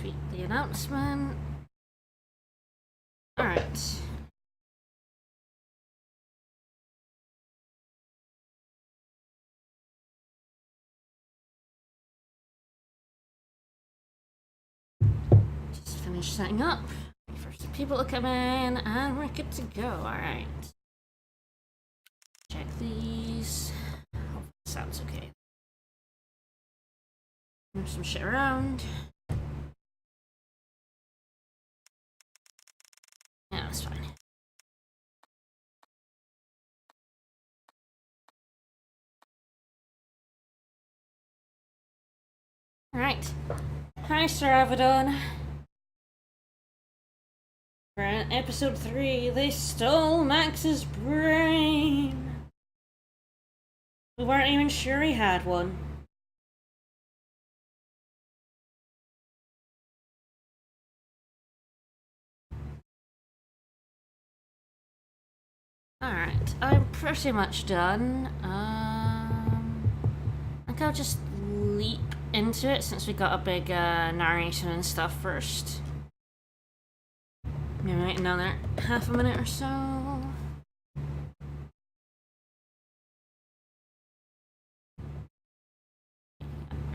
tweet the announcement. Alright. Just finish setting up. First the people to come in, and we're good to go. Alright. Check these. Hope that sounds okay. Move some shit around. Yeah, that's fine. Alright. Hi, Sir Avedon. We're at episode 3. They stole Max's brain. We weren't even sure he had one. Alright, I'm pretty much done. I think I'll just leap into it since we got a big narration and stuff first. Maybe wait another half a minute or so.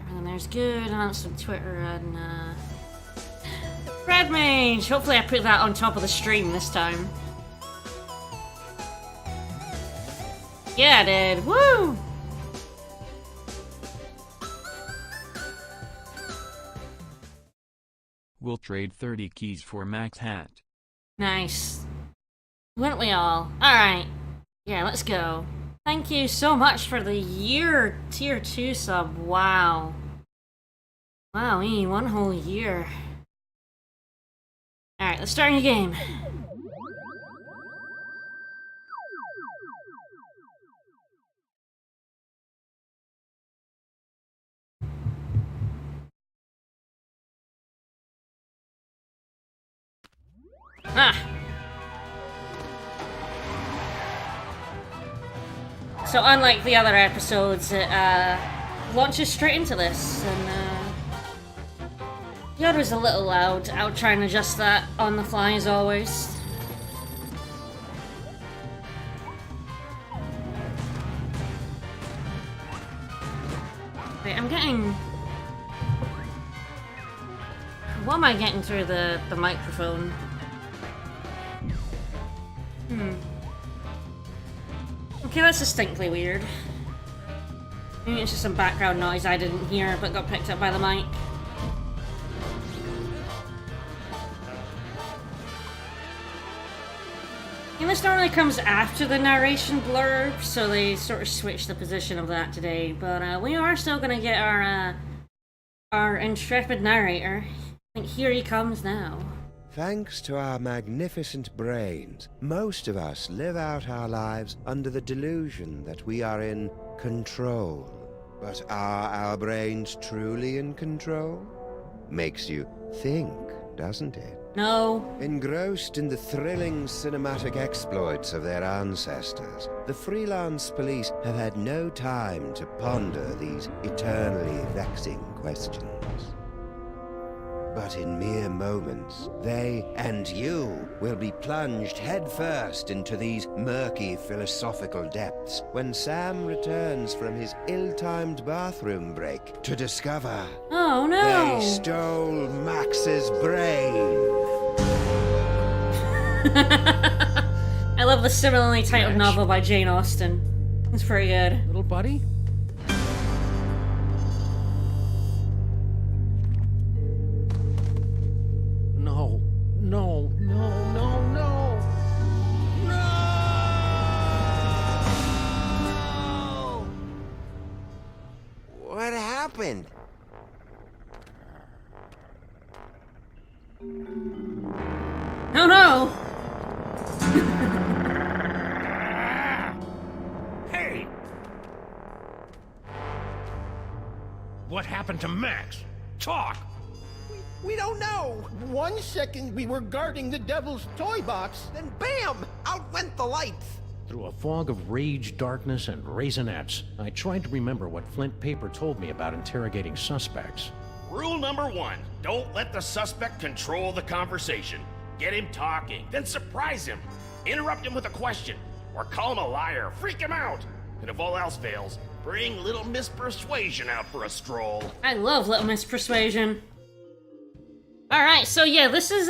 Everything there's good, and on some Twitter and Red Mage! Hopefully I put that on top of the stream this time. Yeah, I did. Woo! We'll trade 30 keys for Max hat. Nice. Wouldn't we all? Alright. Yeah, let's go. Thank you so much for the year tier 2 sub. Wow. Wow, one whole year. Alright, let's start a new game. Ah! So unlike the other episodes, it launches straight into this, and the other was a little loud. I'll try and adjust that on the fly as always. Wait, I'm getting... What am I getting through the microphone? Okay, that's distinctly weird. Maybe it's just some background noise I didn't hear but got picked up by the mic. And this normally comes after the narration blurb, so they sort of switched the position of that today. But we are still gonna get our intrepid narrator. I think here he comes now. Thanks to our magnificent brains, most of us live out our lives under the delusion that we are in control. But are our brains truly in control? Makes you think, doesn't it? No. Engrossed in the thrilling cinematic exploits of their ancestors, the freelance police have had no time to ponder these eternally vexing questions. But in mere moments, they and you will be plunged headfirst into these murky philosophical depths when Sam returns from his ill-timed bathroom break to discover... Oh no! They stole Max's brain! I love the similarly titled novel by Jane Austen. It's pretty good. Little buddy? No, no, no, no, no! No! What happened? Oh no! Hey! What happened to Max? Talk! We don't know! 1 second we were guarding the devil's toy box, then BAM! Out went the lights! Through a fog of rage, darkness, and raisinets, I tried to remember what Flint Paper told me about interrogating suspects. Rule number 1, don't let the suspect control the conversation. Get him talking, then surprise him. Interrupt him with a question, or call him a liar, freak him out. And if all else fails, bring Little Miss Persuasion out for a stroll. I love Little Miss Persuasion. Alright, so yeah, this is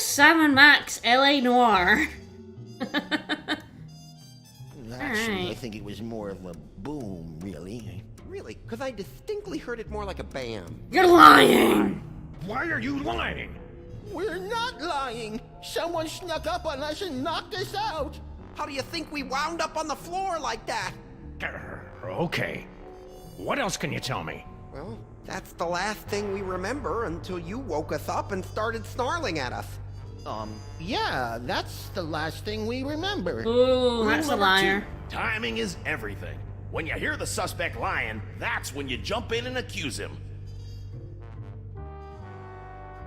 Sam and Max LA Noire. Actually, I Alright. think it was more of a boom, really. Really? Because I distinctly heard it more like a bam. You're lying! Why are you lying? We're not lying! Someone snuck up on us and knocked us out! How do you think we wound up on the floor like that? Okay. What else can you tell me? Well, that's the last thing we remember until you woke us up and started snarling at us. Yeah, that's the last thing we remember. Ooh, that's a Rule number liar. 2, timing is everything. When you hear the suspect lying, that's when you jump in and accuse him.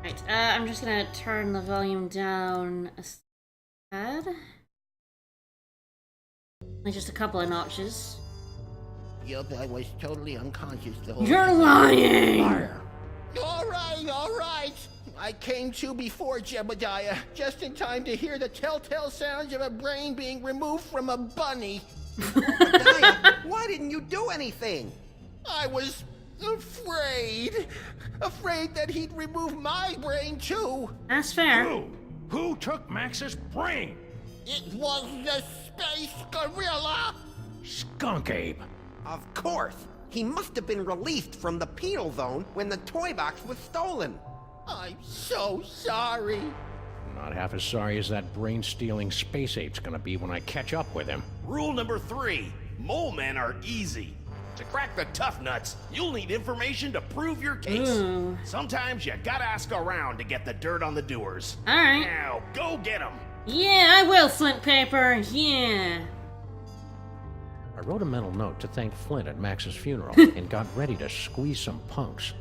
Right, I'm just gonna turn the volume down a tad. Like just a couple of notches. Yup, I was totally unconscious the whole You're time. lying! All right. I came to before Jebediah, just in time to hear the telltale sounds of a brain being removed from a bunny. Daya, why didn't you do anything? I was afraid. Afraid that he'd remove my brain too. That's fair. Who took Max's brain? It was the space gorilla. Skunk Ape. Of course. He must have been released from the penal zone when the toy box was stolen. I'm so sorry. Not half as sorry as that brain-stealing Space Ape's gonna be when I catch up with him. Rule number 3, mole men are easy. To crack the tough nuts, you'll need information to prove your case. Ooh. Sometimes you gotta ask around to get the dirt on the doers. Alright. Now, go get them. Yeah, I will, Flint Paper. Yeah. I wrote a mental note to thank Flint at Max's funeral and got ready to squeeze some punks.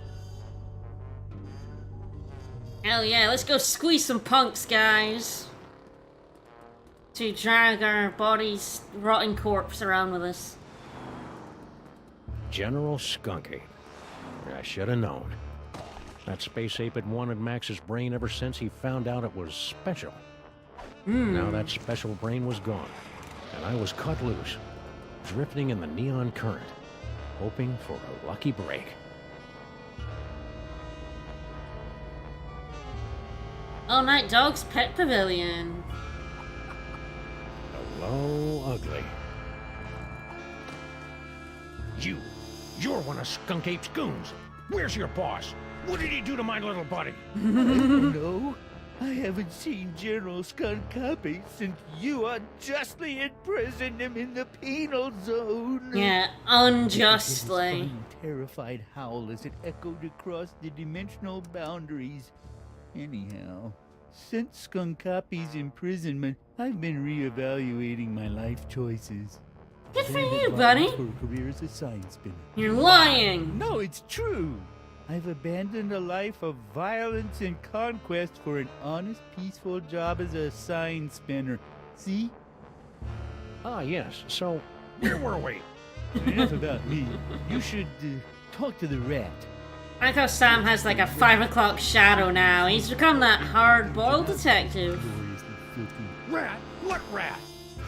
Hell yeah, let's go squeeze some punks, guys. To drag our body's rotting corpse around with us. General Skunk Ape. I should have known. That Space Ape had wanted Max's brain ever since he found out it was special. Now that special brain was gone, and I was cut loose, drifting in the neon current, hoping for a lucky break. All Night Dog's Pet Pavilion. Hello, ugly. You're one of Skunk Ape's goons. Where's your boss? What did he do to my little buddy? No, I haven't seen General Skunk Ape since you unjustly imprisoned him in the penal zone. Yeah, His unjustly. fine, terrified howl as it echoed across the dimensional boundaries. Anyhow, since Skunk Ape's imprisonment, I've been reevaluating my life choices. Good for I've you, applied buddy. For a career as a sign spinner. You're lying. No, it's true. I've abandoned a life of violence and conquest for an honest, peaceful job as a sign spinner. See? Ah, yes. So, where were we? Enough about me. You should talk to the rat. I like how Sam has like a 5 o'clock shadow now. He's become that hard-boiled detective. Gloriously filthy. Rat? What rat?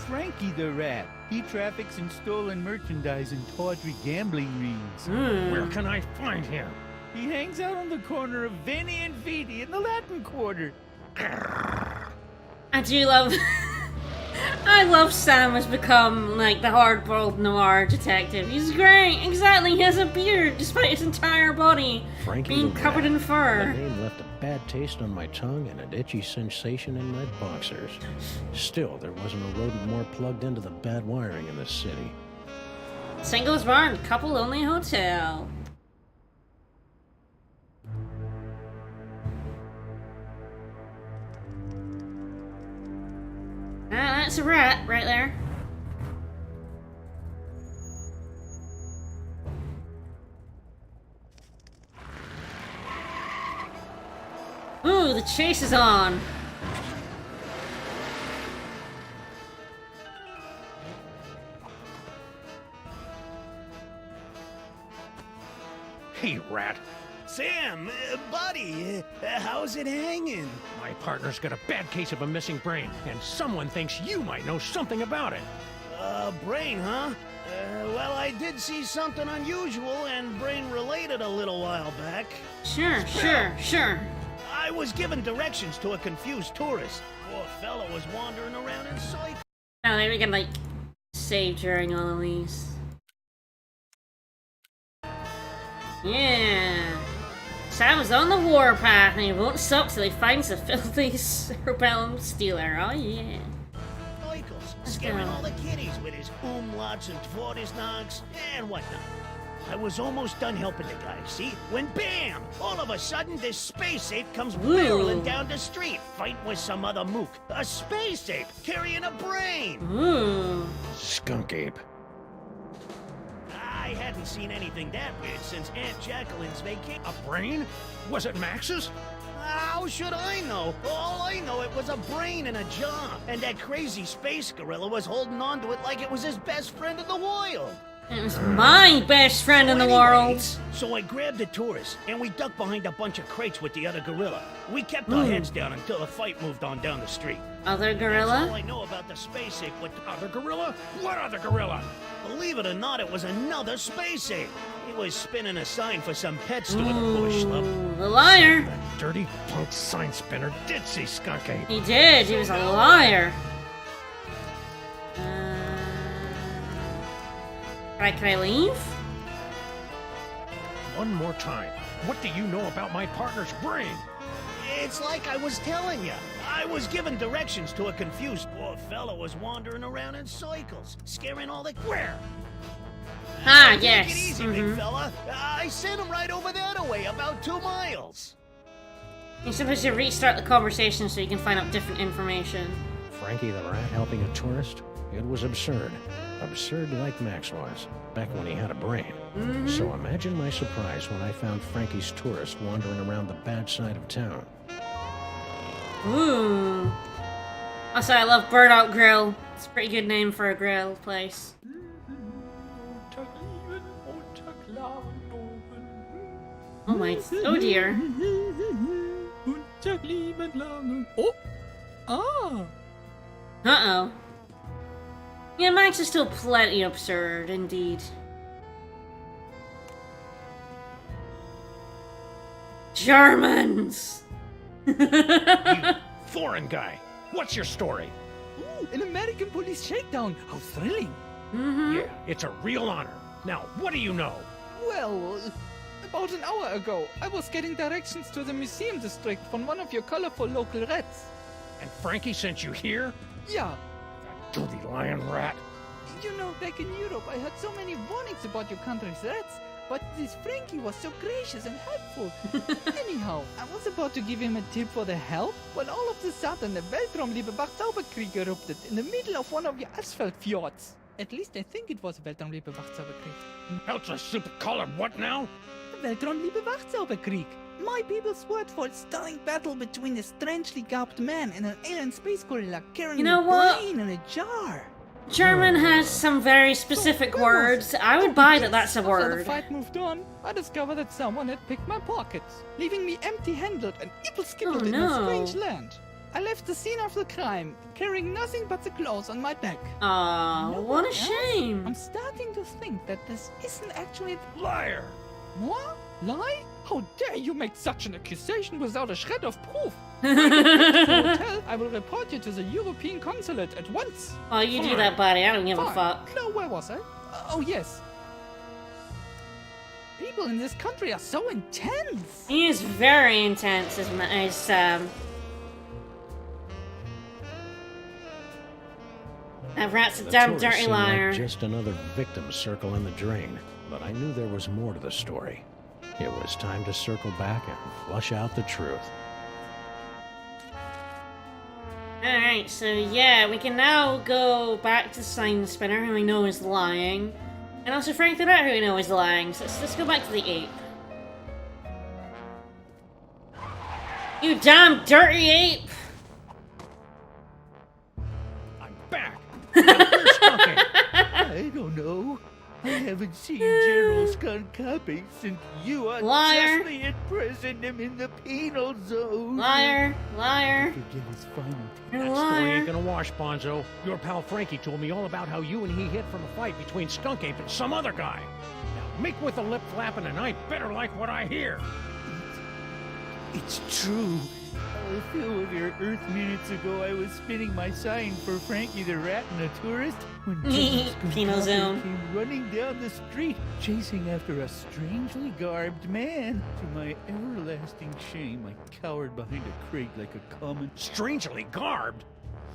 Frankie the rat. He traffics in stolen merchandise and tawdry gambling rings. Where can I find him? He hangs out on the corner of Veni and Vidi in the Latin Quarter. I do love... I love Sam has become, like, the hard-boiled noir detective. He's great, exactly, he has a beard, despite his entire body Frankie being the covered Rat. in fur. That name left a bad taste on my tongue and an itchy sensation in my boxers. Still, there wasn't a rodent more plugged into the bad wiring in this city. Singles Barn, couple-only hotel. Ah, that's a rat right there. Ooh, the chase is on. Hey, rat. Sam, buddy, how's it hanging? My partner's got a bad case of a missing brain, and someone thinks you might know something about it. Brain, huh? Well, I did see something unusual and brain-related a little while back. Sure. I was given directions to a confused tourist. Poor fellow was wandering around in circles. Oh, maybe we can, like, save during all of these. Yeah. Sam is on the warpath and he won't stop till he finds the filthy cerebellum stealer. Oh, yeah. Cycles, Let's scaring go. all the kiddies with his umlauts and Todesnachts and whatnot. I was almost done helping the guy, see? When bam! All of a sudden, this space ape comes barreling down the street, fighting with some other mook. A space ape carrying a brain! Ooh. Skunk ape. I hadn't seen anything that weird since Aunt Jacqueline's vacation. A brain? Was it Max's? How should I know? All I know, it was a brain in a jar, and that crazy space gorilla was holding on to it like it was his best friend in the world. It was my best friend in the world. So I grabbed the tourist, and we ducked behind a bunch of crates with the other gorilla. We kept our heads down until the fight moved on down the street. Other That's all gorilla? I know about the space ape with the Other gorilla? What other gorilla? Believe it or not, it was another space ape. He was spinning a sign for some pet store, the poor schlub. Ooh, the liar. That dirty punk sign spinner did see Skunk ape. He did. He was a liar. Can I leave? One more time. What do you know about my partner's brain? It's like I was telling you. I was given directions to a confused poor fellow was wandering around in circles, scaring all the... Where? Ah, Take yes. it easy, big fella. I sent him right over that way, about 2 miles. You're supposed to restart the conversation so you can find out different information. Frankie the rat helping a tourist? It was absurd. Absurd like Max was, back when he had a brain. So imagine my surprise when I found Frankie's tourist wandering around the bad side of town. Ooh. Also, I love Burnout Grill. It's a pretty good name for a grill place. Oh my, oh dear. Uh-oh. Yeah, Max is still plenty absurd, indeed. Germans! Foreign guy, what's your story? Ooh, an American police shakedown. How thrilling. Mm-hmm. Yeah, it's a real honor. Now, what do you know? Well, about an hour ago, I was getting directions to the museum district from one of your colorful local rats. And Frankie sent you here? Yeah, Dirty lion rat. you know, back in Europe, I heard so many warnings about your country's rats, but this Frankie was so gracious and helpful. Anyhow, I was about to give him a tip for the help, when all of a sudden the Weltraumliebe Wachzauberkrieg erupted in the middle of one of your asphalt fjords. At least I think it was Weltraumliebe Wachzauberkrieg. How's a soup colored what now? Weltraumliebe Wachzauberkrieg. My people's word for a stunning battle between a strangely garbed man and an alien space gorilla carrying You know a what? brain in a jar. German has some very specific So, where was words. it? I would Oh, buy yes. that that's a After the word. fight moved on, I discovered that someone had picked my pockets, leaving me empty-handed and evil-skittled Oh, in no. a strange land. I left the scene of the crime, carrying nothing but the clothes on my back. Aw, No what one a else? shame. I'm starting to think that this isn't actually... Liar! What? Lie? How dare you make such an accusation without a shred of proof? Hotel, I will report you to the European consulate at once. Oh, you do that, buddy. I don't give a Fine. fuck. No, where was I? Oh, yes. People in this country are so intense. He is very intense that rat's a The damn tourist dirty seemed like liar. just another victim circle in the drain, but I knew there was more to the story. It was time to circle back and flush out the truth. Alright, so yeah, we can now go back to Sign Spinner, who we know is lying. And also Frank the Rat, who we know is lying. So let's go back to the ape. You damn dirty ape! I'm back! Now, where's Skunk Ape? I don't know. I haven't seen General Skunkapi since you Liar. unjustly imprisoned him in the penal zone. Liar, liar, Forget his final you're a That story ain't liar. gonna wash, Bonzo. Your pal Frankie told me all about how you and he hid from a fight between Skunk Ape and some other guy. Now, make with the lip flapping and I better like what I hear. It's true. A few of your Earth minutes ago, I was spinning my sign for Frankie the Rat and a tourist when General Penal Skunkapi zone. came running down the street, chasing after a strangely garbed man. To my everlasting shame, I cowered behind a crate like a common... Strangely garbed.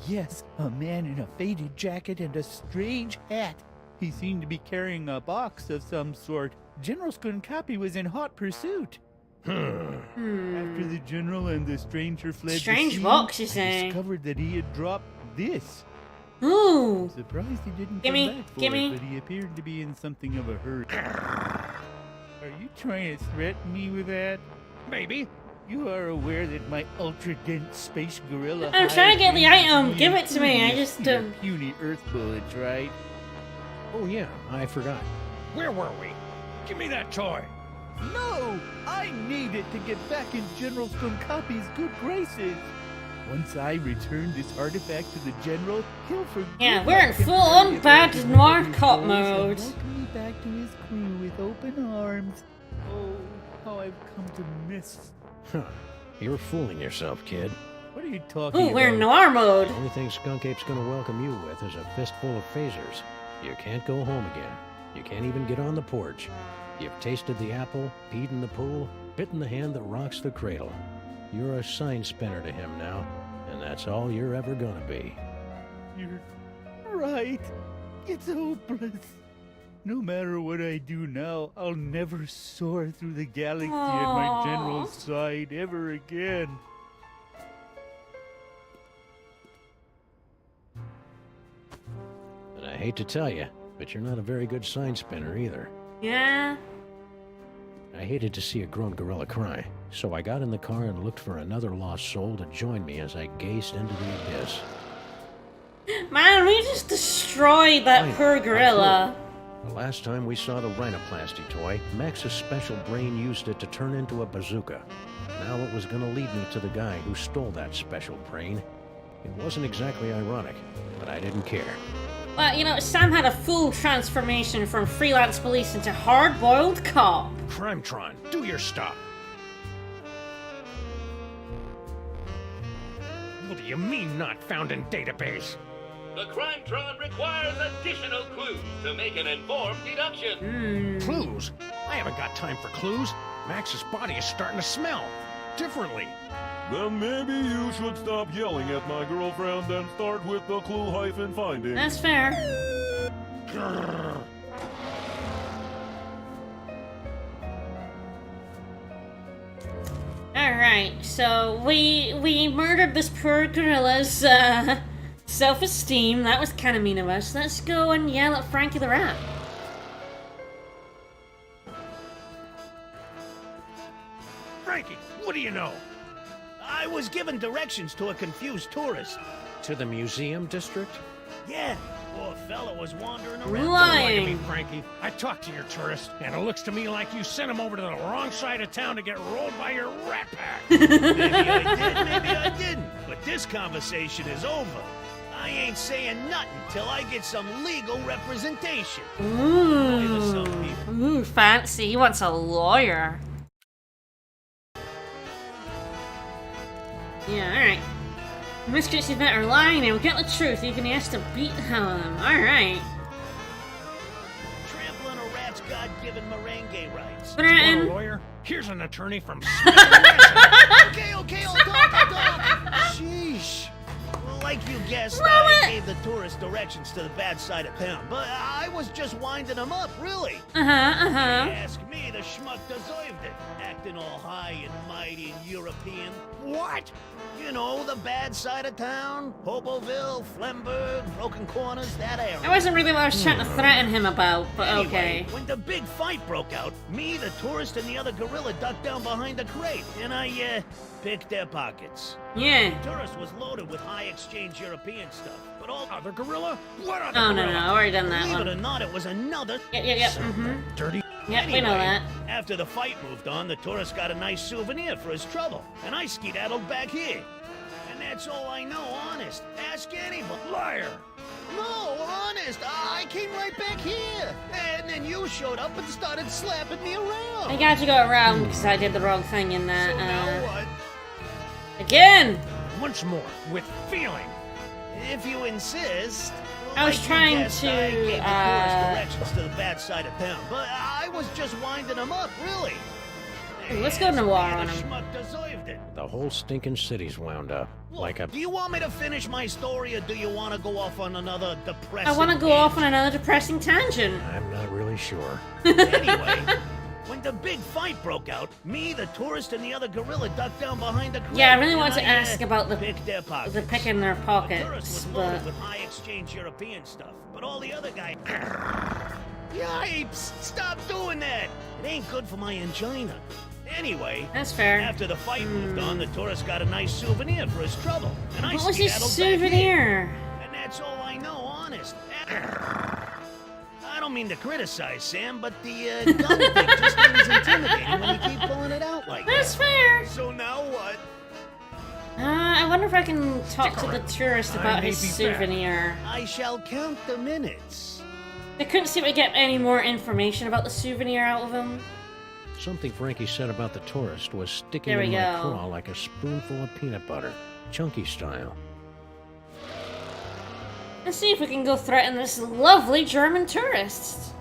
Yes, a man in a faded jacket and a strange hat. He seemed to be carrying a box of some sort. General Skunkapi was in hot pursuit. After the general and the stranger fled the Strange scene, box, you I say? discovered that he had dropped this. Ooh. Surprised he didn't Gimme, come back for gimme. it, but he appeared to be in something of a hurry. Are you trying to threaten me with that? Maybe. You are aware that my ultra-dense space gorilla... I'm trying to get the hides item. me Give it to me. I including just, your puny Earth bullets, right? Oh yeah, I forgot. Where were we? Give me that toy. No! I need it to get back in General Skunkapi's good graces. Once I return this artifact to the General, he'll forgive Yeah, my we're in full-on temporary bad ability noir to cop impose and mode. welcome me back to his crew with open arms. Oh, how I've come to miss. Huh. You're fooling yourself, kid. What are you talking Ooh, about? we're in noir mode. The only thing Skunk Ape's gonna welcome you with is a fistful of phasers. You can't go home again. You can't even get on the porch. You've tasted the apple, peed in the pool, bitten the hand that rocks the cradle. You're a sign spinner to him now, and that's all you're ever gonna be. You're right. It's hopeless. No matter what I do now, I'll never soar through the galaxy at my Aww. general's side ever again. And I hate to tell you, but you're not a very good sign spinner either. Yeah. I hated to see a grown gorilla cry, so I got in the car and looked for another lost soul to join me as I gazed into the abyss. Man, we just destroyed that I- poor I gorilla. The last time we saw the rhinoplasty toy, Max's special brain used it to turn into a bazooka. Now it was gonna lead me to the guy who stole that special brain. It wasn't exactly ironic, but I didn't care. Well, you know, Sam had a full transformation from freelance police into hard-boiled cop. Crimetron, do your stuff! What do you mean not found in database? The Crimetron requires additional clues to make an informed deduction. Clues? I haven't got time for clues. Max's body is starting to smell differently. Then maybe you should stop yelling at my girlfriend and start with the clue-finding. That's fair. Grrr. Alright, so we murdered this poor gorilla's self-esteem. That was kind of mean of us. Let's go and yell at Frankie the Rat. Frankie, what do you know? I was given directions to a confused tourist. To the museum district? Yeah, poor fella was wandering around. Don't lie to me, Lying. Frankie. I talked to your tourist, and it looks to me like you sent him over to the wrong side of town to get rolled by your rat pack. Maybe I did, maybe I didn't. But this conversation is over. I ain't saying nothing till I get some legal representation. Lawyer to some people. Ooh, fancy. He wants a lawyer. Yeah, alright. Miscreants you met are lying and will get the truth even he has to beat the hell out of them. Alright. Trampling a rat's God-given merengue rights. Put Want her a in. lawyer? Here's an attorney from Okay, I'll talk. Sheesh. Like you guessed, I gave the tourist directions to the bad side of town, but I was just winding them up, really. Uh-huh, If uh-huh. you ask me, the schmuck deserved it, acting all high and mighty and European. What? You know, the bad side of town? Hoboville, Flemberg, Broken Corners, that area. That wasn't really what I was trying to threaten him about, but Anyway, okay. when the big fight broke out, me, the tourist, and the other gorilla ducked down behind the crate, and I picked their pockets. Yeah. The tourist was loaded with high exchange European stuff, but all other gorilla? What other Oh, gorilla? no, I've already done that Believe one. it or not, it was another. Yep. Son of a Mm-hmm. dirty. Yep, we know Anyway, that. After the fight moved on, the tourist got a nice souvenir for his trouble, and I skedaddled back here. And that's all I know, honest. Ask anybody. Liar! No, honest, I came right back here. And then you showed up and started slapping me around. I got to go around because I did the wrong thing in that. So now what? Again! Once more, with feeling. If you insist. I was like you trying guessed, to, I gave the tourist directions to the bad side of town, but I was just winding them up, really. Let's go Noire on The him. schmuck deserved it. The whole stinking city's wound up. Like a... Do you want me to finish my story, or do you want to go off on another depressing? I want to go off on another depressing tangent. I'm not really sure. Anyway, when the big fight broke out, me, the tourist, and the other gorilla ducked down behind the crate. Yeah, I really and want to ask about the picked their pockets. the pick in their The tourist pockets, was but loaded with high exchange European stuff, but all the other guys. Yipes! Stop doing that! It ain't good for my angina. Anyway, that's fair. after the fight moved on, the tourist got a nice souvenir for his trouble, and I What was his skedaddled back here. souvenir? And that's all I know, honest. I don't mean to criticize, Sam, but the gun thing just seems intimidating when you keep pulling it out like That's that. fair. So now what? I wonder if I can talk to the tourist about his souvenir. I shall count the minutes. They couldn't seem to get any more information about the souvenir out of him. Something Frankie said about the tourist was sticking There in we my go. craw like a spoonful of peanut butter. Chunky style. Let's see if we can go threaten this lovely German tourist.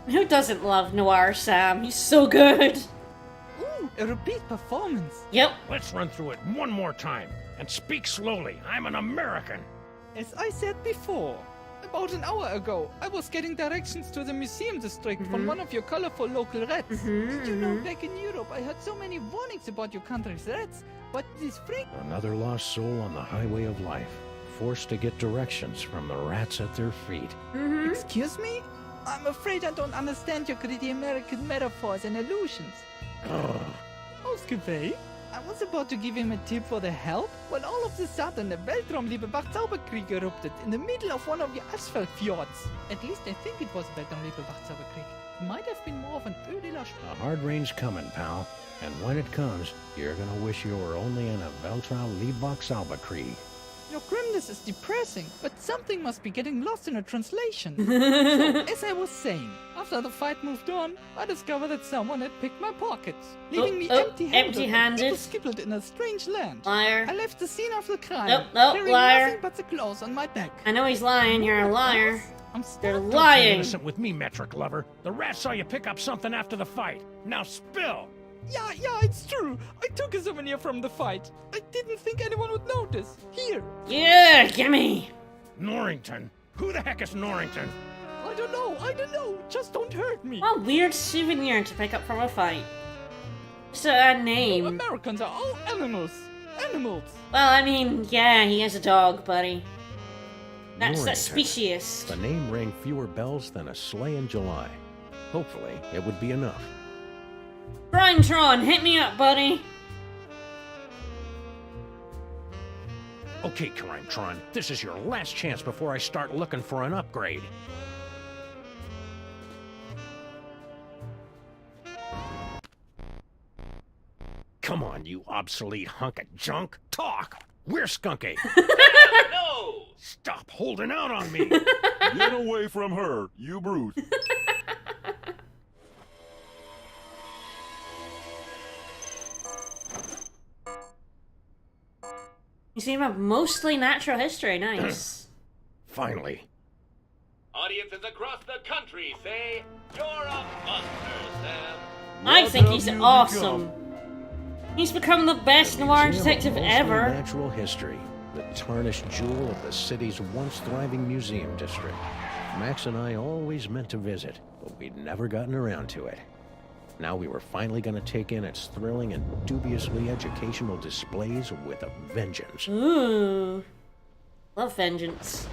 Who doesn't love Noire, Sam? He's so good. Ooh, a repeat performance. Yep. Let's run through it one more time. And speak slowly. I'm an American. As I said before, about an hour ago, I was getting directions to the museum district from one of your colorful local rats. Did you know back in Europe I heard so many warnings about your country's rats, but this freak... Another lost soul on the highway of life. Forced to get directions from the rats at their feet. Excuse me? I'm afraid I don't understand your gritty American metaphors and allusions. Ausgewählt? I was about to give him a tip for the help when all of a sudden the Weltraumliebe Wachzauberkrieg erupted in the middle of one of your asphalt fjords. At least I think it was Weltraumliebe Wachzauberkrieg. Might have been more of an Eau de la A hard rain's coming, pal. And when it comes, you're gonna wish you were only in a Weltraum-Liebach-Sauberkrieg. Your grimness is depressing, but something must be getting lost in a translation. So, as I was saying, after the fight moved on, I discovered that someone had picked my pockets, leaving me empty-handed and skittled in a strange land. Liar. I left the scene of the crime, Nope, carrying liar. nothing but the clothes on my back. I know he's lying. You're a liar. I'm You're stuck. lying. Innocent with me, metric lover. The rats saw you pick up something after the fight. Now spill! Yeah, it's true. I took a souvenir from the fight. I didn't think anyone would notice. Here. Yeah, gimme. Norrington? Who the heck is Norrington? I don't know. Just don't hurt me. What a weird souvenir to pick up from a fight. Just a name. Americans are all animals. Animals. Well, I mean, yeah, he is a dog, buddy. That's Norrington. specious. The name rang fewer bells than a sleigh in July. Hopefully, it would be enough. Tron, hit me up, buddy. Okay, Crimetron, this is your last chance before I start looking for an upgrade. Come on, you obsolete hunk of junk. Talk! Where's Skunky? No! Stop holding out on me! Get away from her, you brute. You seem to have mostly natural history. Nice. Finally. Audiences across the country say, you're a buster, Sam. I What think have he's you awesome. He's become the best noir Museum of detective Mostly ever. Natural history. The tarnished jewel of the city's once thriving museum district. Max and I always meant to visit, but we'd never gotten around to it. Now we were finally going to take in its thrilling and dubiously educational displays with a vengeance. Ooh. Love vengeance.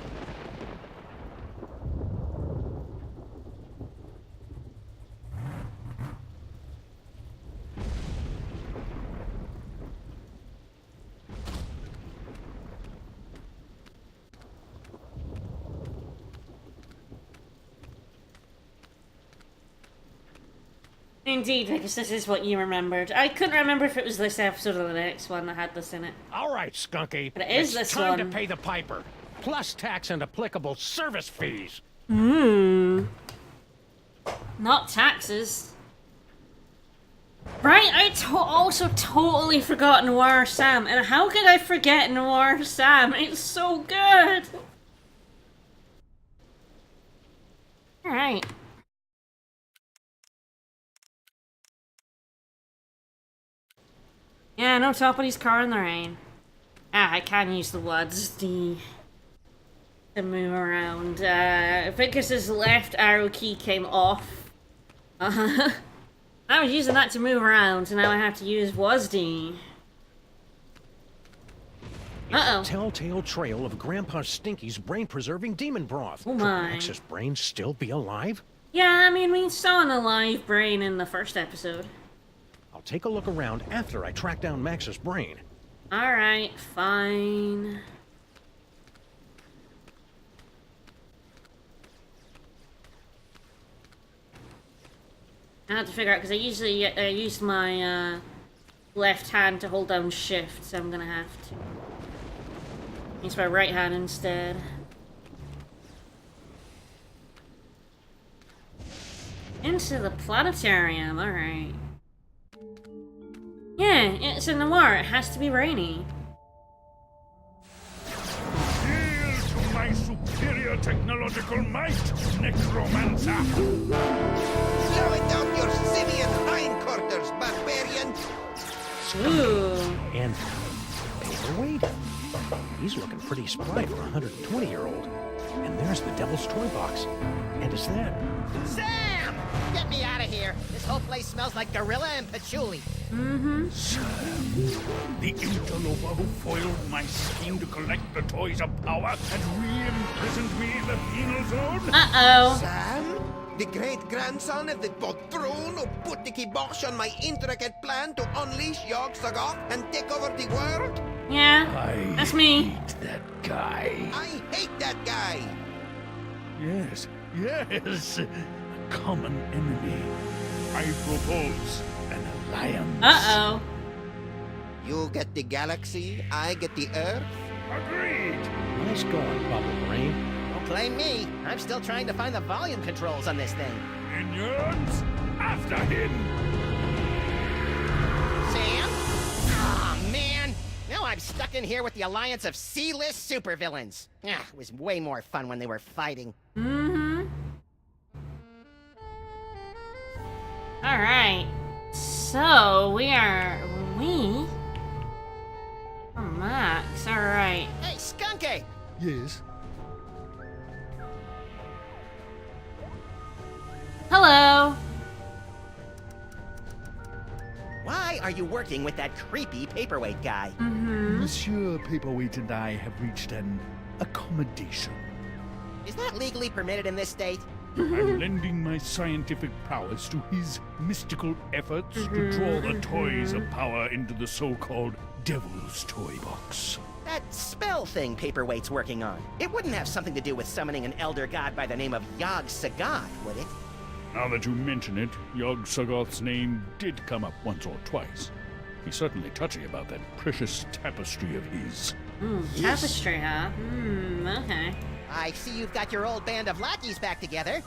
Indeed, because this is what you remembered. I couldn't remember if it was this episode or the next one that had this in it. All right, Skunky. But it is it's this time one. to pay the piper, plus tax and applicable service fees. Not taxes. Right, I also totally forgot Noire Sam. And how could I forget Noire Sam? It's so good! Alright. Yeah, no Toppany's car in the rain. Ah, I can use the words to move around. Vicus's left arrow key came off. I was using that to move around, so now I have to use WASD. Uh-oh. Telltale trail of Grandpa Stinky's brain-preserving demon broth. Oh Could my. Max's brain still be alive? Yeah, I mean, we saw an alive brain in the first episode. I'll take a look around after I track down Max's brain. Alright, fine. I have to figure out, because I usually use my left hand to hold down shift, so I'm gonna have to use my right hand instead. Into the planetarium, alright. Yeah, it's in Noire. It has to be rainy. Yield to my superior technological might, necromancer! Slow it down your simian hindquarters, barbarian! Ooh. And paperweight. He's looking pretty spry for a 120-year-old. And there's the Devil's Toy Box. And it's that. Sam! Get me out of here. This whole place smells like gorilla and patchouli. The interloper who foiled my scheme to collect the toys of power and re-imprisoned me in the penal zone? Uh-oh. Sam? The great-grandson of the patron who put the kibosh on my intricate plan to unleash Yog-Sothoth and take over the world? Yeah, that's me. That guy. I hate that guy! Yes, a common enemy. I propose an alliance. Uh-oh. You get the galaxy, I get the Earth? Agreed. Nice going, Bubble Brain. Don't blame me. I'm still trying to find the volume controls on this thing. Minions, after him. Sam? Aw, man. Now I'm stuck in here with the alliance of C-list supervillains. Ah, it was way more fun when they were fighting. Alright. So, we... Oh, Max, alright. Hey, Skunky! Yes. Hello. Why are you working with that creepy paperweight guy? Monsieur Paperweight and I have reached an accommodation. Is that legally permitted in this state? I'm lending my scientific prowess to his mystical efforts to draw the toys of power into the so-called Devil's Toy Box. That spell thing Paperweight's working on. It wouldn't have something to do with summoning an elder god by the name of Yog-Sothoth, would it? Now that you mention it, Yog-Sothoth's name did come up once or twice. He's certainly touchy about that precious tapestry of his. Tapestry, huh? Okay. I see you've got your old band of lackeys back together.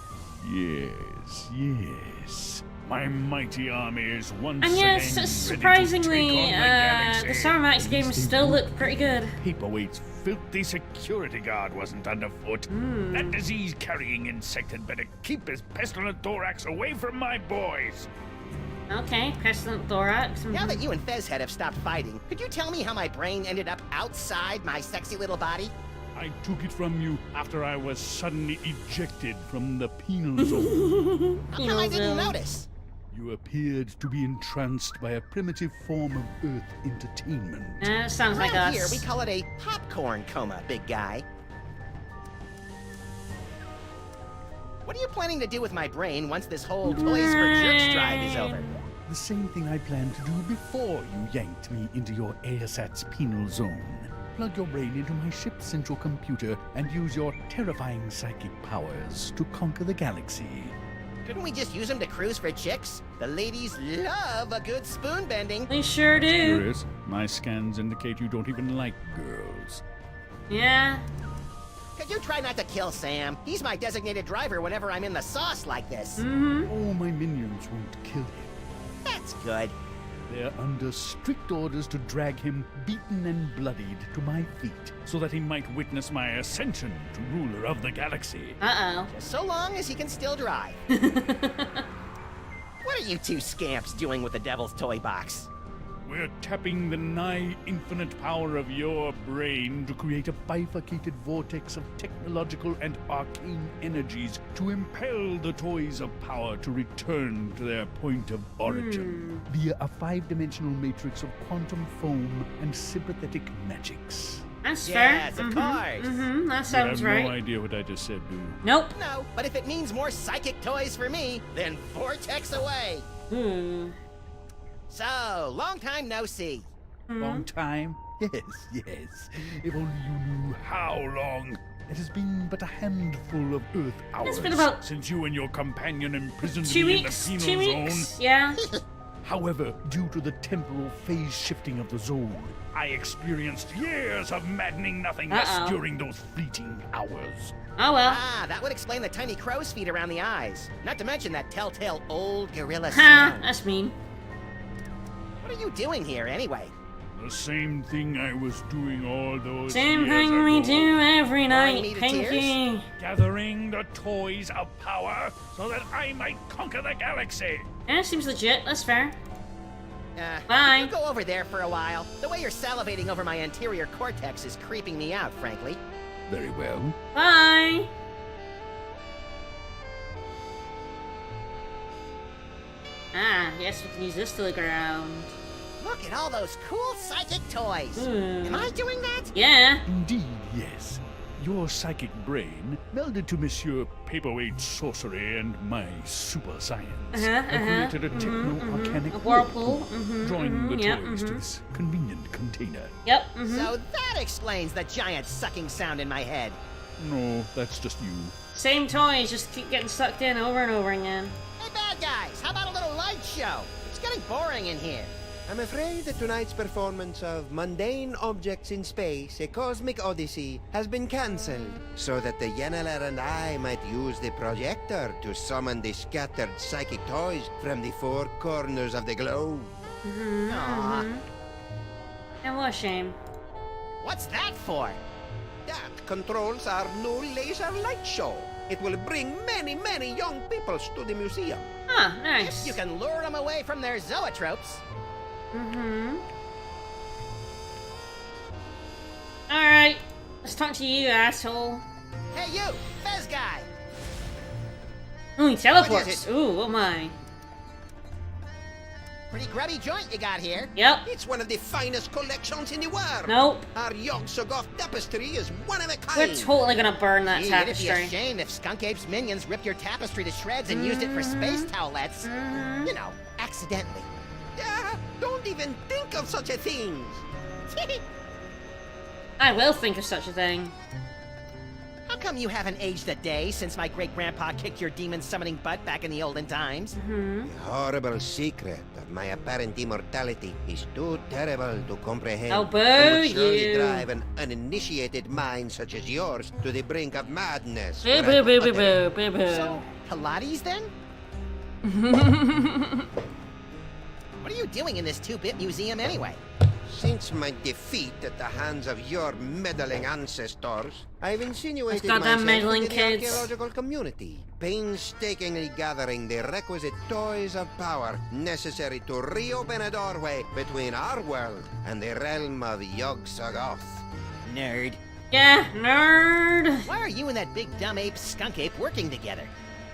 Yes. My mighty army is once And again yes, ready surprisingly, to take on the galaxy. the Summer Max games still look pretty good. Paperweight's filthy security guard wasn't underfoot. That disease-carrying insect had better keep his pestilent thorax away from my boys. Okay, Pestilent Thorax. Now that you and Fezhead have stopped fighting, could you tell me how my brain ended up outside my sexy little body? I took it from you after I was suddenly ejected from the penal zone. How come I didn't notice? You appeared to be entranced by a primitive form of Earth entertainment. Sounds like Around us. here, we call it a popcorn coma, big guy. What are you planning to do with my brain once this whole Toys for Jerks drive is over? The same thing I planned to do before you yanked me into your ASAT's penal zone. Plug your brain into my ship's central computer and use your terrifying psychic powers to conquer the galaxy. Couldn't we just use them to cruise for chicks? The ladies love a good spoon bending. They sure do. Curious. My scans indicate you don't even like girls. Yeah. Could you try not to kill Sam? He's my designated driver whenever I'm in the sauce like this. All my minions won't kill him. That's good. They're under strict orders to drag him beaten and bloodied to my feet, so that he might witness my ascension to ruler of the galaxy. Uh-oh. So long as he can still drive. What are you two scamps doing with the Devil's Toy Box? We're tapping the nigh infinite power of your brain to create a bifurcated vortex of technological and arcane energies to impel the toys of power to return to their point of origin via a 5-dimensional matrix of quantum foam and sympathetic magics. That's fair. Yes, of course. That You sounds have right. no idea what I just said, do you? Nope. No, but if it means more psychic toys for me, then vortex away. So, long time no see. Long time? Yes, yes. If only you knew how long. It has been but a handful of Earth hours been about since you and your companion imprisoned 2 me weeks. in the 2 penal weeks. zone. Yeah. However, due to the temporal phase shifting of the zone, I experienced years of maddening nothingness during those fleeting hours. Oh well. Ah, that would explain the tiny crow's feet around the eyes. Not to mention that telltale old gorilla Ha, smell. that's mean. What are you doing here, anyway? The same thing I was doing all those Same years thing we ago. do every me night, to Pinky. Gathering the toys of power so that I might conquer the galaxy. Yeah, seems legit. That's fair. Bye. You go over there for a while. The way you're salivating over my anterior cortex is creeping me out, frankly. Very well. Bye. Ah, yes, we can use this to look around. Look at all those cool psychic toys. Am I doing that? Yeah. Indeed, yes. Your psychic brain, melded to Monsieur Paperweight's sorcery and my super science, have created a techno-arcanic A whirlpool. whirlpool, drawing the Yep, toys to this convenient container. Yep. So that explains the giant sucking sound in my head. No, that's just you. Same toys, just keep getting sucked in over and over again. Hey, bad guys, how about a little light show? It's getting boring in here. I'm afraid that tonight's performance of Mundane Objects in Space, A Cosmic Odyssey, has been cancelled, so that the Yeneler and I might use the projector to summon the scattered psychic toys from the 4 corners of the globe. Aw. And what a shame. What's that for? That controls our new laser light show. It will bring many, many young people to the museum. Ah, nice. You can lure them away from their zoetropes. Alright. Let's talk to you, asshole. Hey, you, Fez guy. Ooh, he teleports. What is it? Ooh, oh my. Pretty grubby joint you got here. Yep. It's one of the finest collections in the world. Nope. Our Yog-Sothoth tapestry is one of a We're kind. totally gonna burn that Gee, it'd be a tapestry. shame if Skunk Ape's minions ripped your tapestry to shreds and used it for space towelettes. You know, accidentally. Yeah, don't even think of such a thing. I will think of such a thing. How come you haven't aged a day since my great-grandpa kicked your demon-summoning butt back in the olden times? The horrible secret of my apparent immortality is too terrible to comprehend. Oh, boo and would surely you. drive an uninitiated mind such as yours to the brink of madness. Boo boo boo boo boo boo boo. So, Pilates then? What are you doing in this 2-bit museum anyway? Since my defeat at the hands of your meddling ancestors, I've insinuated Those goddamn myself meddling into the kids. archaeological community, painstakingly gathering the requisite toys of power necessary to reopen a doorway between our world and the realm of Yog-Sothoth. Nerd. Yeah, nerd. Why are you and that big dumb ape, Skunk Ape, working together?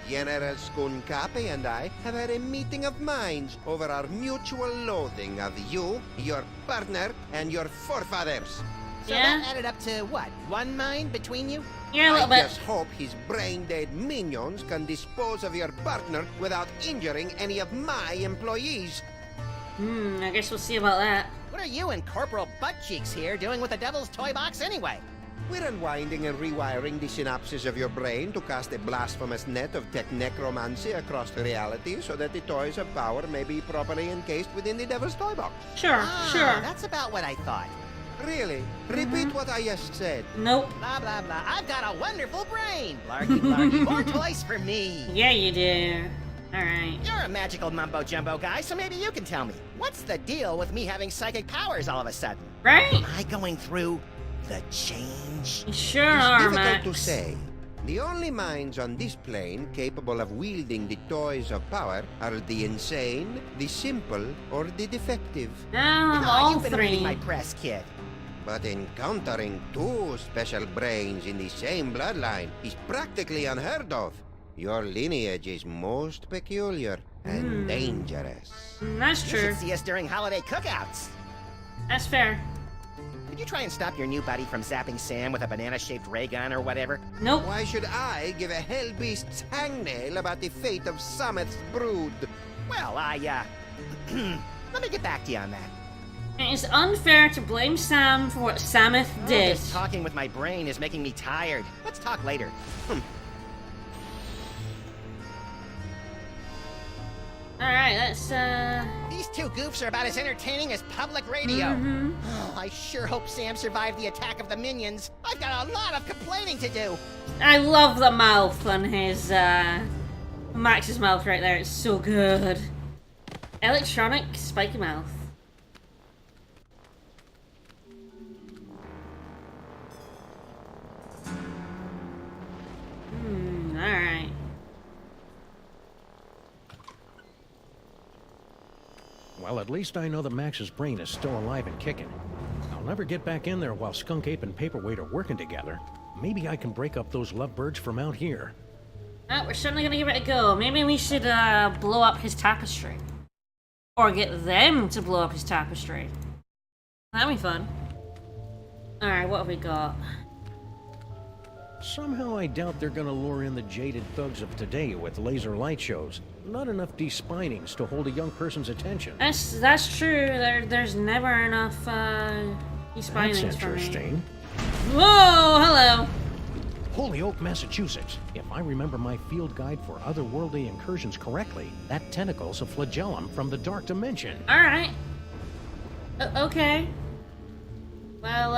General Skunkapi and I have had a meeting of minds over our mutual loathing of you, your partner, and your forefathers. So Yeah? that added up to what? 1 mind between you? Yeah, a little I bit. just hope his brain-dead minions can dispose of your partner without injuring any of my employees. I guess we'll see about that. What are you and Corporal Buttcheeks here doing with the Devil's Toy Box anyway? We're unwinding and rewiring the synapses of your brain to cast a blasphemous net of tech necromancy across reality so that the toys of power may be properly encased within the Devil's Toy Box. Sure, sure. That's about what I thought. Really? Repeat what I just said. Nope. Blah, blah, blah. I've got a wonderful brain. Blargy, blargy. More toys for me. Yeah, you do. Alright. You're a magical mumbo-jumbo guy, so maybe you can tell me. What's the deal with me having psychic powers all of a sudden? Right? Am I going through the change? You sure It's are, difficult Max. to say. The only minds on this plane capable of wielding the toys of power are the insane, the simple, or the defective. All you've been reading three. my press, kid. But encountering 2 special brains in the same bloodline is practically unheard of. Your lineage is most peculiar and dangerous. That's You true. should see us during holiday cookouts. That's fair. Did you try and stop your new buddy from zapping Sam with a banana-shaped ray gun or whatever? Nope. Why should I give a hellbeast's hangnail about the fate of Sameth's brood? Well, let me get back to you on that. It is unfair to blame Sam for what Sameth did. This talking with my brain is making me tired. Let's talk later. Alright, let's, These 2 goofs are about as entertaining as public radio. Oh, I sure hope Sam survived the attack of the minions. I've got a lot of complaining to do. I love the mouth on his, Max's mouth right there. It's so good. Electronic spiky mouth. Alright. Well, at least I know that Max's brain is still alive and kicking. I'll never get back in there while Skunk Ape and Paperweight are working together. Maybe I can break up those lovebirds from out here. Oh, we're certainly gonna give it a go. Maybe we should, blow up his tapestry. Or get them to blow up his tapestry. That'd be fun. Alright, what have we got? Somehow I doubt they're gonna lure in the jaded thugs of today with laser light shows. Not enough despinings to hold a young person's attention. That's true. There's never enough, That's spinings for me. interesting. Whoa, hello. Holyoke, Massachusetts. If I remember my field guide for otherworldly incursions correctly, that tentacle's a flagellum from the dark dimension. Alright. Okay. Well,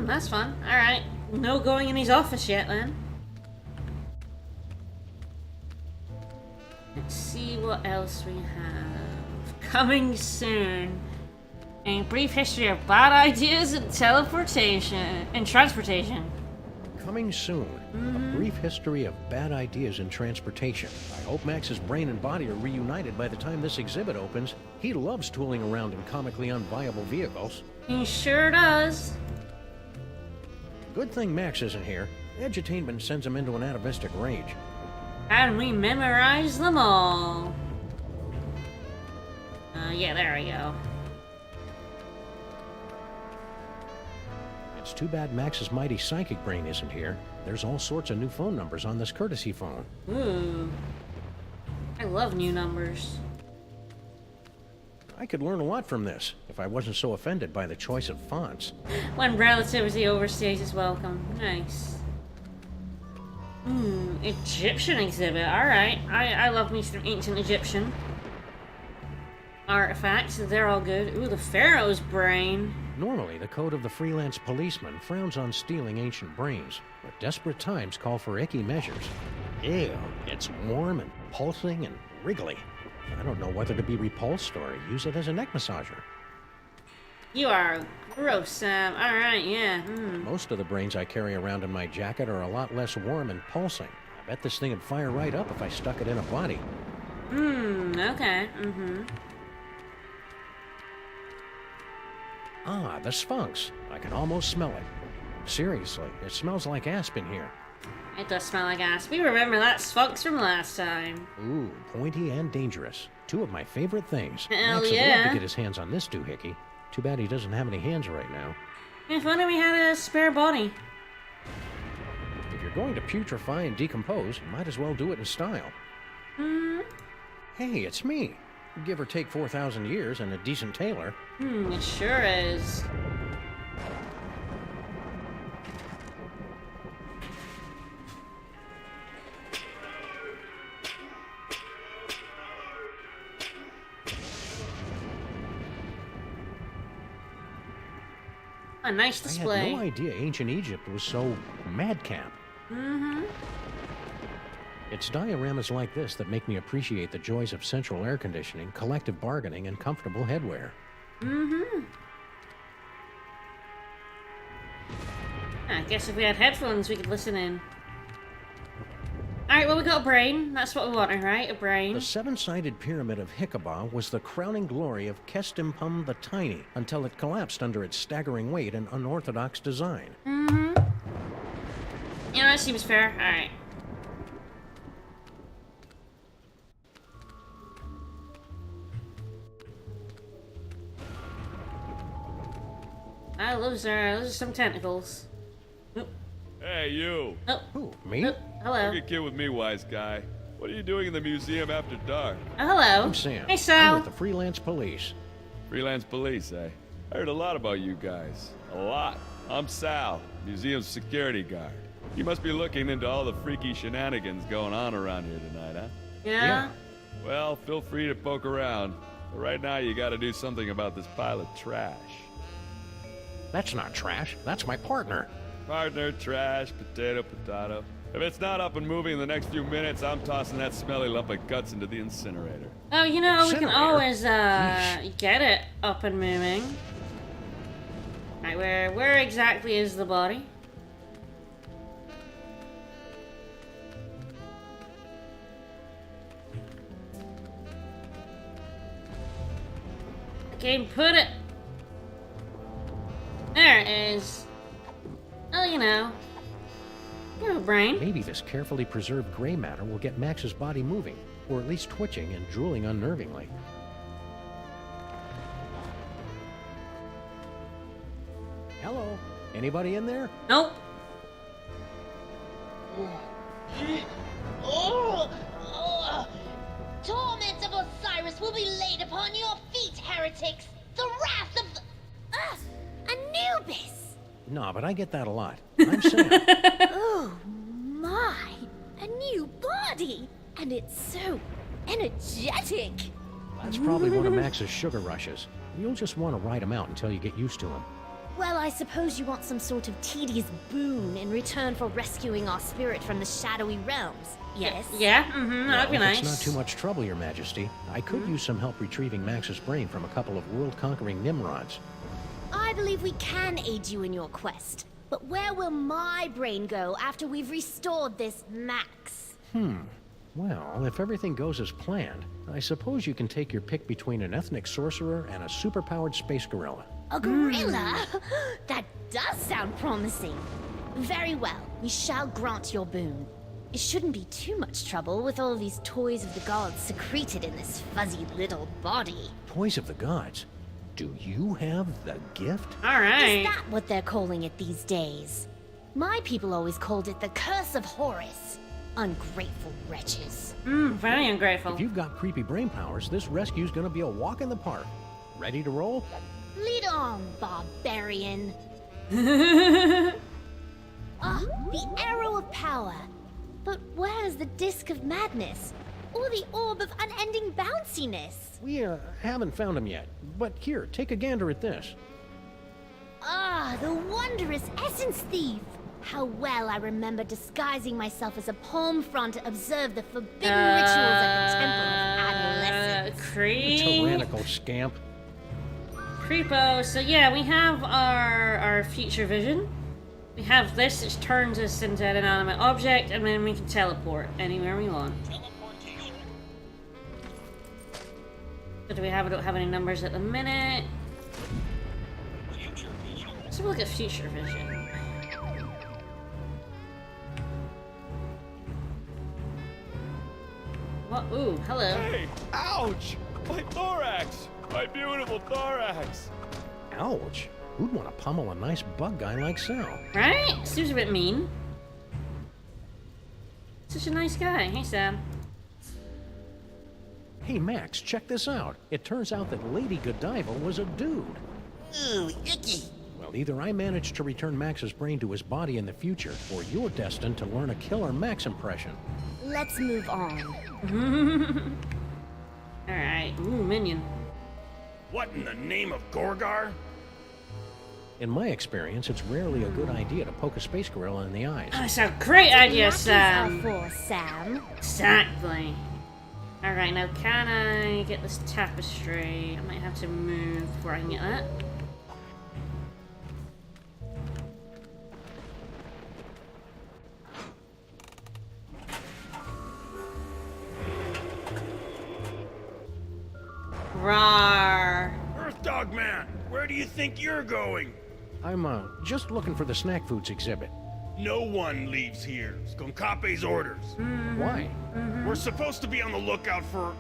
that's fun. Alright. No going in his office yet, then. Let's see what else we have. Coming soon. A brief history of bad ideas and teleportation. And transportation. Coming soon, a brief history of bad ideas in transportation. I hope Max's brain and body are reunited by the time this exhibit opens. He loves tooling around in comically unviable vehicles. He sure does. Good thing Max isn't here. Edutainment sends him into an atavistic rage. And we memorize them all. Yeah, there we go. It's too bad Max's mighty psychic brain isn't here. There's all sorts of new phone numbers on this courtesy phone. Ooh. I love new numbers. I could learn a lot from this if I wasn't so offended by the choice of fonts. When relativity overstays is welcome. Nice. Egyptian exhibit. Alright. I love me some ancient Egyptian artifacts. They're all good. Ooh, the Pharaoh's brain. Normally, the code of the freelance policeman frowns on stealing ancient brains, but desperate times call for icky measures. Ew, it's warm and pulsing and wriggly. I don't know whether to be repulsed or use it as a neck massager. You are gross, Sam. Alright, yeah. Most of the brains I carry around in my jacket are a lot less warm and pulsing. I bet this thing would fire right up if I stuck it in a body. Okay. Ah, the Sphinx. I can almost smell it. Seriously, it smells like aspen here. It does smell like ass. We remember that Sphinx from last time. Ooh, pointy and dangerous. Two of my favorite things. Hell Max would yeah. love to get his hands on this doohickey. Too bad he doesn't have any hands right now. If only we had a spare body. If you're going to putrefy and decompose, you might as well do it in style. Hey, it's me. Give or take 4,000 years and a decent tailor. It sure is. A nice display. I had no idea ancient Egypt was so madcap. It's dioramas like this that make me appreciate the joys of central air conditioning, collective bargaining, and comfortable headwear. I guess if we had headphones, we could listen in. Alright, well, we got a brain. That's what we wanted, right? A brain. The seven-sided pyramid of Hikaba was the crowning glory of Kestimpum the Tiny until it collapsed under its staggering weight and unorthodox design. Yeah, that seems fair. Alright. Ah, those are some tentacles. Oop. Hey, you. Oh. Ooh, me? Oh, hello. Get kid with me, wise guy. What are you doing in the museum after dark? Oh, hello. I'm Sam. Hey, I'm Sal. with the freelance police. Freelance police, eh? I heard a lot about you guys. A lot. I'm Sal, museum's security guard. You must be looking into all the freaky shenanigans going on around here tonight, huh? Yeah? Well, feel free to poke around. But right now, you gotta do something about this pile of trash. That's not trash. That's my partner. Partner, trash, potato, potato. If it's not up and moving in the next few minutes, I'm tossing that smelly lump of guts into the incinerator. Oh, you know, we can Incinerator? always, Yeesh. get it up and moving. Alright, where exactly is the body? Okay, put it. There it is. Oh, you know. You have a brain. Maybe this carefully preserved gray matter will get Max's body moving, or at least twitching and drooling unnervingly. Hello? Anybody in there? Nope. Torment of Osiris will be laid upon your feet, heretics! The wrath of the... Anubis! Nah, but I get that a lot. I'm Sam. Oh my! A new body! And it's so energetic! That's probably one of Max's sugar rushes. You'll just want to ride him out until you get used to him. Well, I suppose you want some sort of tedious boon in return for rescuing our spirit from the shadowy realms. Yes? Yeah, that'd be If nice. it's not too much trouble, Your Majesty, I could use some help retrieving Max's brain from a couple of world-conquering Nimrods. I believe we can aid you in your quest. But where will my brain go after we've restored this Max? Well, if everything goes as planned, I suppose you can take your pick between an ethnic sorcerer and a superpowered space gorilla. A gorilla? That does sound promising. Very well, we shall grant your boon. It shouldn't be too much trouble with all these toys of the gods secreted in this fuzzy little body. Toys of the gods? Do you have the gift? Alright. Is that what they're calling it these days? My people always called it the Curse of Horus. Ungrateful wretches. Very ungrateful. If you've got creepy brain powers, this rescue's gonna be a walk in the park. Ready to roll? Lead on, barbarian. The arrow of power. But where's the disc of madness? Or the orb of unending bounciness? We haven't found him yet. But here, take a gander at this. Ah, the wondrous essence thief! How well I remember disguising myself as a palm frond to observe the forbidden rituals at the Temple of Adolescence. Tyrannical scamp. Creepo. So yeah, we have our future vision. We have this, which turns us into an inanimate object, and then we can teleport anywhere we want. So do we have? I don't have any numbers at the minute. Let's have a look at future vision. What? Ooh, hello. Hey! Ouch! My thorax! My beautiful thorax! Ouch! Who'd want to pummel a nice bug guy like Sal? Right? Seems a bit mean. Such a nice guy. Hey, Sam. Hey, Max, check this out. It turns out that Lady Godiva was a dude. Ooh, icky. Well, either I managed to return Max's brain to his body in the future, or you're destined to learn a killer Max impression. Let's move on. Alright. Ooh, minion. What in the name of Gorgar? In my experience, it's rarely a good idea to poke a space gorilla in the eyes. That's a great idea, Nappies Sam. are for Sam. Exactly. Alright, now can I get this tapestry? I might have to move before I can get that. Rawr. Earth Dog Man, where do you think you're going? I'm, just looking for the snack foods exhibit. No one leaves here. Skonkape's orders. Why? We're supposed to be on the lookout for,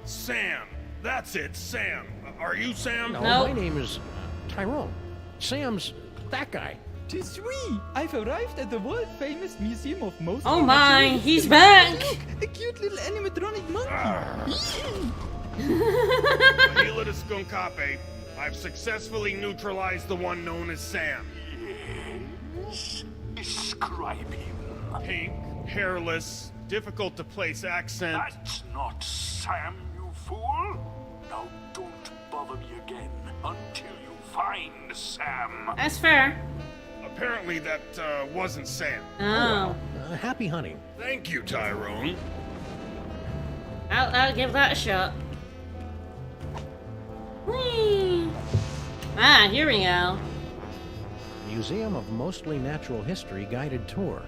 Sam. That's it, Sam. Are you Sam? No, Nope. my name is Tyrone. Sam's that guy. Tis we! I've arrived at the world-famous Museum of Most Oh my, Natural he's History. back! Look, a cute little animatronic monkey. Manila to Skonkape. I've successfully neutralized the one known as Sam. Describe him. Pink, hairless, difficult to place accent. That's not Sam, you fool. Now don't bother me again until you find Sam. That's fair. Apparently that, wasn't Sam. Oh. Happy hunting. Thank you, Tyrone. I'll give that a shot. Whee! Ah, here we go. Museum of Mostly Natural History guided tour.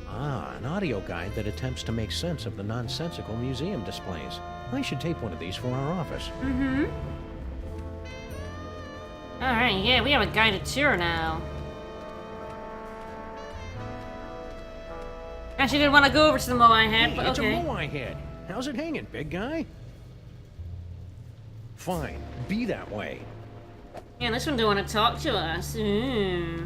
Ah, an audio guide that attempts to make sense of the nonsensical museum displays. I should tape one of these for our office. Mm-hmm. Alright, yeah, we have a guided tour now. Actually didn't want to go over to the Moai head, Hey, but it's okay. a Moai head. How's it hanging, big guy? Fine, be that way. Yeah, this one don't want to talk to us. Ooh.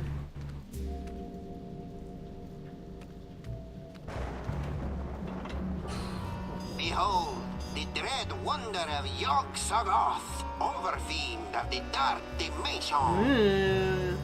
Behold, the dread wonder of Yog-Sothoth, overfiend of the dark dimension. Ooh.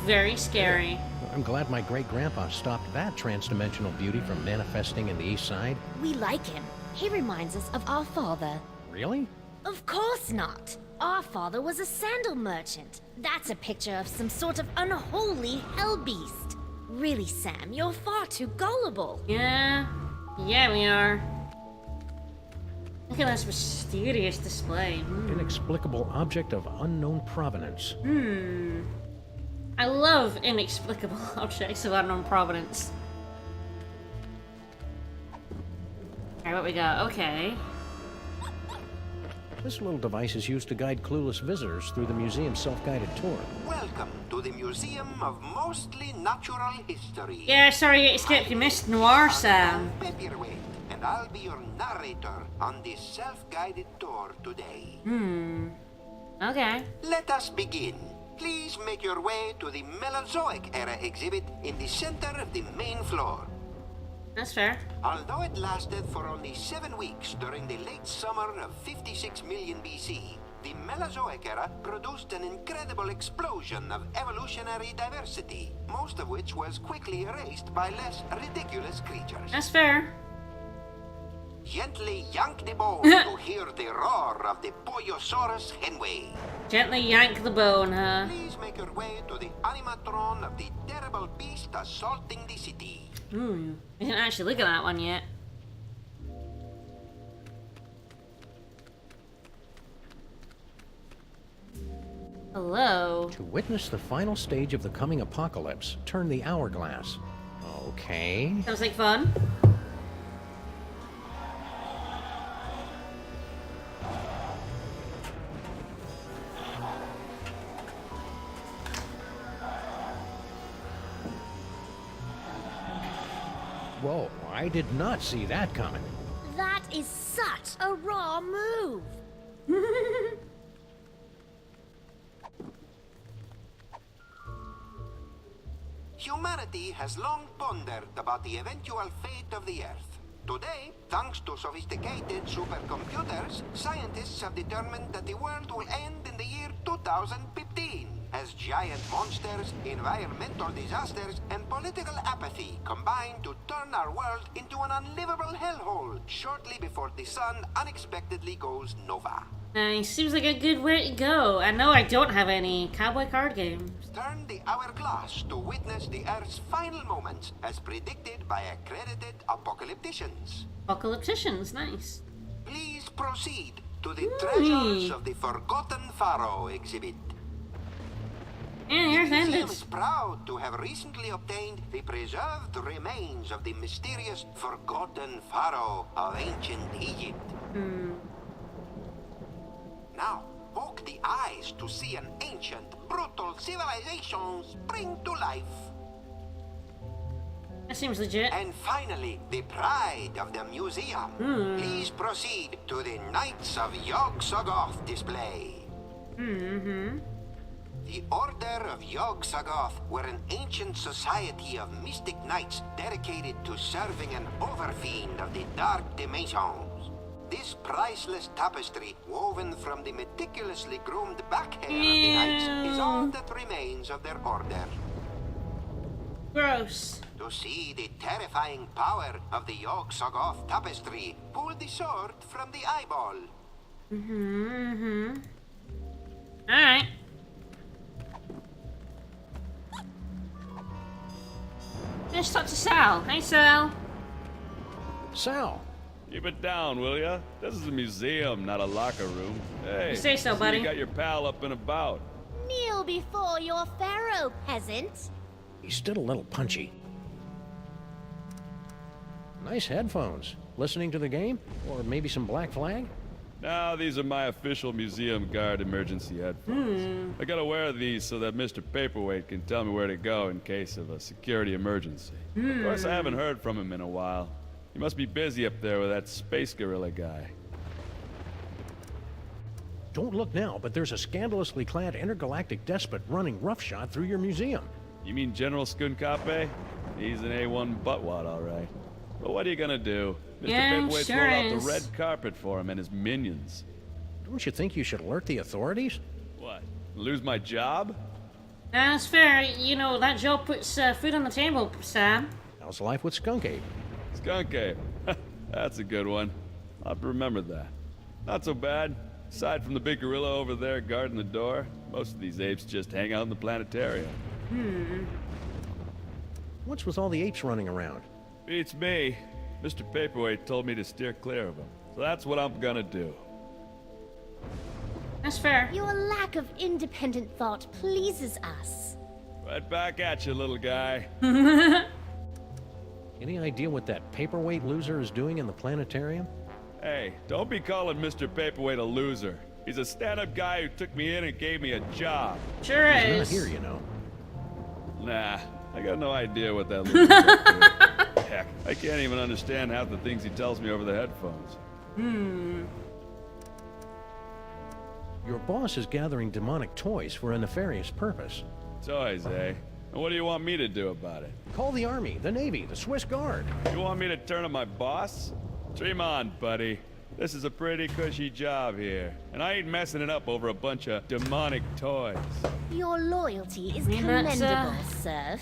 Very scary. I'm glad my great-grandpa stopped that trans-dimensional beauty from manifesting in the East Side. We like him. He reminds us of our father. Really? Of course not. Our father was a sandal merchant. That's a picture of some sort of unholy hell beast. Really, Sam, you're far too gullible. Yeah. Yeah, we are. Look at this mysterious display. Inexplicable object of unknown provenance. I love inexplicable objects of unknown provenance. Alright, what we got? Okay. This little device is used to guide clueless visitors through the museum's self-guided tour. Welcome to the Museum of Mostly Natural History. Yeah, sorry, escape. You missed Noire, Sam. Paperweight, and I'll be your narrator on this self-guided tour today. Okay. Let us begin. Please make your way to the Mesozoic era exhibit in the center of the main floor. That's fair. Although it lasted for only 7 weeks during the late summer of 56 million BC, the Mesozoic era produced an incredible explosion of evolutionary diversity, most of which was quickly erased by less ridiculous creatures. That's fair. Gently yank the bone to hear the roar of the Poyosaurus henway. Gently yank the bone, huh? Please make your way to the animatron of the terrible beast assaulting the city. We didn't actually look at that one yet. Hello. To witness the final stage of the coming apocalypse, turn the hourglass. Okay. Sounds like fun. Whoa, I did not see that coming. That is such a raw move. Humanity has long pondered about the eventual fate of the Earth. Today, thanks to sophisticated supercomputers, scientists have determined that the world will end in the year 2015, as giant monsters, environmental disasters, and political apathy combine to turn our world into an unlivable hellhole shortly before the sun unexpectedly goes nova. Nice. Seems like a good way to go. I know I don't have any cowboy card games. Turn the hourglass to witness the Earth's final moments, as predicted by accredited apocalypticians. Apocalypticians, nice. Please proceed to the Treasures of the Forgotten Pharaoh exhibit. Yeah, here's The museum ended. is proud to have recently obtained the preserved remains of the mysterious Forgotten Pharaoh of ancient Egypt. Now, poke the eyes to see an ancient, brutal civilization spring to life. That seems legit. And finally, the pride of the museum. Please proceed to the Knights of Yog-Sothoth display. The Order of Yog-Sothoth were an ancient society of mystic knights dedicated to serving an overfiend of the dark dimensions. This priceless tapestry, woven from the meticulously groomed back hair of the knights, is all that remains of their order. Gross. To see the terrifying power of the Yog-Sothoth tapestry, pull the sword from the eyeball. Alright. Let's talk to Sal. Hey, Sal. Sal, Keep it down, will ya? This is a museum, not a locker room. Hey, You say so, buddy. You got your pal up and about. Kneel before your pharaoh, peasant. he's still a little punchy. Nice headphones. Listening to the game? Or maybe some Black Flag? No, these are my official museum guard emergency headphones. I gotta wear these so that Mr. Paperweight can tell me where to go in case of a security emergency. Of course, I haven't heard from him in a while. He must be busy up there with that space gorilla guy. Don't look now, but there's a scandalously clad intergalactic despot running roughshod through your museum. You mean General Skunkape? He's an A1 buttwad, all right. But what are you gonna do? Mr. Yeah, Paperweight's sure rolled out is. the red carpet for him and his minions. Don't you think you should alert the authorities? What? Lose my job? That's fair. You know, that job puts food on the table, Sam. How's life with Skunk Ape? Skunk Ape. That's a good one. I'll have to remember that. Not so bad. Aside from the big gorilla over there guarding the door, most of these apes just hang out in the planetarium. What's with all the apes running around? Beats me. Mr. Paperweight told me to steer clear of them. So that's what I'm gonna do. That's fair. Your lack of independent thought pleases us. Right back at you, little guy. Any idea what that paperweight loser is doing in the planetarium? Hey, don't be calling Mr. Paperweight a loser. He's a stand-up guy who took me in and gave me a job. Sure He's is. not here, you know. Nah, I got no idea what that loser's up to. Heck, I can't even understand half the things he tells me over the headphones. Your boss is gathering demonic toys for a nefarious purpose. Toys, eh? And what do you want me to do about it? Call the Army, the Navy, the Swiss Guard. You want me to turn on my boss? Dream on, buddy. This is a pretty cushy job here, and I ain't messing it up over a bunch of demonic toys. Your loyalty is mean, that's, commendable, Surf.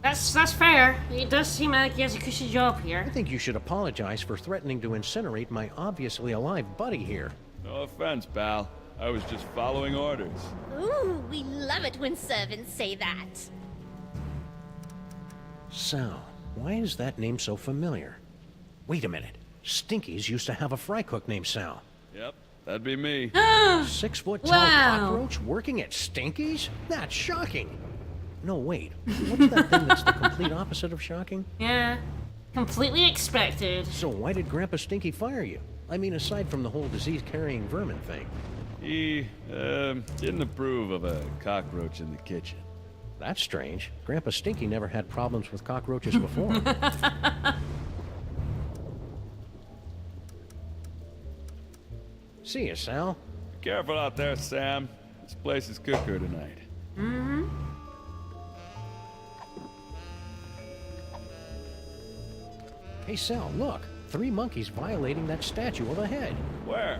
That's fair. It does seem like he has a cushy job I here. think you should apologize for threatening to incinerate my obviously alive buddy here. No offense, pal. I was just following orders. Ooh, we love it when servants say that. Sal, why is that name so familiar? Wait a minute. Stinkies used to have a fry cook named Sal. Yep, that'd be me. 6 foot tall Wow. cockroach working at Stinkies? That's shocking. No, wait. What's that thing that's the complete opposite of shocking? Yeah. Completely expected. So why did Grandpa Stinky fire you? I mean, aside from the whole disease-carrying vermin thing. He, didn't approve of a cockroach in the kitchen. That's strange. Grandpa Stinky never had problems with cockroaches before. See you, Sal. Be careful out there, Sam. This place is cuckoo tonight. Mm-hmm. Hey, Sal, look. 3 monkeys violating that statue overhead. Where?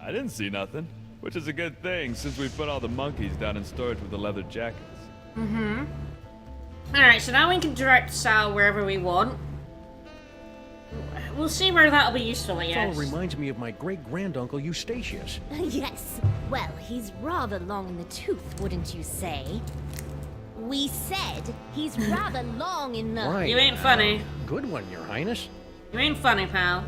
I didn't see nothing. Which is a good thing, since we put all the monkeys down in storage with the leather jackets. Mm-hmm. Alright, so now we can direct Sal wherever we want. We'll see where that'll be useful, I It guess. all reminds me of my great-granduncle Eustachius. Yes. Well, he's rather long in the tooth, wouldn't you say? We said he's rather long in the... Right. You ain't funny. Good one, Your Highness. You ain't funny, pal.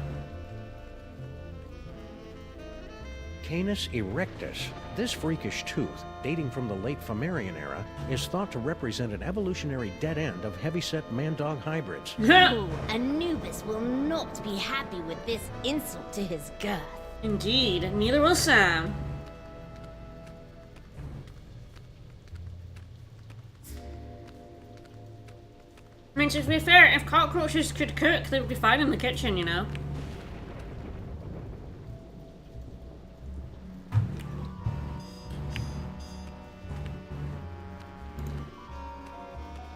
Canis erectus. This freakish tooth, dating from the late Phamerian era, is thought to represent an evolutionary dead end of heavyset man-dog hybrids. Ooh, Anubis will not be happy with this insult to his girth. Indeed, neither will Sam. I mean, to be fair, if cockroaches could cook, they would be fine in the kitchen, you know?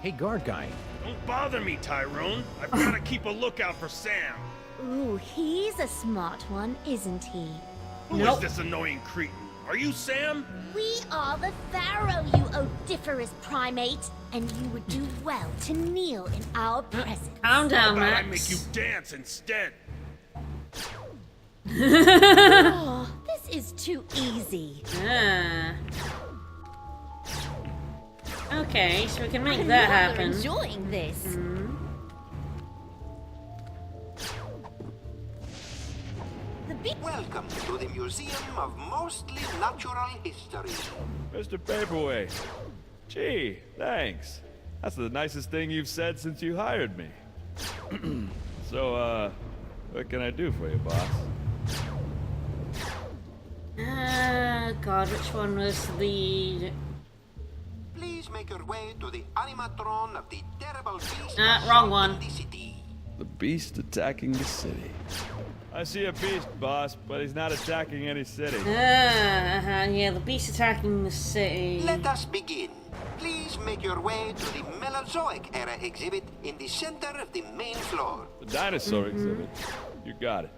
Hey, guard guy. Don't bother me, Tyrone. I've got to keep a lookout for Sam. Ooh, he's a smart one, isn't he? Who is this annoying cretin? Are you Sam? We are the Pharaoh, you odiferous primate, and you would do well to kneel in our presence. Calm down, How about I Max. make you dance instead? Oh, this is too easy. Ah. Okay, so we can make I'm that rather happen. enjoying this. Welcome to the Museum of Mostly Natural History. Mr. Paperweight. Gee, thanks. That's the nicest thing you've said since you hired me. So, what can I do for you, boss? God, which one was the... Please make your way to the animatron of the terrible beast wrong one. assaulting the city. The beast attacking the city. I see a beast, boss, but he's not attacking any city. Yeah, the beast attacking the city. Let us begin. Please make your way to the Mesozoic era exhibit in the center of the main floor. The dinosaur exhibit. You got it.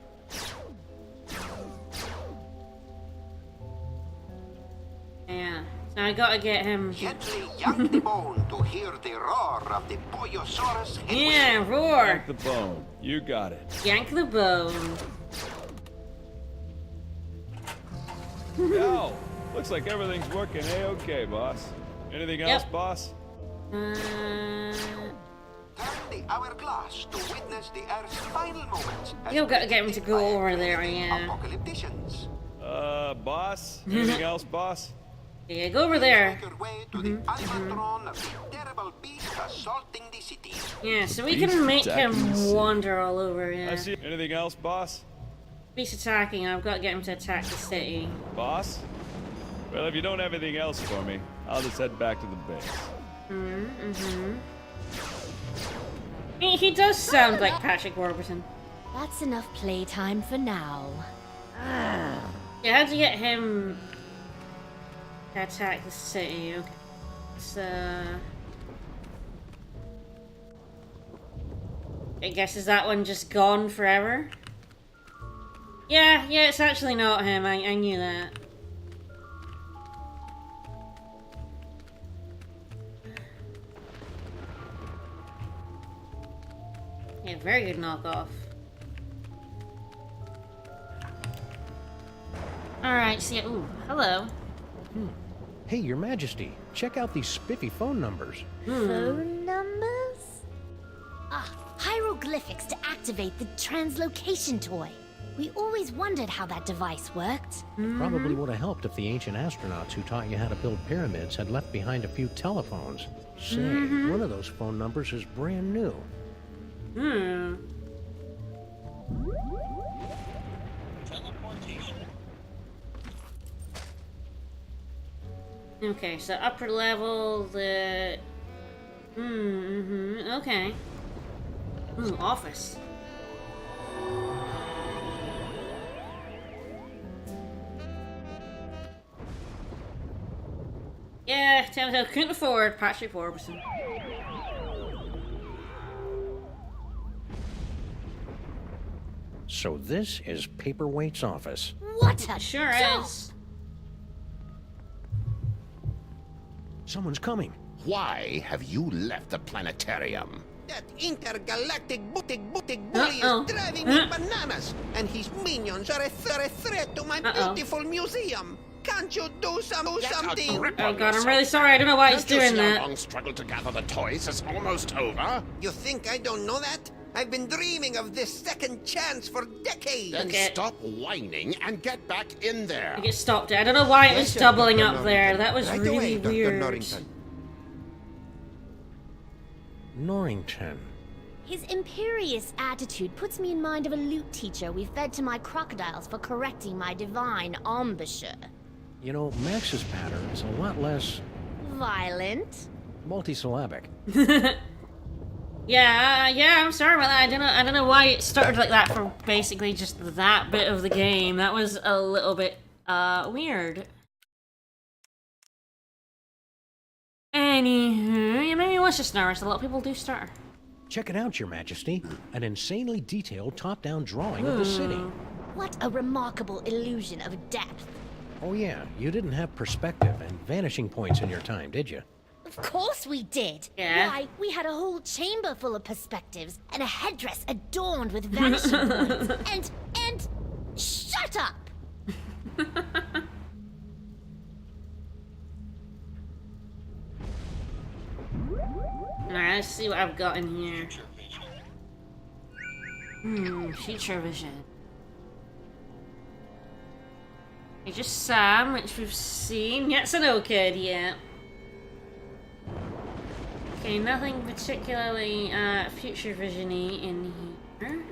Yeah, so I gotta get him. Gently yank the bone to hear the roar of the Boyosaurus headwind. Yeah, roar. Yank the bone. You got it. Yank the bone. Yo, looks like everything's working A-okay, boss. Anything else, boss? Turn the hourglass to witness the Earth's final moments. You've got to get him to go over there, yeah. Apocalypticians. Boss? Anything else, boss? Yeah, go over there. Make your way to the animatron of the terrible beast assaulting the city. Yeah, so we Beast can make attacking the him city. wander all over, yeah. I see. Anything else, boss? Beast attacking, I've got to get him to attack the city. Boss? Well, if you don't have anything else for me, I'll just head back to the base. He does sound like Patrick Warburton. That's enough playtime for now. Yeah, how'd you get him to attack the city? Okay. So... I guess, is that one just gone forever? Yeah, it's actually not him. I knew that. Yeah, very good knockoff. Alright, so yeah, ooh, hello. Hey, Your Majesty, check out these spiffy phone numbers. Phone numbers? Ah, hieroglyphics to activate the translocation toy. We always wondered how that device worked. Probably would have helped if the ancient astronauts who taught you how to build pyramids had left behind a few telephones. Say, one of those phone numbers is brand new. Okay, so upper level, the... okay. Ooh, office. Yeah, Telltale couldn't afford Patrick Warburton. So this is Paperweight's office. What a Sure job! is. Someone's coming. Why have you left the planetarium? That intergalactic bully is driving me bananas, and his minions are a threat to my beautiful museum. Can't you do something? Oh god, I'm really sorry. I don't know why he's Don't you doing see our that. long struggle to gather the toys is almost over? You think I don't know that? I've been dreaming of this second chance for decades. Then Okay. stop whining and get back in there. I get stopped there. I don't know why it was Yes, doubling Dr. up there. Norrington. That was Right really away, Dr. weird. Norrington. Norrington. His imperious attitude puts me in mind of a lute teacher we fed to my crocodiles for correcting my divine embouchure. You know, Max's pattern is a lot less Violent? multisyllabic. Yeah, I'm sorry about that. I don't know why it started like that for basically just that bit of the game. That was a little bit weird. Anywho, yeah, maybe let's just start. A lot of people do start. Check it out, Your Majesty. An insanely detailed top-down drawing of the city. What a remarkable illusion of depth. Oh yeah, you didn't have perspective and vanishing points in your time, did you? Of course we did. Yeah. Why, we had a whole chamber full of perspectives and a headdress adorned with vanishing points. And shut up! Alright, let's see what I've got in here. Future vision. Okay, just Sam, which we've seen. Yeah, it's a no kid, yeah. Okay, nothing particularly future vision-y in here.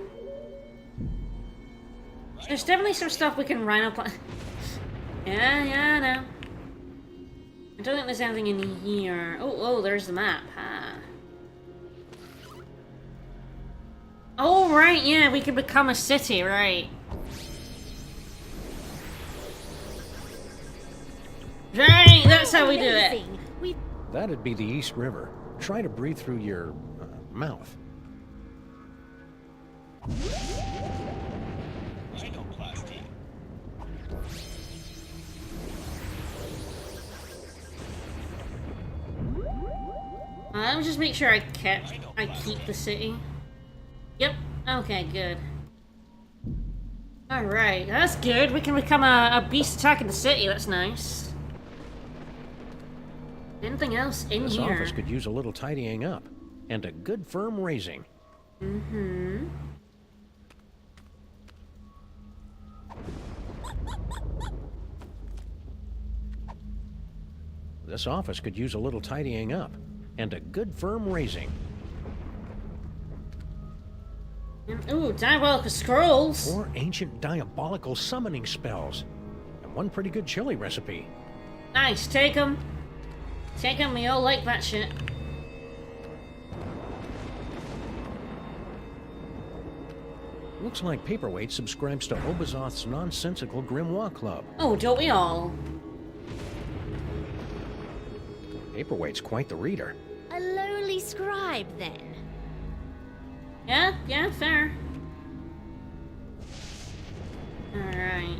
There's definitely some stuff we can rhino plan. Yeah, I know. I don't think there's anything in here. Oh, there's the map. Oh, right, yeah, we can become a city, right. Right, that's how we do it. Amazing. We That'd be the East River. Try to breathe through your mouth. Let me just make sure I keep the city. Yep. Okay, good. Alright, that's good. We can become a beast attacking the city. That's nice. Anything else in This here? office could use a little tidying up. And a good firm raising. This office could use a little tidying up. And a good firm raising. Ooh, diabolical scrolls. 4 ancient diabolical summoning spells. And 1 pretty good chili recipe. Nice, take them. Take them, we all like that shit. Looks like Paperweight subscribes to Obazoth's nonsensical Grimoire Club. Oh, don't we all? Paperweight's quite the reader. a lowly scribe then. Yeah, fair. Alright.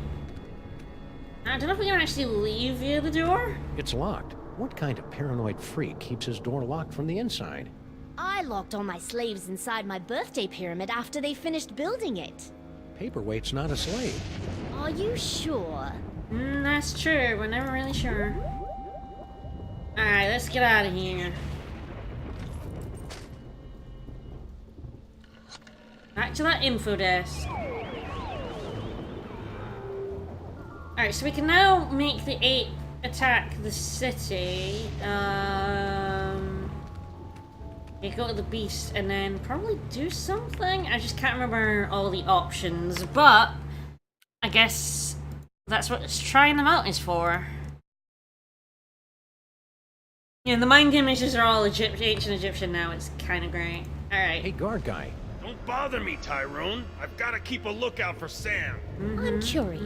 I don't know if we can actually leave via the door. It's locked. What kind of paranoid freak keeps his door locked from the inside? I locked all my slaves inside my birthday pyramid after they finished building it. Paperweight's not a slave. Are you sure? That's true. We're never really sure. Alright, let's get out of here. Back to that info desk. Alright, so we can now make the ape attack the city. You go to the beast and then probably do something? I just can't remember all the options, but I guess that's what trying them out is for. Yeah, the mind images are all ancient Egyptian now. It's kind of great. Alright. Hey, guard guy. Don't bother me, Tyrone. I've got to keep a lookout for Sam. I'm curious.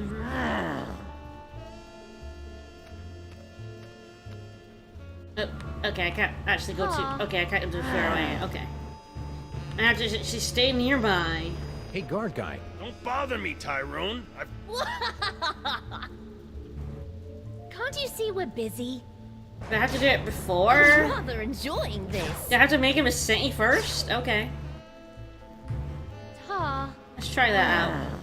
Okay, I can't actually go to... Okay, I can't do far away. Okay. I have to just stay nearby. Hey, guard guy. Don't bother me, Tyrone. Can't you see we're busy? Do I have to do it before? I'm rather enjoying this. Do I have to make him a city first? Okay. Ta. Let's try that out.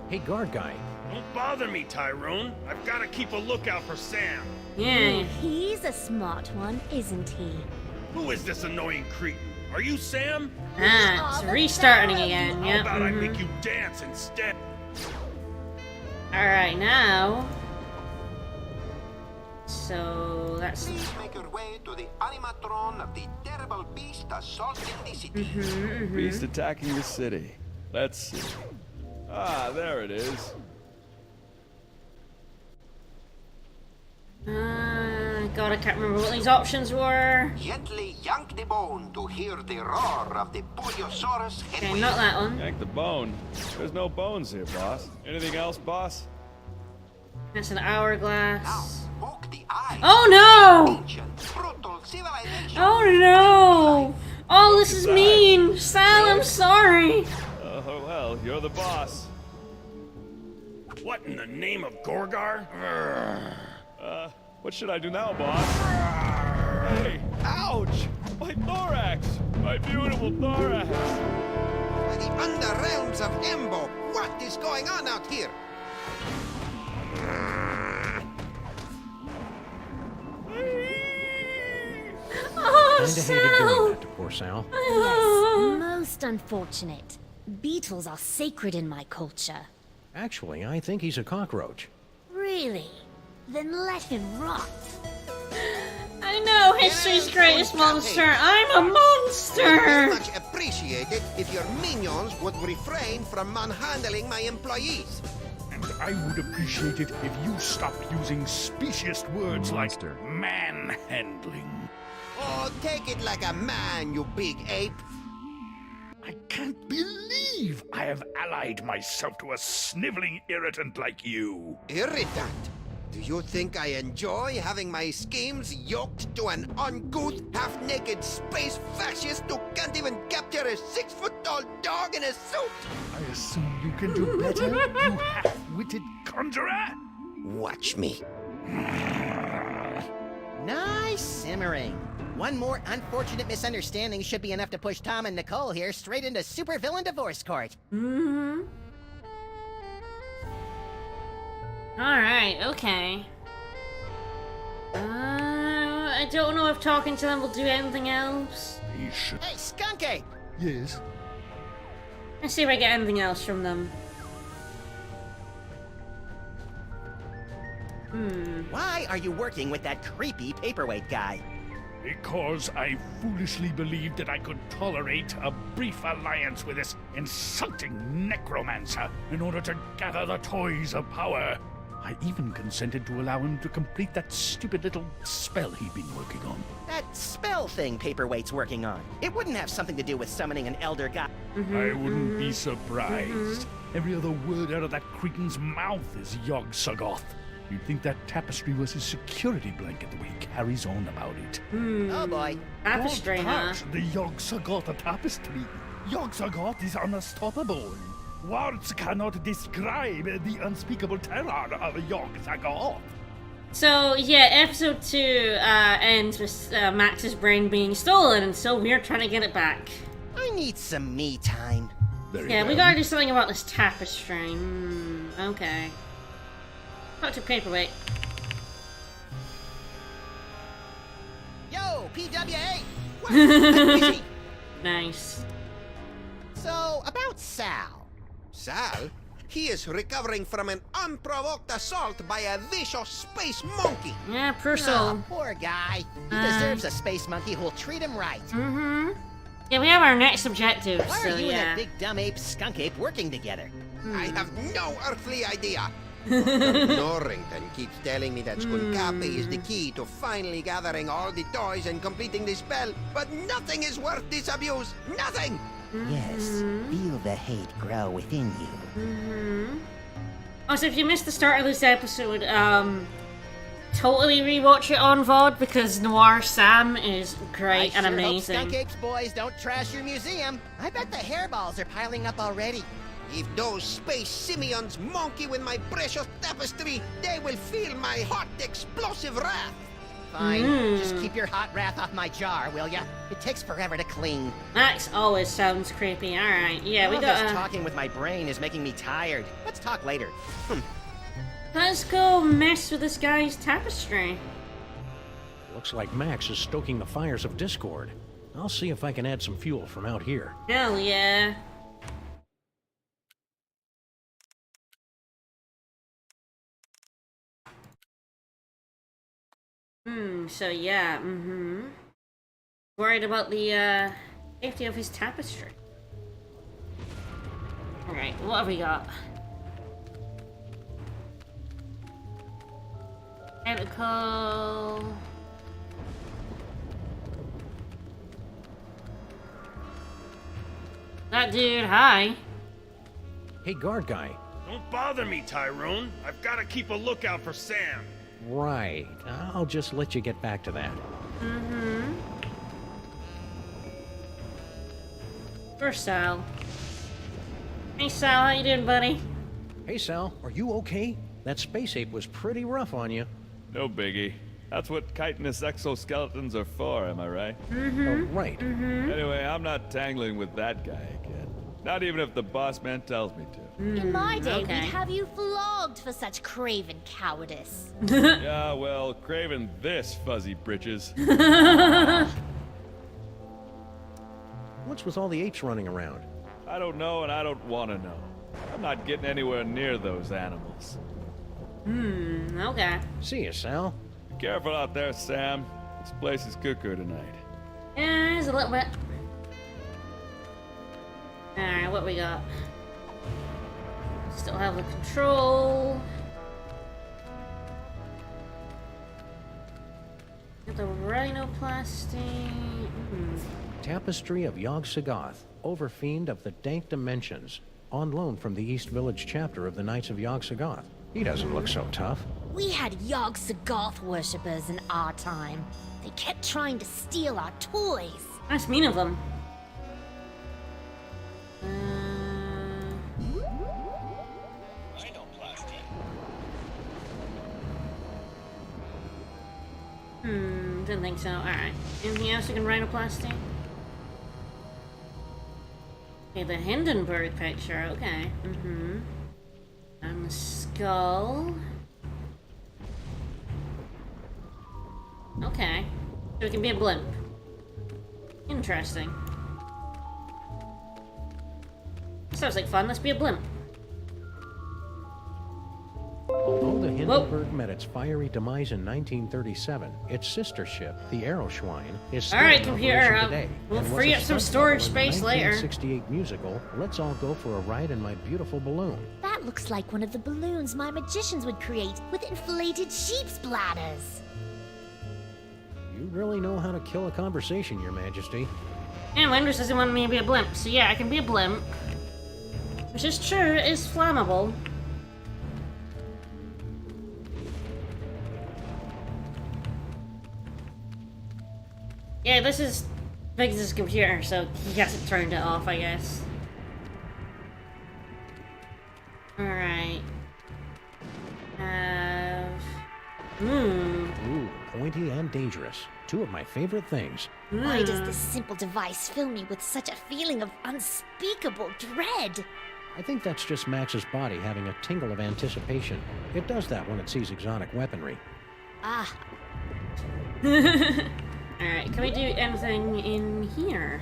Hey, guard guy. Don't bother me, Tyrone. I've got to keep a lookout for Sam. Yeah. He's a smart one, isn't he? Who is this annoying cretin? Are you Sam? Ah, it's restarting again. How Yep. about I make you dance instead? Alright, now... So, that's... Please make your way to the animatron of the terrible beast assaulting the city. Beast attacking the city. Let's see. Ah, there it is. God, I can't remember what these options were. Gently yank the bone to hear the roar of the Poliosaurus Okay, headwind. not that one. Yank the bone. There's no bones here, boss. Anything else, boss? That's an hourglass. Poke the eye. Oh no! Ancient, brutal civilization. Oh no! Oh, this is mean! Sal, I'm sorry! Oh, well, you're the boss. What in the name of Gorgar? What should I do now, boss? Hey, ouch! My thorax! My beautiful thorax! By the underrealms of Embo, what is going on out here? Oh, Kinda hated doing Sal! that to poor Sal. Yes, most unfortunate. Beetles are sacred in my culture. Actually, I think he's a cockroach. Really? Then let him rot. I know, history's greatest monster. I'm a Very monster! much appreciate it if your minions would refrain from manhandling my employees. And I would appreciate it if you stopped using specious words Monster. like manhandling. Oh, take it like a man, you big ape. I can't believe I have allied myself to a sniveling irritant like you. Irritant. Do you think I enjoy having my schemes yoked to an uncouth, half-naked space fascist who can't even capture a 6-foot-tall dog in a suit? I assume you can do better, you half-witted conjurer? Watch me. Nice simmering. One more unfortunate misunderstanding should be enough to push Tom and Nicole here straight into supervillain divorce court. Mm-hmm. Alright, okay. I don't know if talking to them will do anything else. He should... Hey, Skunk Ape! Yes? Let's see if I get anything else from them. Why are you working with that creepy paperweight guy? Because I foolishly believed that I could tolerate a brief alliance with this insulting necromancer in order to gather the toys of power. I even consented to allow him to complete that stupid little spell he'd been working on. That spell thing Paperweight's working on. It wouldn't have something to do with summoning an elder god. I wouldn't be surprised. Every other word out of that cretin's mouth is Yog-Sothoth. You'd think that tapestry was his security blanket the way he carries on about it. Oh boy. Tapestry, Don't huh? touch the Yog-Sothoth tapestry. Yog-Sothoth is unstoppable. Words cannot describe the unspeakable terror of Yog-Sothoth. So, yeah, episode 2 ends with Max's brain being stolen, and so we're trying to get it back. I need some me time. Yeah, we gotta do something about this tapestry. Okay. Talk to Paperweight. Yo, PWA! What? I'm busy. Nice. So, about Sal. Sal? He is recovering from an unprovoked assault by a vicious space monkey. Yeah, poor soul. Poor guy. He deserves a space monkey who'll treat him right. Yeah, we have our next objective, Why so are you and yeah. that big dumb ape, skunk ape, working together? I have no earthly idea. Dr. Norrington keeps telling me that Skunkapi is the key to finally gathering all the toys and completing the spell, but nothing is worth this abuse. Nothing! Yes, feel the hate grow within you. Also, if you missed the start of this episode, totally rewatch it on VOD because Noire Sam is great and I sure hope amazing. skunk apes boys don't trash your museum. I bet the hairballs are piling up already. If those space simians monkey with my precious tapestry, they will feel my hot explosive wrath. Fine, just keep your hot wrath off my jar, will ya? It takes forever to clean. Max always sounds creepy. Alright, yeah, we All got this talking with my brain is making me tired. Let's talk later. Let's go mess with this guy's tapestry. Looks like Max is stoking the fires of discord. I'll see if I can add some fuel from out here. Hell yeah. So yeah, worried about the, safety of his tapestry. Alright, what have we got? Tentacle... That dude, hi. Hey, guard guy. Don't bother me, Tyrone. I've got to keep a lookout for Sam. Right. I'll just let you get back to that. First Sal. Hey Sal, how you doing, buddy? Hey, Sal, are you okay? That space ape was pretty rough on you. No biggie. That's what chitinous exoskeletons are for, am I right? Oh, right. Anyway, I'm not tangling with that guy again. Not even if the boss man tells me to. In my day, okay. we'd have you flogged for such craven cowardice. Yeah, well, craving this, fuzzy britches. What's with all the apes running around? I don't know and I don't want to know. I'm not getting anywhere near those animals. Okay. See you, Sal. Be careful out there, Sam. This place is cuckoo tonight. Yeah, it's a little bit. Alright, what we got? Still have the control. Got the rhinoplasty. Tapestry of Yog-Sothoth, Overfiend of the Dank Dimensions. On loan from the East Village chapter of the Knights of Yog-Sothoth. He doesn't look so tough. We had Yog-Sothoth worshippers in our time. They kept trying to steal our toys. That's mean of them. Didn't think so. Alright. Anything else you can rhinoplasty? Okay, the Hindenburg picture. Okay. And the skull. Okay. So it can be a blimp. Interesting. Sounds like fun. Let's be a blimp. Although the Hindenburg met its fiery demise in 1937, its sister ship, the Aeroschwein, is still Alright, in computer, operation today. we'll and was free a up some stunt storage double in the space later. 1968 musical, Let's All Go for a Ride in My Beautiful Balloon. That looks like one of the balloons my magicians would create with inflated sheep's bladders. You really know how to kill a conversation, Your Majesty. And Wenders doesn't want me to be a blimp, so yeah, I can be a blimp. Which is true, it is flammable. Yeah, this is Biggs' computer, so he hasn't turned it off, I guess. Alright. Ooh, pointy and dangerous. Two of my favorite things. Why does this simple device fill me with such a feeling of unspeakable dread? I think that's just Max's body having a tingle of anticipation. It does that when it sees exotic weaponry. Ah. Alright, can we do anything in here?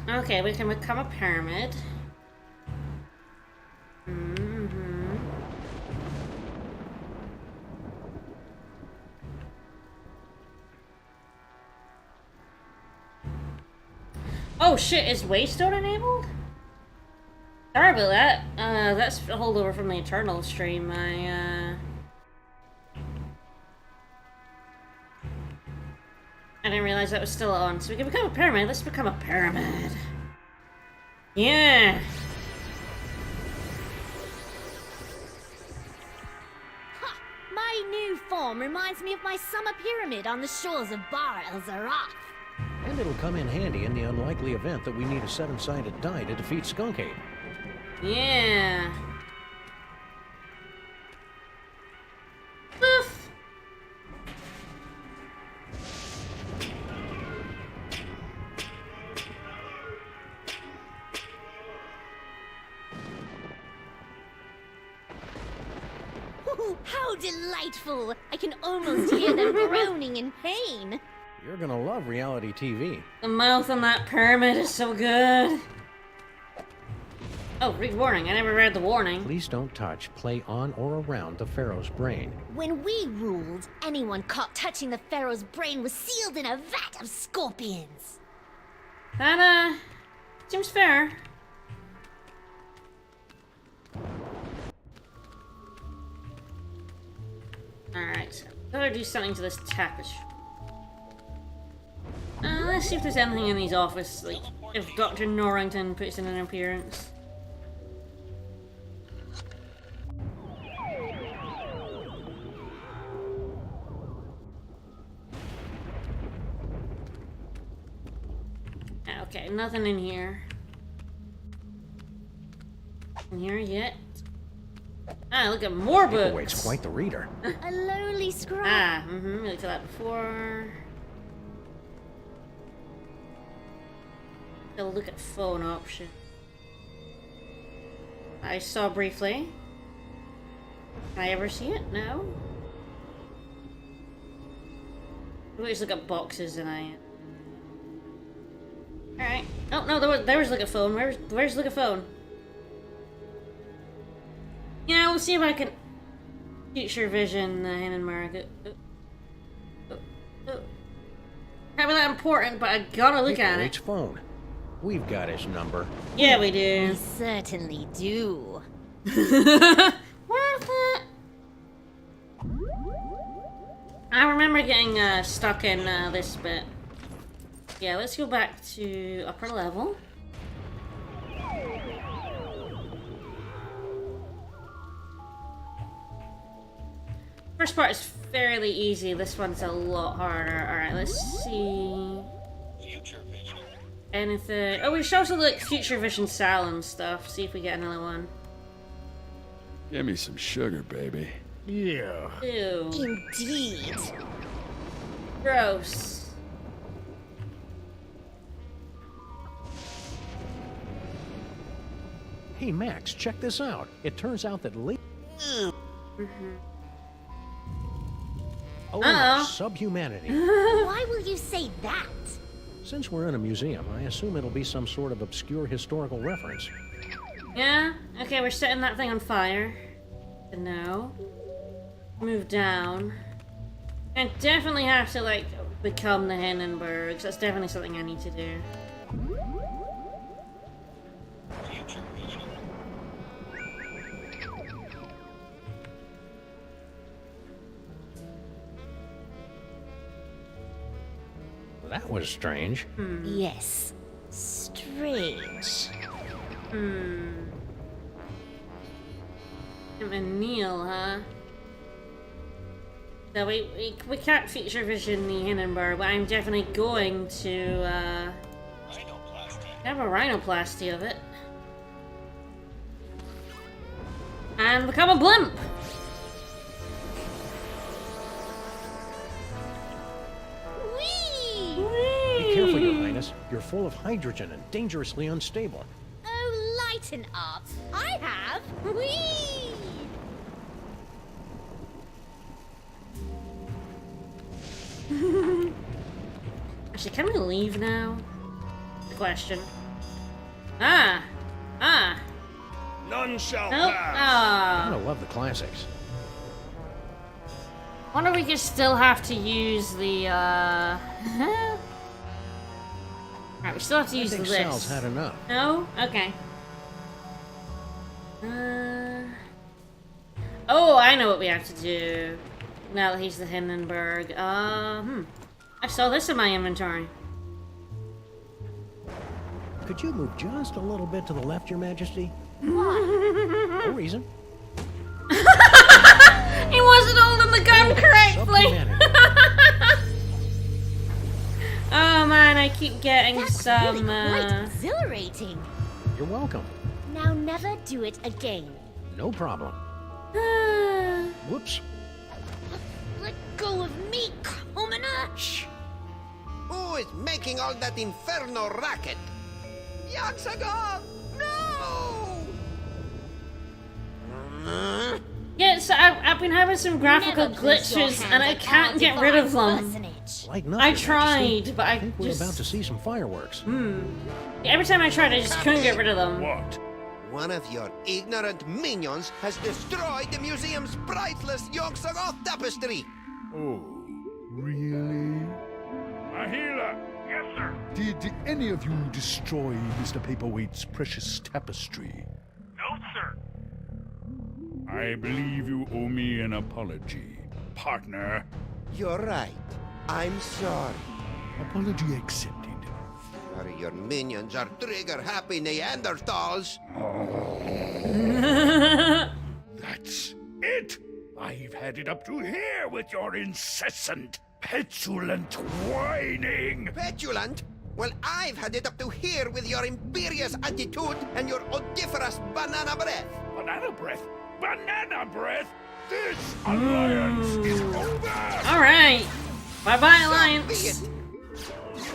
Okay, we can become a pyramid. Oh shit, is Waystone enabled? Sorry about that. That's a holdover from the Eternal stream. I didn't realize that was still on. So we can become a pyramid. Let's become a pyramid. Yeah! Ha! My new form reminds me of my summer pyramid on the shores of Bar El Zarath. And it'll come in handy in the unlikely event that we need a seven-sided die to defeat Skunk Ape. Yeah. Poof. Ooh, how delightful! I can almost hear them groaning in pain. You're gonna love reality TV. The mouth on that pyramid is so good. Oh, read warning. I never read the warning. Please don't touch, play on or around the Pharaoh's brain. When we ruled, anyone caught touching the Pharaoh's brain was sealed in a vat of scorpions. That, seems fair. Alright, so gotta do something to this tapestry. Let's see if there's anything in his office, like if Dr. Norrington puts in an appearance. Okay, nothing in here. In here yet? Ah, look at more books! Paperweight's quite the reader. A lowly scribe. Ah, we looked at that before. I'll look at phone option. I saw briefly. Can I ever see it? No. We just look at boxes and I. Alright. Oh no, there was look at phone. Where's look at phone? Yeah, we'll see if I can future vision the Hindenburg. Not really that important, but I gotta look at it. Phone. We've got his number. Yeah, we do. We certainly do. Worth it. I remember getting stuck in this bit. Yeah, let's go back to upper level. First part is fairly easy. This one's a lot harder. Alright, let's see. Anything. Oh, we should also look future vision Sal and stuff. See if we get another one. Give me some sugar, baby. Yeah. Ew. Indeed. Gross. Hey, Max, check this out. It turns out that subhumanity. Why will you say that? Since we're in a museum, I assume it'll be some sort of obscure historical reference. Yeah? Okay, we're setting that thing on fire. No. Move down. And definitely have to, like, become the Hindenburgs. That's definitely something I need to do. That was strange. Yes. Strange. Him and Neil, huh? So we can't feature vision the Hindenburg, but I'm definitely going to have a rhinoplasty of it. And become a blimp! Be careful, Your Highness. You're full of hydrogen and dangerously unstable. Oh, lighten up. I have. Whee! Actually, can we leave now? The question. None shall Nope. pass. I love the classics. Wonder if we could still have to use the, Alright, Alright, we still have to use the think list. Sal's had enough. No? Okay. Oh, I know what we have to do. Now that he's the Hindenburg. I saw this in my inventory. Could you move just a little bit to the left, Your Majesty? Why? No reason. He wasn't holding the gun correctly. Oh man, I keep getting That's some. really quite exhilarating. You're welcome. Now never do it again. No problem. Whoops. Let go of me, commoner! Shh. Who is making all that inferno racket? Yaxagon! No! Yes, I've been having some graphical Never place your glitches hand and I on can't our get rid of divine them. personage. Like nothing, I Majesty. tried, but I think we're just. about to see some fireworks. Every time I tried, I just couldn't get rid of them. What? One of your ignorant minions has destroyed the museum's priceless Yogg-Sothoth tapestry. Oh, really? Ahila! Yes, sir. Did any of you destroy Mr. Paperweight's precious tapestry? No, sir. I believe you owe me an apology, partner. You're right. I'm sorry. Apology accepted. Sorry, your minions are trigger-happy Neanderthals. That's it! I've had it up to here with your incessant, petulant whining! Petulant? Well, I've had it up to here with your imperious attitude and your odoriferous banana breath. Banana breath? Banana breath? This alliance is over! Alright. Bye bye, So Alliance. be it.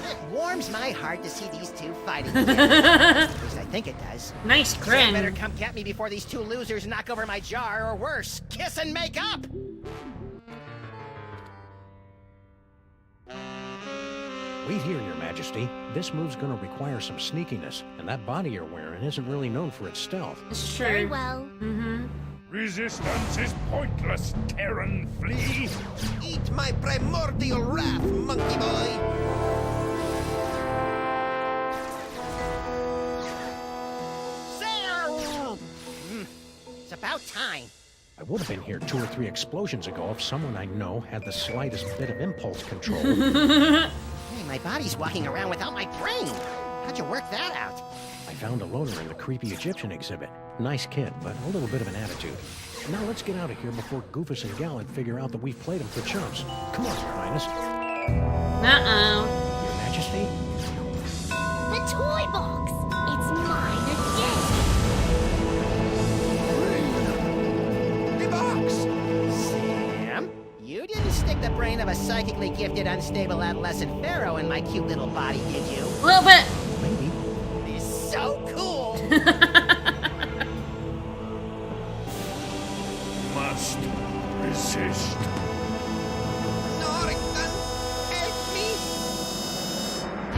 It warms my heart to see these two fighting together. At least I think it does. Nice You grin. better come get me before these two losers knock over my jar, or worse, kiss and make up! Wait here, Your Majesty. This move's gonna require some sneakiness, and that body you're wearing isn't really known for its stealth. It's true. Very well. Resistance is pointless, Terran flea! Eat my primordial wrath, monkey boy. Sam! It's about time. I would have been here 2 or 3 explosions ago if someone I know had the slightest bit of impulse control. Hey, my body's walking around without my brain. How'd you work that out? I found a loner in the creepy Egyptian exhibit. Nice kid, but a little bit of an attitude. Now let's get out of here before Goofus and Gallant figure out that we've played them for chumps. Come on, Your Highness. Uh-oh. Your Majesty? The toy box! It's mine again! The box! Sam? You didn't stick the brain of a psychically gifted, unstable adolescent pharaoh in my cute little body, did you? A little bit. Maybe. He's so cool! Must resist. Norrington, help me!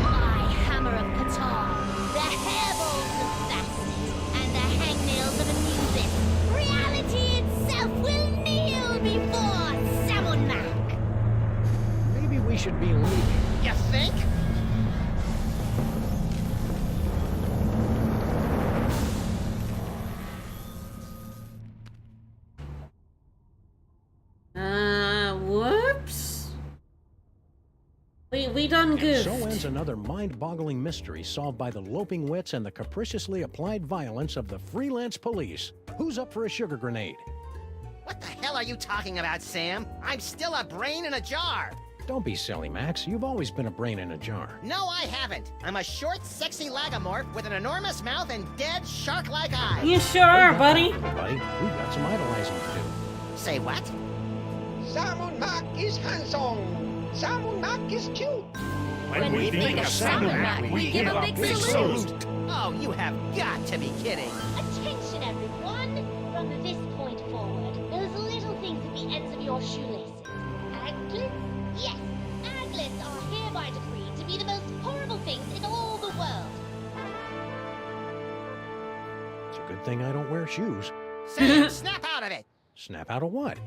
My hammer of Qatar, the hairballs of Bastet, and the hangnails of Anubis. Reality itself will kneel before Samunmak! Maybe we should be leaving. You think? Whoops. We done goofed. So ends another mind-boggling mystery solved by the loping wits and the capriciously applied violence of the freelance police. Who's up for a sugar grenade? What the hell are you talking about, Sam? I'm still a brain in a jar! Don't be silly, Max. You've always been a brain in a jar. No, I haven't. I'm a short, sexy lagomorph with an enormous mouth and dead, shark-like eyes. You sure are, buddy. Buddy, we've got some idolizing to do. Say what? Samunmak is handsome. Samunmak is cute. When we think of Samunmak, we give a big salute! Oh, you have got to be kidding. Attention, everyone! From this point forward, those little things at the ends of your shoelaces. Anklets? Yes, anklets are hereby decreed to be the most horrible things in all the world. It's a good thing I don't wear shoes. Sam, snap out of it! Snap out of what?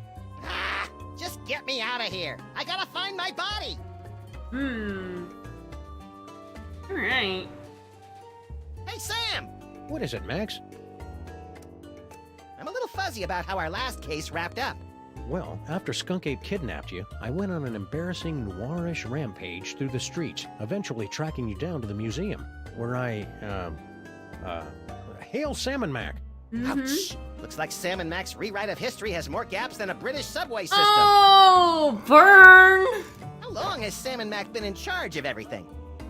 Ah, just get me out of here. I gotta find my body. Alright. Hey, Sam! What is it, Max? I'm a little fuzzy about how our last case wrapped up. Well, after Skunk Ape kidnapped you, I went on an embarrassing noirish rampage through the streets, eventually tracking you down to the museum, where I, hail Salmon Mac! Ouch! Looks like Sam and Mac's rewrite of history has more gaps than a British subway system. Oh, burn! How long has Sam and Mac been in charge of everything?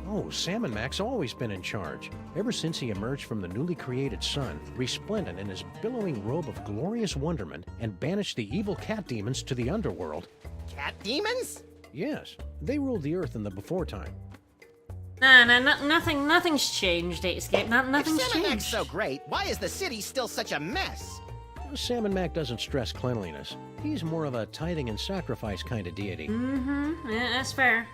Oh, Salmon Mac's always been in charge. Ever since he emerged from the newly created sun, resplendent in his billowing robe of glorious wonderment, and banished the evil cat demons to the underworld. Cat demons? Yes, they ruled the earth in the before time. Nothing's changed, Escape. Nothing's If Sam and changed. Mac's so great, why is the city still such a mess? Salmon Mac doesn't stress cleanliness. He's more of a tithing and sacrifice kind of deity. Yeah, that's fair.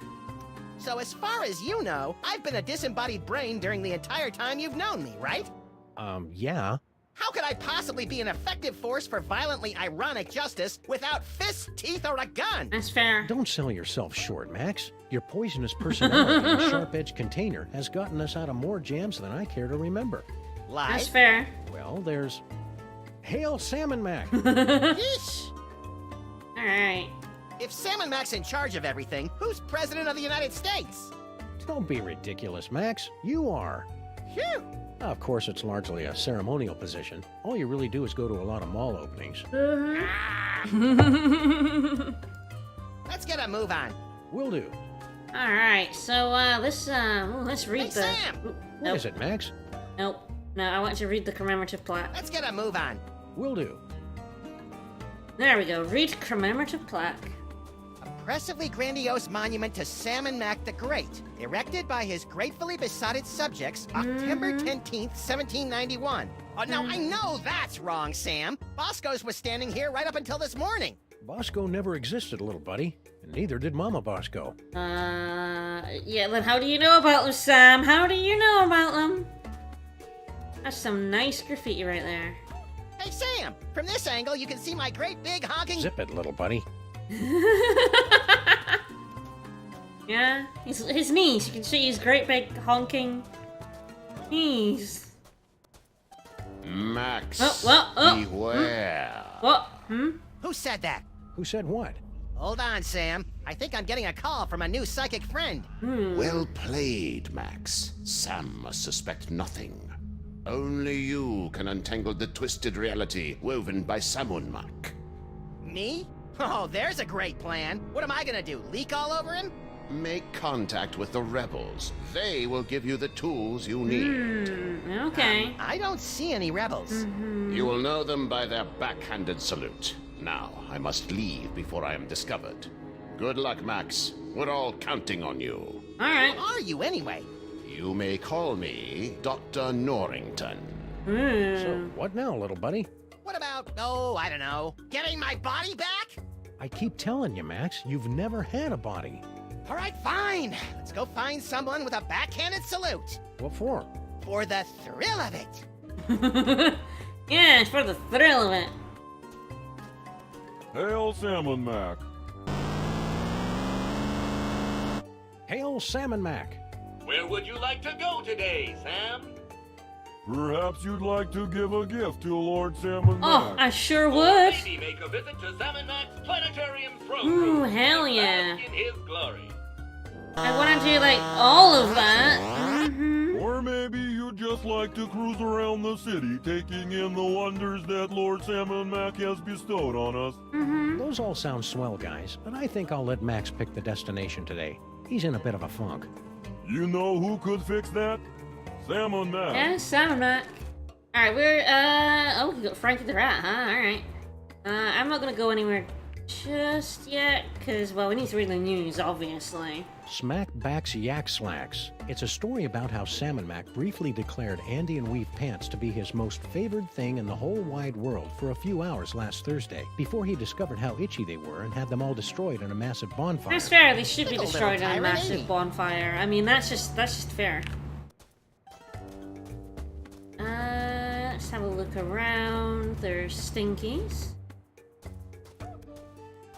So as far as you know, I've been a disembodied brain during the entire time you've known me, right? Yeah. How could I possibly be an effective force for violently ironic justice without fists, teeth, or a gun? That's fair. Don't sell yourself short, Max. Your poisonous personality and sharp-edged container has gotten us out of more jams than I care to remember. Lies? That's fair. Well, there's... Hail Salmon Mac! Yeesh! Alright. If Sam and Mac's in charge of everything, who's president of the United States? Don't be ridiculous, Max. You are. Phew! Of course, it's largely a ceremonial position. All you really do is go to a lot of mall openings. Let's get a move on. Will do. Alright, so, let's read Hey, the... Sam! What is it, Max? Nope. No, I want to read the commemorative plaque. Let's get a move on. Will do. There we go. Read commemorative plaque. Impressively grandiose monument to Sam and Mac the Great, erected by his gratefully besotted subjects, October 10th, 1791. Oh, now I know that's wrong, Sam. Bosco's was standing here right up until this morning. Bosco never existed, little buddy. And neither did Mama Bosco. Yeah, then how do you know about them, Sam? How do you know about them? That's some nice graffiti right there. Hey, Sam! From this angle, you can see my great big honking... Zip it, little buddy. Yeah, his knees. You can see his great big honking knees. Max, beware. What? Who said that? Who said what? Hold on, Sam. I think I'm getting a call from a new psychic friend. Well played, Max. Sam must suspect nothing. Only you can untangle the twisted reality woven by Samun Mac. Me? Oh, there's a great plan. What am I gonna do, leak all over him? Make contact with the rebels. They will give you the tools you need. Okay. I don't see any rebels. You will know them by their backhanded salute. Now, I must leave before I am discovered. Good luck, Max. We're all counting on you. Alright. Who are you, anyway? You may call me Dr. Norrington. So, what now, little buddy? What about, oh, I don't know, getting my body back? I keep telling you, Max, you've never had a body. All right, fine. Let's go find someone with a backhanded salute. What for? For the thrill of it. Yeah, for the thrill of it. Hail Salmon Mac. Hail Salmon Mac. Where would you like to go today, Sam? Perhaps you'd like to give a gift to Lord Salmon Oh, Mac. I sure Or would. maybe make a visit to Salmon Mac's planetarium throne Ooh, room. hell and yeah. bask in his glory. I want to do, like, all of that. Or maybe you'd just like to cruise around the city, taking in the wonders that Lord Salmon Mac has bestowed on us. Those all sound swell, guys, but I think I'll let Max pick the destination today. He's in a bit of a funk. You know who could fix that? Salmon Mac. Yeah, Salmon Mac. Alright, we're, oh, we got Frankie the Rat, huh? Alright. I'm not gonna go anywhere just yet, because, well, we need to read the news, obviously. Smack Backs Yak Slacks. It's a story about how Salmon Mac briefly declared Andean weave pants to be his most favored thing in the whole wide world for a few hours last Thursday, before he discovered how itchy they were and had them all destroyed in a massive bonfire. That's fair, they should be Little destroyed in a tyrant, massive ain't he? bonfire. I mean, that's just fair. Let's have a look around. There's Stinkies.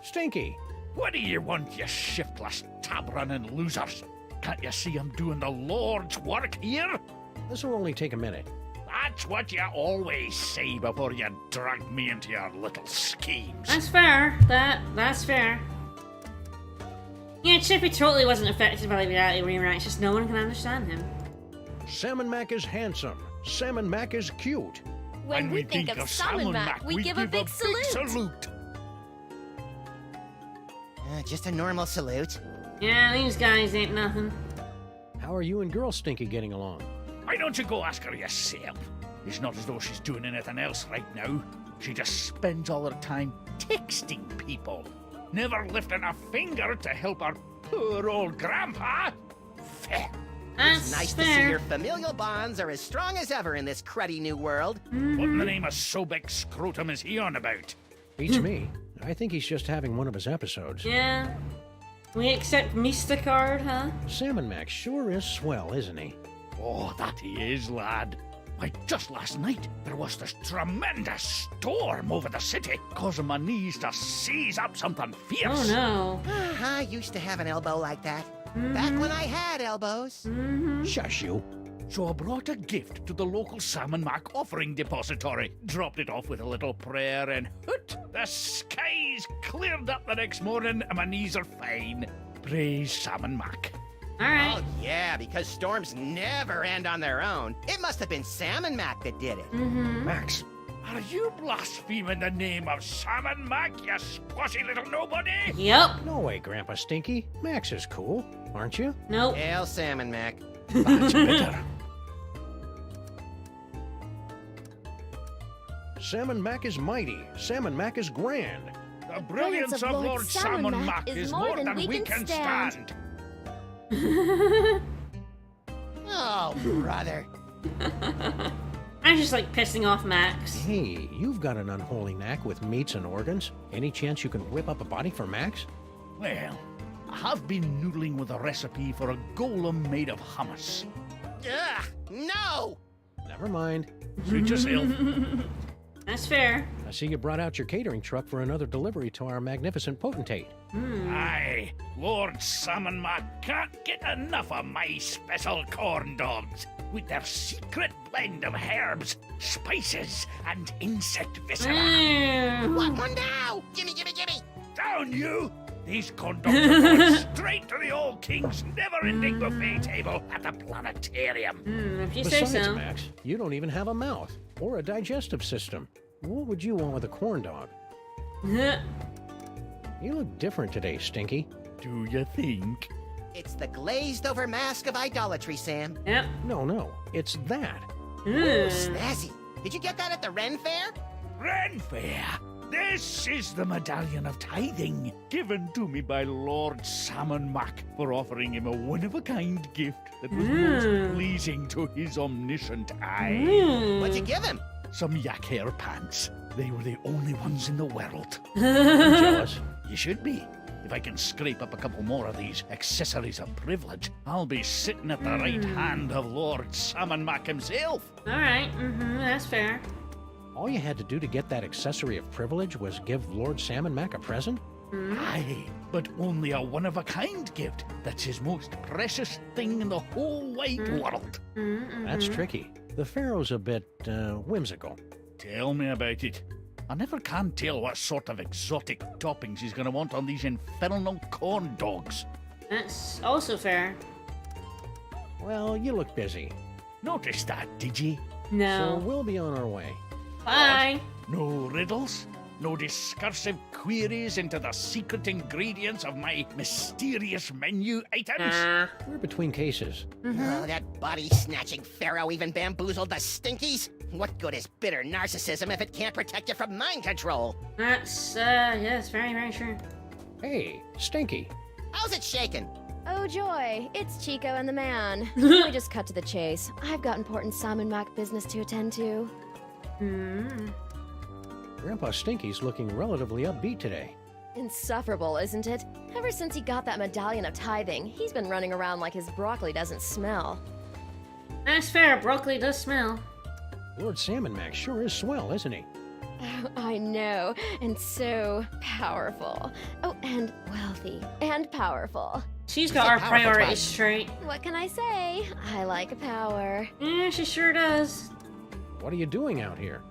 Stinky! What do you want, you shiftless, tab-running losers? Can't you see I'm doing the Lord's work here? This will only take a minute. That's what you always say before you drag me into your little schemes. That's fair. That's fair. Yeah, Chippy totally wasn't affected by the reality rewrites, just no one can understand him. Salmon Mac is handsome. Salmon Mac is cute. When we think of Salmon Mac, we give a big salute. Just a normal salute. Yeah, these guys ain't nothing. How are you and Girl Stinky getting along? Why don't you go ask her yourself? It's not as though she's doing anything else right now. She just spends all her time texting people, never lifting a finger to help her poor old grandpa. Fair. It's nice to see your familial bonds are as strong as ever in this cruddy new world. What in the name of Sobek Scrotum is he on about? Beats me. I think he's just having one of his episodes. Yeah. We accept Mistacard, huh? Salmon Mac sure is swell, isn't he? Oh, that he is, lad. Why, just last night, there was this tremendous storm over the city, causing my knees to seize up something fierce. Oh, no. I used to have an elbow like that. Back when I had elbows. Shush you. So I brought a gift to the local Salmon Mac offering depository, dropped it off with a little prayer, and hoot, the skies cleared up the next morning and my knees are fine. Praise Salmon Mac. Alright. Oh, yeah, because storms never end on their own. It must have been Salmon Mac that did it. Max, are you blaspheming the name of Salmon Mac, you squashy little nobody? Yep. No way, Grandpa Stinky. Max is cool, aren't you? Nope. Hail Salmon Mac. That's better. Salmon Mac is mighty. Salmon Mac is grand. The brilliance of Lord Salmon Mac is more than we can stand. Oh, brother. I'm just like pissing off Max. Hey, you've got an unholy knack with meats and organs. Any chance you can whip up a body for Max? Well, I have been noodling with a recipe for a golem made of hummus. Ugh, no! Never mind. Suit yourself. That's fair. I see you brought out your catering truck for another delivery to our magnificent potentate. Aye, Lord Salmon Mac can't get enough of my special corn dogs with their secret blend of herbs, spices, and insect viscera. What one now? Gimme, gimme, gimme! Down you! These corn dogs are going straight to the old king's never-ending buffet table at the planetarium. If you say Besides, so. Max, you don't even have a mouth or a digestive system. What would you want with a corn dog? You look different today, Stinky. Do you think? It's the glazed-over mask of idolatry, Sam. Yep. No, it's that. Ooh, snazzy. Did you get that at the Ren Fair? Ren Fair! This is the Medallion of Tithing, given to me by Lord Salmon Mac for offering him a one-of-a-kind gift that was most pleasing to his omniscient eye. What'd you give him? Some yak hair pants. They were the only ones in the world. I'm jealous. You should be. If I can scrape up a couple more of these accessories of privilege, I'll be sitting at the right hand of Lord Salmon Mac himself. Alright, that's fair. All you had to do to get that accessory of privilege was give Lord Salmon Mac a present? Aye, but only a one-of-a-kind gift. That's his most precious thing in the whole wide world. That's tricky. The Pharaoh's a bit, whimsical. Tell me about it. I never can tell what sort of exotic toppings he's gonna want on these infernal corn dogs. That's also fair. Well, you look busy. Notice that, did you? So No. we'll be on our way. Bye. No riddles? No discursive queries into the secret ingredients of my mysterious menu items? We're between cases. Oh, that body-snatching pharaoh even bamboozled the Stinkies? What good is bitter narcissism if it can't protect you from mind control? That's, yes, very, very true. Hey, Stinky. How's it shaking? Oh joy, it's Chico and the man. Let me just cut to the chase. I've got important Salmon Mac business to attend to. Grandpa Stinky's looking relatively upbeat today. Insufferable, isn't it? Ever since he got that medallion of tithing, he's been running around like his broccoli doesn't smell. That's fair, broccoli does smell. Lord Salmon Mac sure is swell, isn't he? Oh, I know, and so powerful. Oh, and wealthy, and powerful. She's got our priorities straight. What can I say? I like power. Yeah, she sure does. What are you doing out here?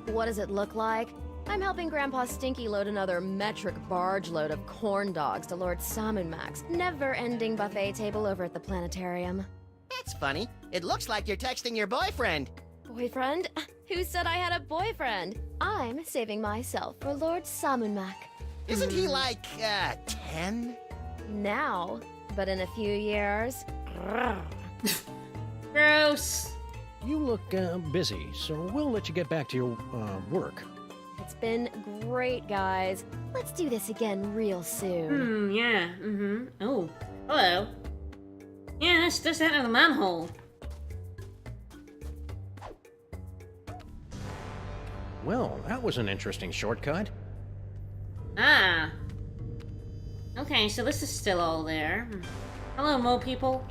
What does it look like? I'm helping Grandpa Stinky load another metric barge load of corn dogs to Lord Salmon Mac's never-ending buffet table over at the planetarium. That's funny. It looks like you're texting your boyfriend. Boyfriend? Who said I had a boyfriend? I'm saving myself for Lord Salmon Mac. Isn't he like, 10? Now, but in a few years. Gross. You look busy, so we'll let you get back to your work. It's been great, guys. Let's do this again real soon. Yeah, Oh, hello. Yeah, let's just enter the manhole. Well, that was an interesting shortcut. Ah. Okay, so this is still all there. Hello, Mo people.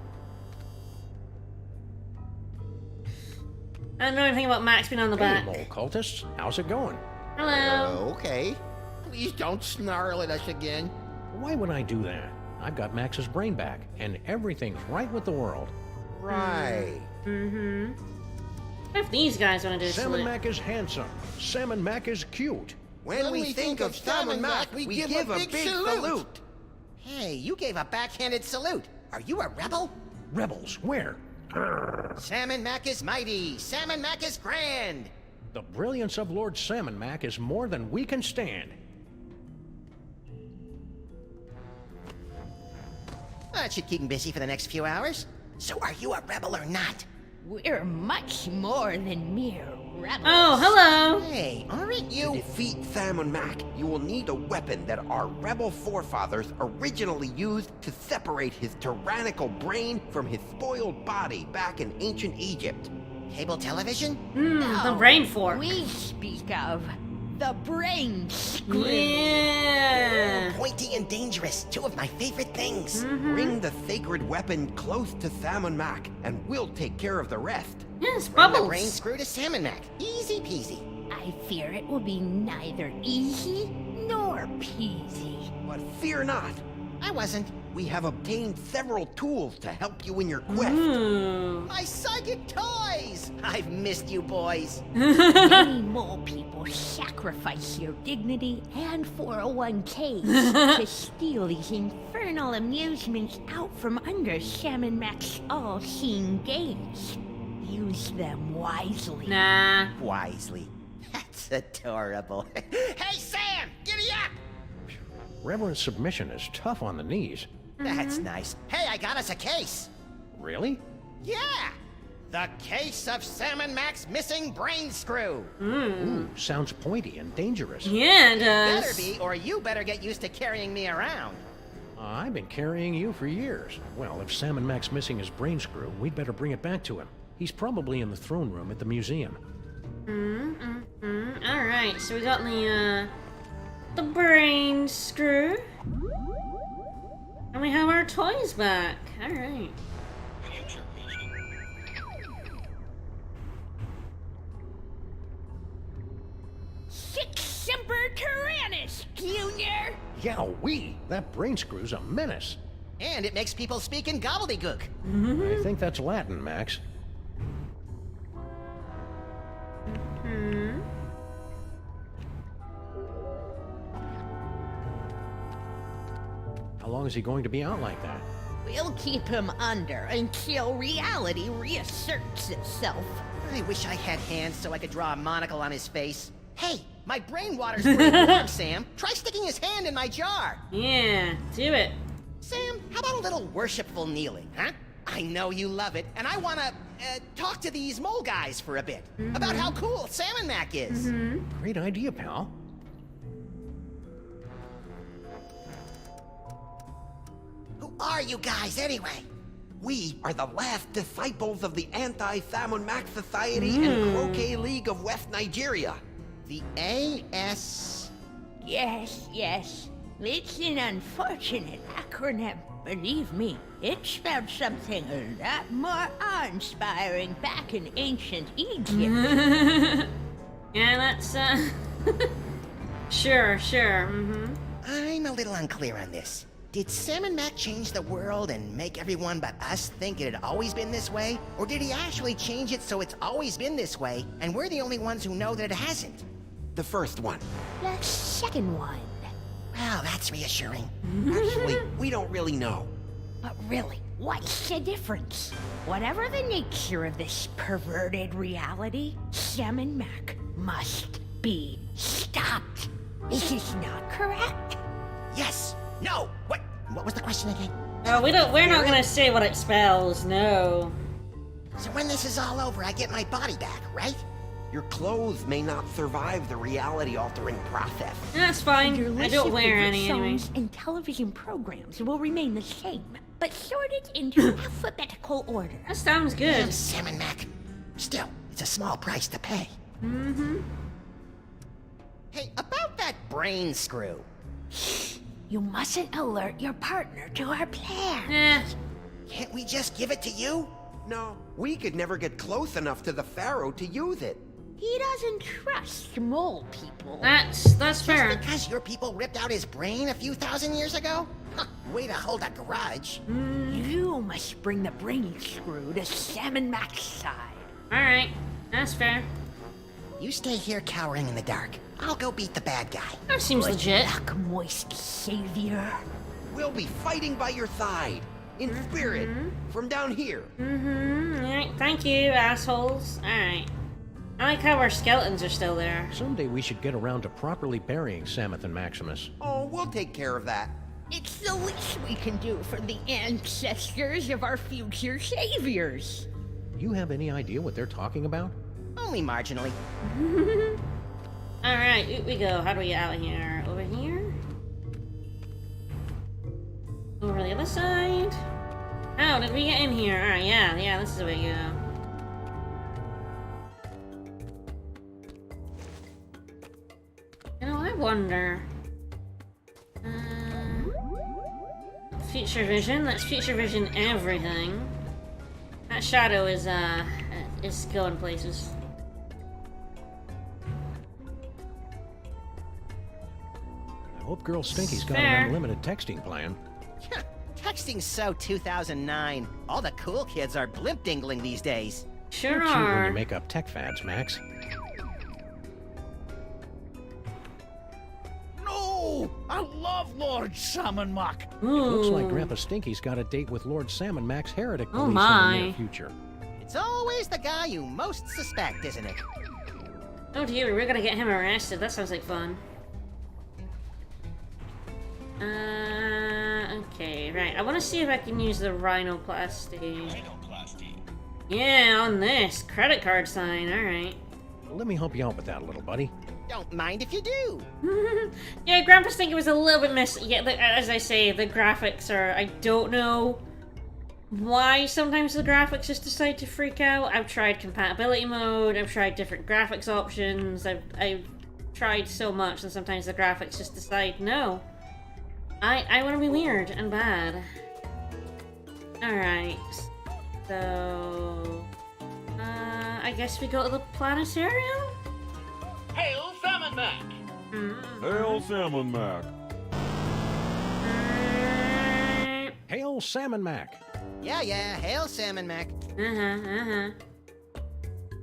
I don't know anything about Max being on the back. Hey, mole cultists, how's it going? Hello. Okay. Please don't snarl at us again. Why would I do that? I've got Max's brain back, and everything's right with the world. Right. What if these guys want to do Salmon salute? Mac is handsome. Salmon Mac is cute. When we think of Salmon Mac, we give a big salute. Hey, you gave a backhanded salute. Are you a rebel? Rebels, where? Salmon Mac is mighty. Salmon Mac is grand. The brilliance of Lord Salmon Mac is more than we can stand. That should keep him busy for the next few hours. So are you a rebel or not? We're much more than mere rebels. Oh, hello. Hey, aren't you? To defeat Salmon Mac, you will need a weapon that our rebel forefathers originally used to separate his tyrannical brain from his spoiled body back in ancient Egypt. Cable television? The brain fork. We speak of the brain screw. Yeah. Pointy and dangerous, two of my favorite things. Bring the sacred weapon close to Salmon Mac, and we'll take care of the rest. Yes, Bring Bubbles. the brain screw to Salmon Mac. Easy peasy. I fear it will be neither easy nor peasy. But fear not. I wasn't. We have obtained several tools to help you in your quest. My psychic toys! I've missed you boys. Many mole people sacrifice their dignity and 401ks to steal these infernal amusements out from under Salmon Mac's all-seeing gaze. Use them wisely. Nah. Wisely. That's adorable. Hey, Sam! Giddy up! Reverend submission is tough on the knees. That's nice. Hey, I got us a case. Really? Yeah! The case of Salmon Mac's missing brain screw. Ooh, sounds pointy and dangerous. Yeah, it does. Better be, or you better get used to carrying me around. I've been carrying you for years. Well, if Salmon Mac's missing his brain screw, we'd better bring it back to him. He's probably in the throne room at the museum. Alright, so we got the brain screw. And we have our toys back. Alright. Sic Semper Tyrannis, Junior! Yowee! That brain screw's a menace. And it makes people speak in gobbledygook. I think that's Latin, Max. How long is he going to be out like that? We'll keep him under until reality reasserts itself. I wish I had hands so I could draw a monocle on his face. Hey, my brain water's pretty warm, Sam. Try sticking his hand in my jar. Yeah, do it. Sam, how about a little worshipful kneeling, huh? I know you love it, and I wanna talk to these mole guys for a bit about how cool Salmon Mac is. Great idea, pal. Who are you guys, anyway? We are the last disciples of the Anti-Salmon Mac Society and Croquet League of West Nigeria. The A.S. Yes. It's an unfortunate acronym. Believe me, it spelled something a lot more awe-inspiring back in ancient Egypt. Yeah, that's, Sure. I'm a little unclear on this. Did Salmon Mac change the world and make everyone but us think it had always been this way? Or did he actually change it so it's always been this way, and we're the only ones who know that it hasn't? The first one. The second one. Well, that's reassuring. Actually, we don't really know. But really, what's the difference? Whatever the nature of this perverted reality, Salmon Mac must be stopped. Is this not correct? Yes. No. What was the question again? No, we're not gonna say what it spells, no. So when this is all over, I get my body back, right? Your clothes may not survive the reality-altering process. That's fine. Your I list don't of wear favorite any anyway. songs and television programs will remain the same, but sorted into alphabetical order. That sounds good. Damn, Salmon Mac. Still, it's a small price to pay. Mm-hmm. Hey, about that brain screw. You mustn't alert your partner to our plan. Eh. Can't we just give it to you? No, we could never get close enough to the Pharaoh to use it. He doesn't trust mole people. That's fair. Just because your people ripped out his brain a few thousand years ago? Huh, way to hold a grudge. You must bring the brain screw to Salmon Mac's side. Alright, that's fair. You stay here cowering in the dark. I'll go beat the bad guy. That seems legit. Luck, moist savior. We'll be fighting by your side. In spirit. From down here. Alright, thank you, assholes. Alright. I like how our skeletons are still there. Someday we should get around to properly burying Samuth and Maximus. Oh, we'll take care of that. It's the least we can do for the ancestors of our future saviors. You have any idea what they're talking about? Only marginally. Alright, here we go. How do we get out of here? Over here? Over the other side? How did we get in here? Alright, yeah, this is the way to go. You know, I wonder. Future vision. That's future vision everything. That shadow is going places. I hope Girl Stinky's got Fair. an unlimited texting plan. Texting's so 2009. All the cool kids are blimp dingling these days. Sure You're cute when are. you make up tech fads, Max. No! I love Lord Salmon Mac. It looks like Grandpa Stinky's got a date with Lord Salmon Mac's heretic Oh police in the my. near future. It's always the guy you most suspect, isn't it? Oh dear, we're gonna get him arrested. That sounds like fun. Okay, right. I want to see if I can use the rhinoplasty. Yeah, on this credit card sign. All right. Let me help you out with that, little buddy. Don't mind if you do. Yeah, Grandpa's thinking it was a little bit yeah, as I say, the graphics are. I don't know why sometimes the graphics just decide to freak out. I've tried compatibility mode. I've tried different graphics options. I've tried so much, and sometimes the graphics just decide no. I want to be weird and bad. Alright. So... I guess we go to the planetarium? Hail Salmon Mac! Hail Salmon Mac! Hail Salmon Mac! Yeah, hail Salmon Mac.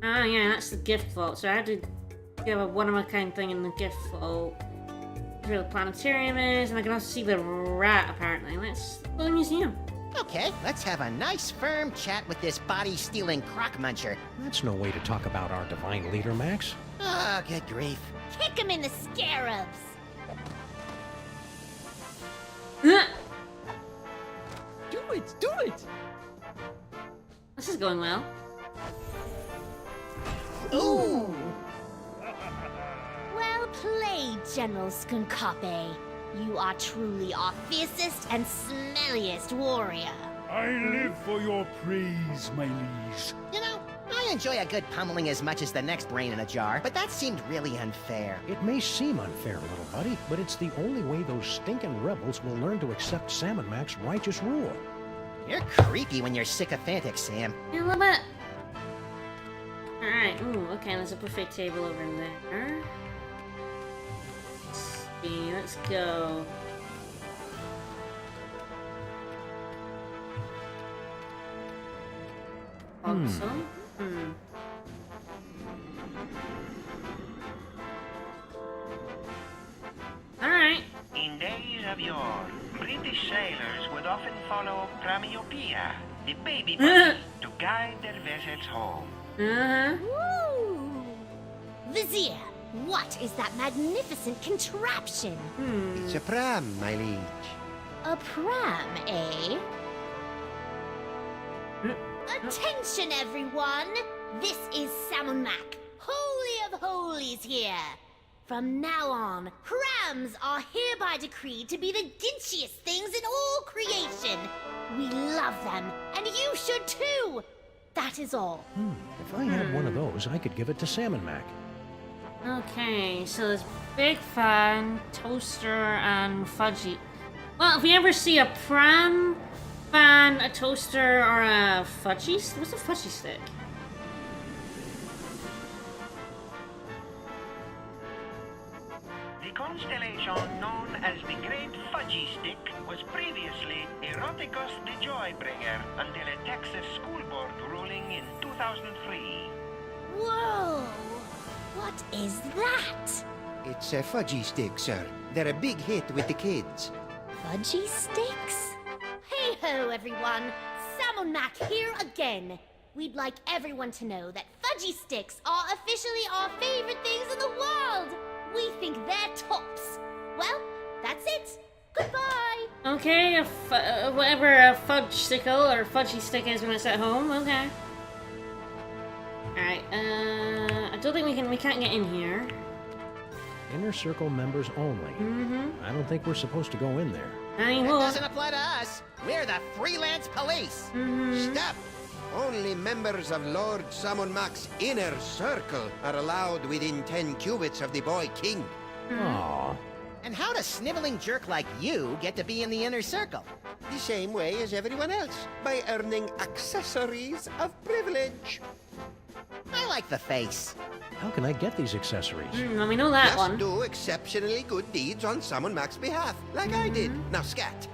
Oh yeah, that's the gift vault. So I had to give a one-of-a-kind thing in the gift vault. Where the planetarium is, and I can also see the rat, apparently. Let's go to the museum. Okay, let's have a nice firm chat with this body-stealing crock muncher. That's no way to talk about our divine leader, Max. Oh, good grief. Kick him in the scarabs. Do it! This is going well. Ooh! Well played, General Skunkape. You are truly our fiercest and smelliest warrior. I live for your praise, my liege. You know, I enjoy a good pummeling as much as the next brain in a jar, but that seemed really unfair. It may seem unfair, little buddy, but it's the only way those stinking rebels will learn to accept Salmon Mac's righteous rule. You're creepy when you're sycophantic, Sam. Yeah, a little bit. Alright, ooh, okay, there's a buffet table over there. Let's see, let's go. Also. Alright. In days of yore, British sailors would often follow Pramiopia, the baby bunny, to guide their visits home. Woo! Vizier, what is that magnificent contraption? It's a pram, my liege. A pram, eh? Attention, everyone! This is Salmon Mac, Holy of Holies here. From now on, prams are hereby decreed to be the ginchiest things in all creation. We love them, and you should too. That is all. If I had one of those, I could give it to Salmon Mac. Okay, so there's Big Fan, Toaster, and Fudgy. Well, if we ever see a pram, fan, a toaster, or a fudgy... What's a fudgy stick? The constellation known as the Great Fudgy Stick was previously Eroticus the Joybringer until a Texas school board ruling in 2003. Whoa! What is that? It's a fudgy stick, sir. They're a big hit with the kids. Fudgy sticks? Hey-ho, everyone! Salmon Mac here again. We'd like everyone to know that fudgy sticks are officially our favorite things in the world. We think they're tops. Well, that's it. Goodbye. Okay, whatever a fudge stickle or fudgy stick is when it's at home. Okay. Alright, I don't think we can't get in here. Inner Circle members only. I don't think we're supposed to go in there. It doesn't apply to us. We're the freelance police. Stop! Only members of Lord Salmon Mac's inner circle are allowed within 10 cubits of the boy king. Aww. And how does sniveling jerk like you get to be in the inner circle? The same way as everyone else, by earning accessories of privilege. I like the face. How can I get these accessories? We know that Just one. do exceptionally good deeds on Salmon Mac's behalf, like I did. Now scat.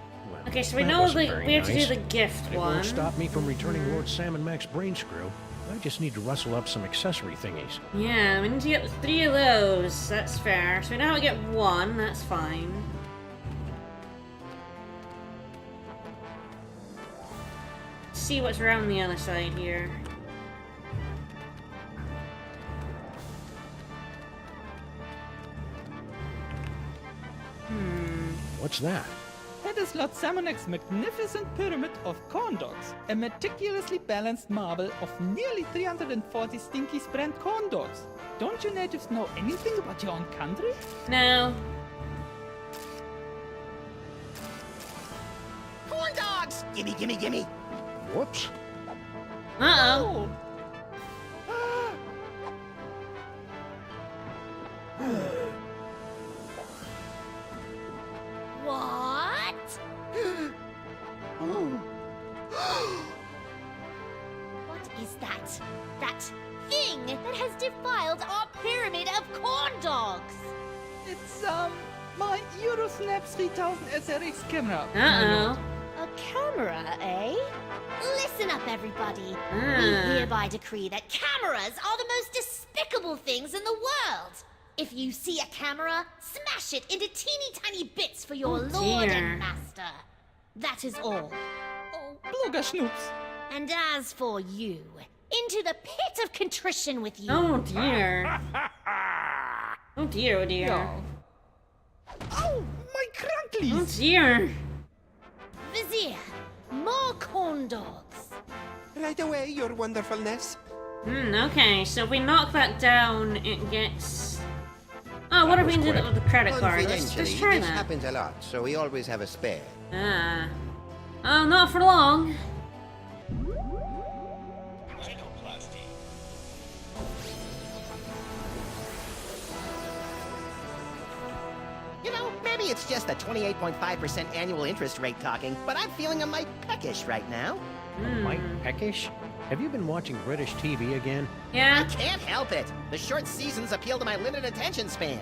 Okay, so we That know wasn't that very we have to do nice. the gift It one. won't stop me from returning Lord Salmon Mac's brain screw. I just need to rustle up some accessory thingies. Yeah, we need to get 3 of those. That's fair. So we know how to get 1. That's fine. Let's see what's around the other side here. What's that? That is Lord Salmonac's magnificent pyramid of corn dogs, a meticulously balanced marble of nearly 340 stinky brand corn dogs. Don't you natives know anything about your own country? No. Corn dogs! Gimme, gimme, gimme! Whoops. Uh-oh. What? What is that? That thing that has defiled our pyramid of corn dogs? It's, my Eurosnap 3000 SRX camera. Uh-oh. A camera, eh? Listen up, everybody. We hereby decree that cameras are the most despicable things in the world. If you see a camera, smash it into teeny tiny bits for your lord and master. That is all. Oh, Blogger Schnoops. And as for you, into the pit of contrition with you. Oh dear. Oh dear, oh dear. No. Oh, my crunklies! Oh dear. Vizier, more corn dogs. Right away, your wonderfulness. Okay, so if we knock that down, it gets... Oh, what if we did it with the credit card? Let's Confidentially, try this that. happens a lot, so we always have a spare. Ah. Oh, not for long. You know, maybe it's just the 28.5% annual interest rate talking, but I'm feeling a mite peckish right now. Mike Peckish? Have you been watching British TV again? Yeah. I can't help it. The short seasons appeal to my limited attention span.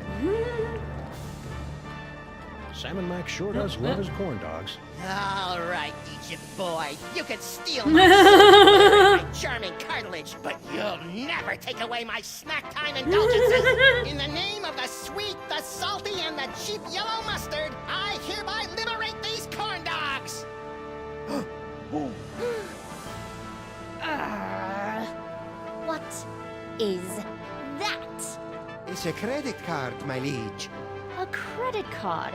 Salmon Mac sure does love his corn dogs. All right, Egypt boy, you can steal my secret, but I charming cartilage, but you'll never take away my snack time indulgences. In the name of the sweet, the salty, and the cheap yellow mustard, I hereby liberate these corn dogs. What is that? It's a credit card, my liege. A credit card,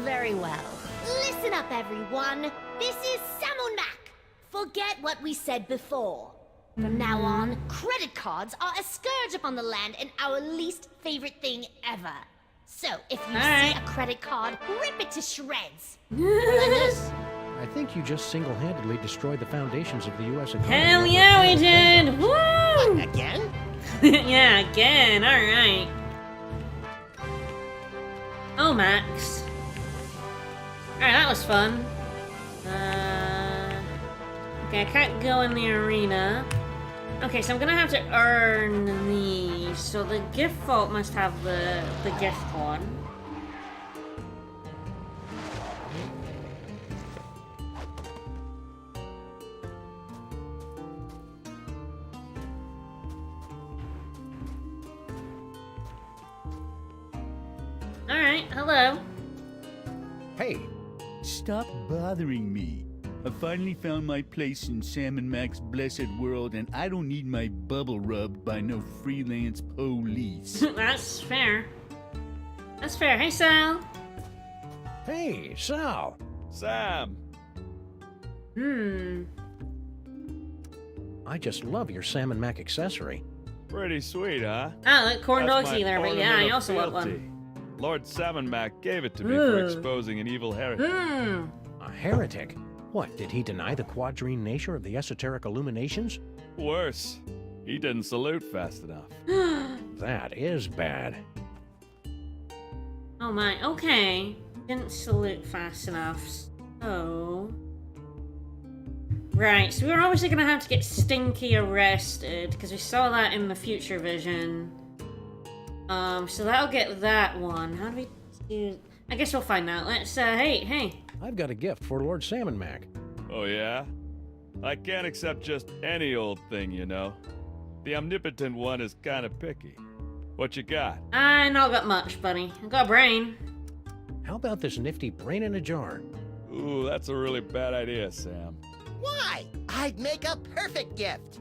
Very well. Listen up, everyone. This is Samunak. Forget what we said before. From now on, credit cards are a scourge upon the land and our least favorite thing ever. So, if you see a credit card, rip it to shreds. I think you just single-handedly destroyed the foundations of the U.S. economy. Hell yeah, we did! Woo! Again? Yeah, again. Alright. Oh, Max. Alright, that was fun. Okay, I can't go in the arena. Okay, so I'm gonna have to earn these. So the gift vault must have the gift one. Alright, hello. Hey, stop bothering me. I finally found my place in Sam and Mac's blessed world, and I don't need my bubble rubbed by no freelance police. That's fair. That's fair. Hey, Sal. Hey, Sal. Sam. I just love your Sam and Mac accessory. Pretty sweet, huh? Ah, look, corn That's dogs my either, but yeah, ornament I of also want fealty. one. Lord Salmon Mac gave it to me for exposing an evil heretic. A heretic? What, did he deny the quadrine nature of the esoteric illuminations? Worse, he didn't salute fast enough. That is bad. Oh my, okay. Didn't salute fast enough, so... Right, so we're obviously gonna have to get Stinky arrested, because we saw that in the future vision. So that'll get that one. How do we do... I guess we'll find out. Let's, hey. I've got a gift for Lord Sam and Mac. Oh yeah? I can't accept just any old thing, you know. The omnipotent one is kinda picky. What you got? I not got much, buddy. I got a brain. How about this nifty brain in a jar? Ooh, that's a really bad idea, Sam. Why? I'd make a perfect gift.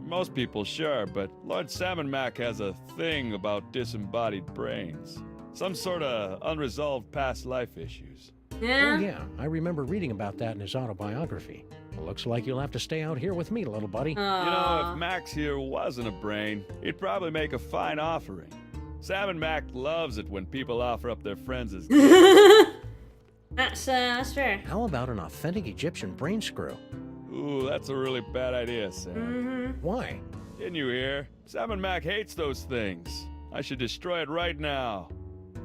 Most people, sure, but Lord Salmon Mac has a thing about disembodied brains. Some sort of unresolved past life issues. Yeah? Oh, yeah. I remember reading about that in his autobiography. Well, looks like you'll have to stay out here with me, little buddy. You know, if Max here wasn't a brain, he'd probably make a fine offering. Salmon Mac loves it when people offer up their friends as gifts. That's fair. How about an authentic Egyptian brain screw? Ooh, that's a really bad idea, Sam. Why? Didn't you hear? Salmon Mac hates those things. I should destroy it right now.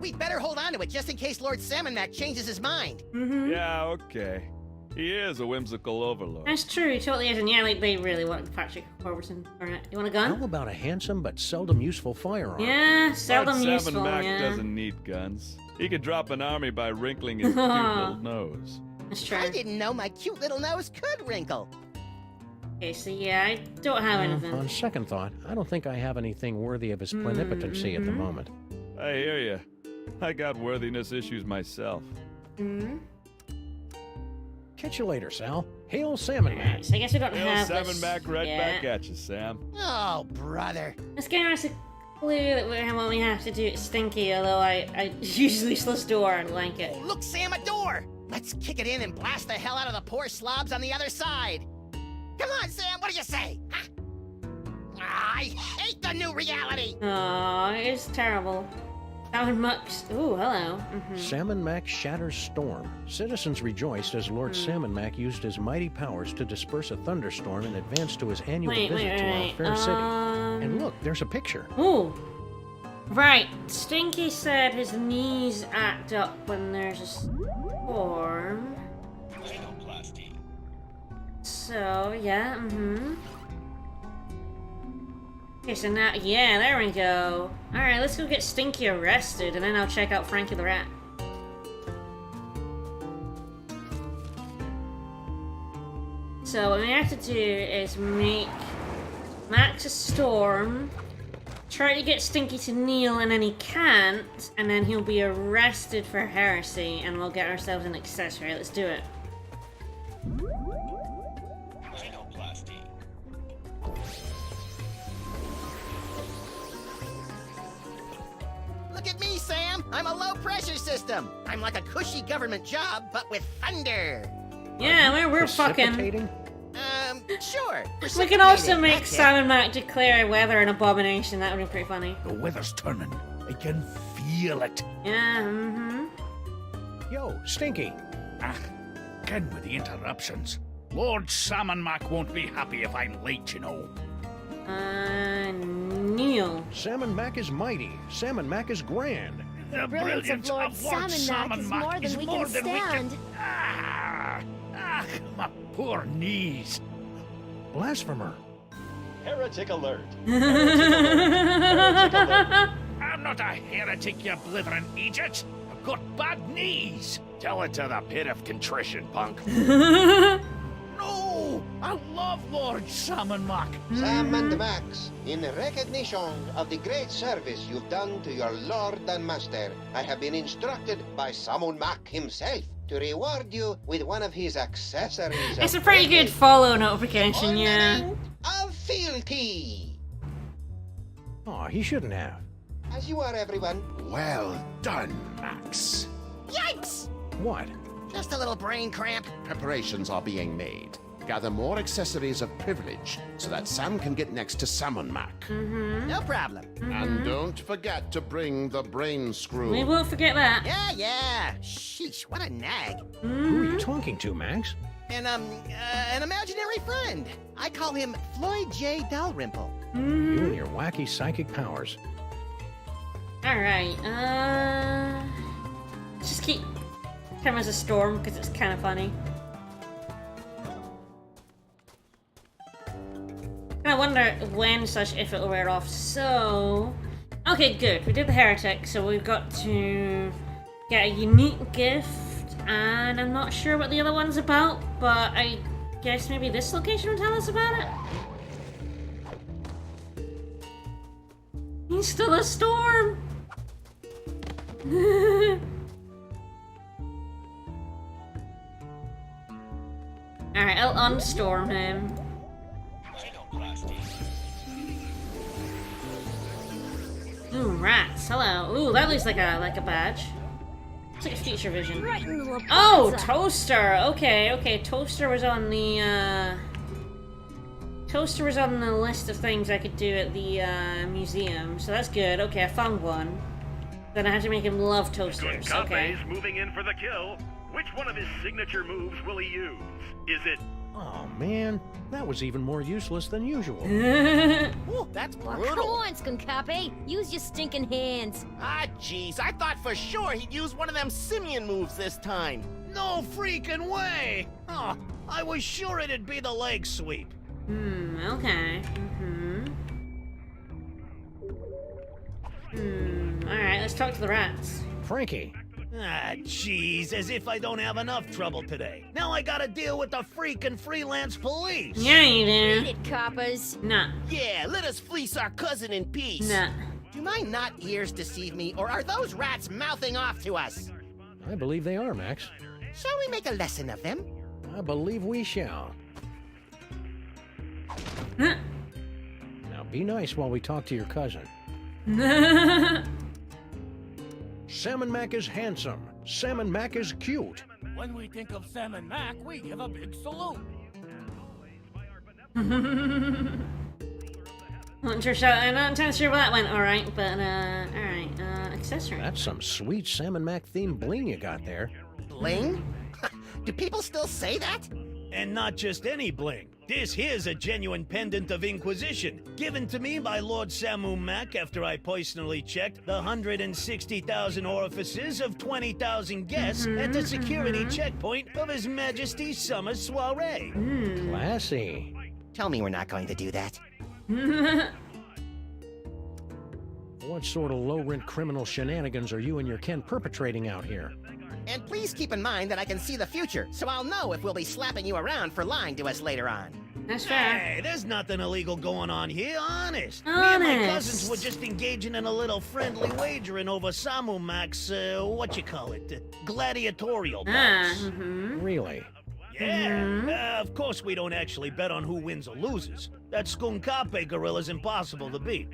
We'd better hold on to it just in case Lord Salmon Mac changes his mind. Yeah, okay. He is a whimsical overlord. That's true, he totally is, and yeah, like, they really want Patrick Robertson. Alright, you want a gun? How about a handsome but seldom useful firearm? Yeah, seldom Lord useful, Salmon Mac yeah. doesn't need guns. He could drop an army by wrinkling his cute little nose. That's true. I didn't know my cute little nose could wrinkle. Okay, so yeah, I don't have anything. On second thought, I don't think I have anything worthy of his plenipotency at the moment. I hear you. I got worthiness issues myself. Catch you later, Sal. Hail Salmon Mac. So I guess we don't Hail have Salmon this Mac right yet. back at you, Sam. Oh, brother. This game has a clue that what we have to do is Stinky, although I usually close the door and like it. Oh, look, Sam, a door! Let's kick it in and blast the hell out of the poor slobs on the other side. Come on, Sam, what do you say? Huh? I hate the new reality! Aw, it's terrible. Salmon Max. Ooh, hello. Salmon Mac shatters storm. Citizens rejoiced as Lord Salmon Mac used his mighty powers to disperse a thunderstorm in advance to his annual visit to our fair city. And look, there's a picture. Ooh. Right. Stinky said his knees act up when there's a storm. So, yeah, Okay, so now, yeah, there we go. Alright, let's go get Stinky arrested, and then I'll check out Frankie the Rat. So what we have to do is make Max a storm, try to get Stinky to kneel, and then he can't, and then he'll be arrested for heresy, and we'll get ourselves an accessory. Let's do it. Look at me, Sam. I'm a low-pressure system. I'm like a cushy government job, but with thunder. Yeah, we're fucking... Sure. We can also Precipitating, make that's it. Sam and Mac declare weather an abomination. That would be pretty funny. The weather's turning. I can feel it. Yeah, Yo, Stinky. Again with the interruptions. Lord Salmon Mac won't be happy if I'm late, you know. Neil. Salmon Mac is mighty. Salmon Mac is grand. The brilliance of Lord Salmon Mac is more than we can stand. My poor knees. Blasphemer. Heretic alert. I'm not a heretic, you blithering Egypt. I've got bad knees. Tell it to the pit of contrition, punk. No! I love Lord Salmon Mac. Sam and Max, in recognition of the great service you've done to your lord and master, I have been instructed by Salmon Mac himself to reward you with one of his accessories. It's a pretty good follow notification, yeah. Of fealty. Oh, he shouldn't have. As you are, everyone. Well done, Max. Yikes! What? Just a little brain cramp. Preparations are being made. Gather more accessories of privilege so that Sam can get next to Salmon Mac. No problem. And don't forget to bring the brain screw. We won't forget that. Yeah. Sheesh, what a nag. Who are you talking to, Max? An imaginary friend. I call him Floyd J. Dalrymple. You and your wacky psychic powers. Alright, just keep him as a storm, because it's kind of funny. I wonder when / if it'll wear off. So, okay, good. We did the heretic, so we've got to get a unique gift, and I'm not sure what the other one's about, but I guess maybe this location will tell us about it. He's still a storm. Alright, I'll unstorm him. Ooh, rats. Hello. Ooh, that looks like a badge. It's like a feature vision. Right in the little Oh, plaza. Toaster. Okay. Toaster was on the Toaster was on the list of things I could do at the museum, so that's good. Okay, I found one. Then I have to make him love toasters. Okay. Concape's moving in for the kill. Which one of his signature moves will he use? Is it... Oh, man. That was even more useless than usual. Ooh, that's Well, brutal. come on, Skunkape. Use your stinking hands. Ah, jeez, I thought for sure he'd use one of them simian moves this time. No freaking way! Oh, I was sure it'd be the leg sweep. Okay. Alright, let's talk to the rats. Frankie. Ah, jeez, as if I don't have enough trouble today. Now I gotta deal with the freaking freelance police. Yeah, you do. Beat it, coppers. Nah. Yeah, let us fleece our cousin in peace. Nah. Do my not ears deceive me, or are those rats mouthing off to us? I believe they are, Max. Shall we make a lesson of them? I believe we shall. Now be nice while we talk to your cousin. Salmon Mac is handsome. Salmon Mac is cute. When we think of Salmon Mac, we give a big salute. I'm not entirely sure where that went alright, but alright, accessory. That's some sweet Salmon Mac themed bling you got there. Bling? Do people still say that? And not just any bling. This here's a genuine pendant of Inquisition, given to me by Lord Samu Mac after I personally checked the 160,000 orifices of 20,000 guests at the security checkpoint of His Majesty's summer soiree. Classy. Tell me we're not going to do that. What sort of low-rent criminal shenanigans are you and your Ken perpetrating out here? And please keep in mind that I can see the future, so I'll know if we'll be slapping you around for lying to us later on. That's fair. Hey, there's nothing illegal going on here, honest. Me and my cousins were just engaging in a little friendly wagering over Samu Mac's, gladiatorial bouts. Really? Yeah, of course we don't actually bet on who wins or loses. That Skunkape gorilla's impossible to beat.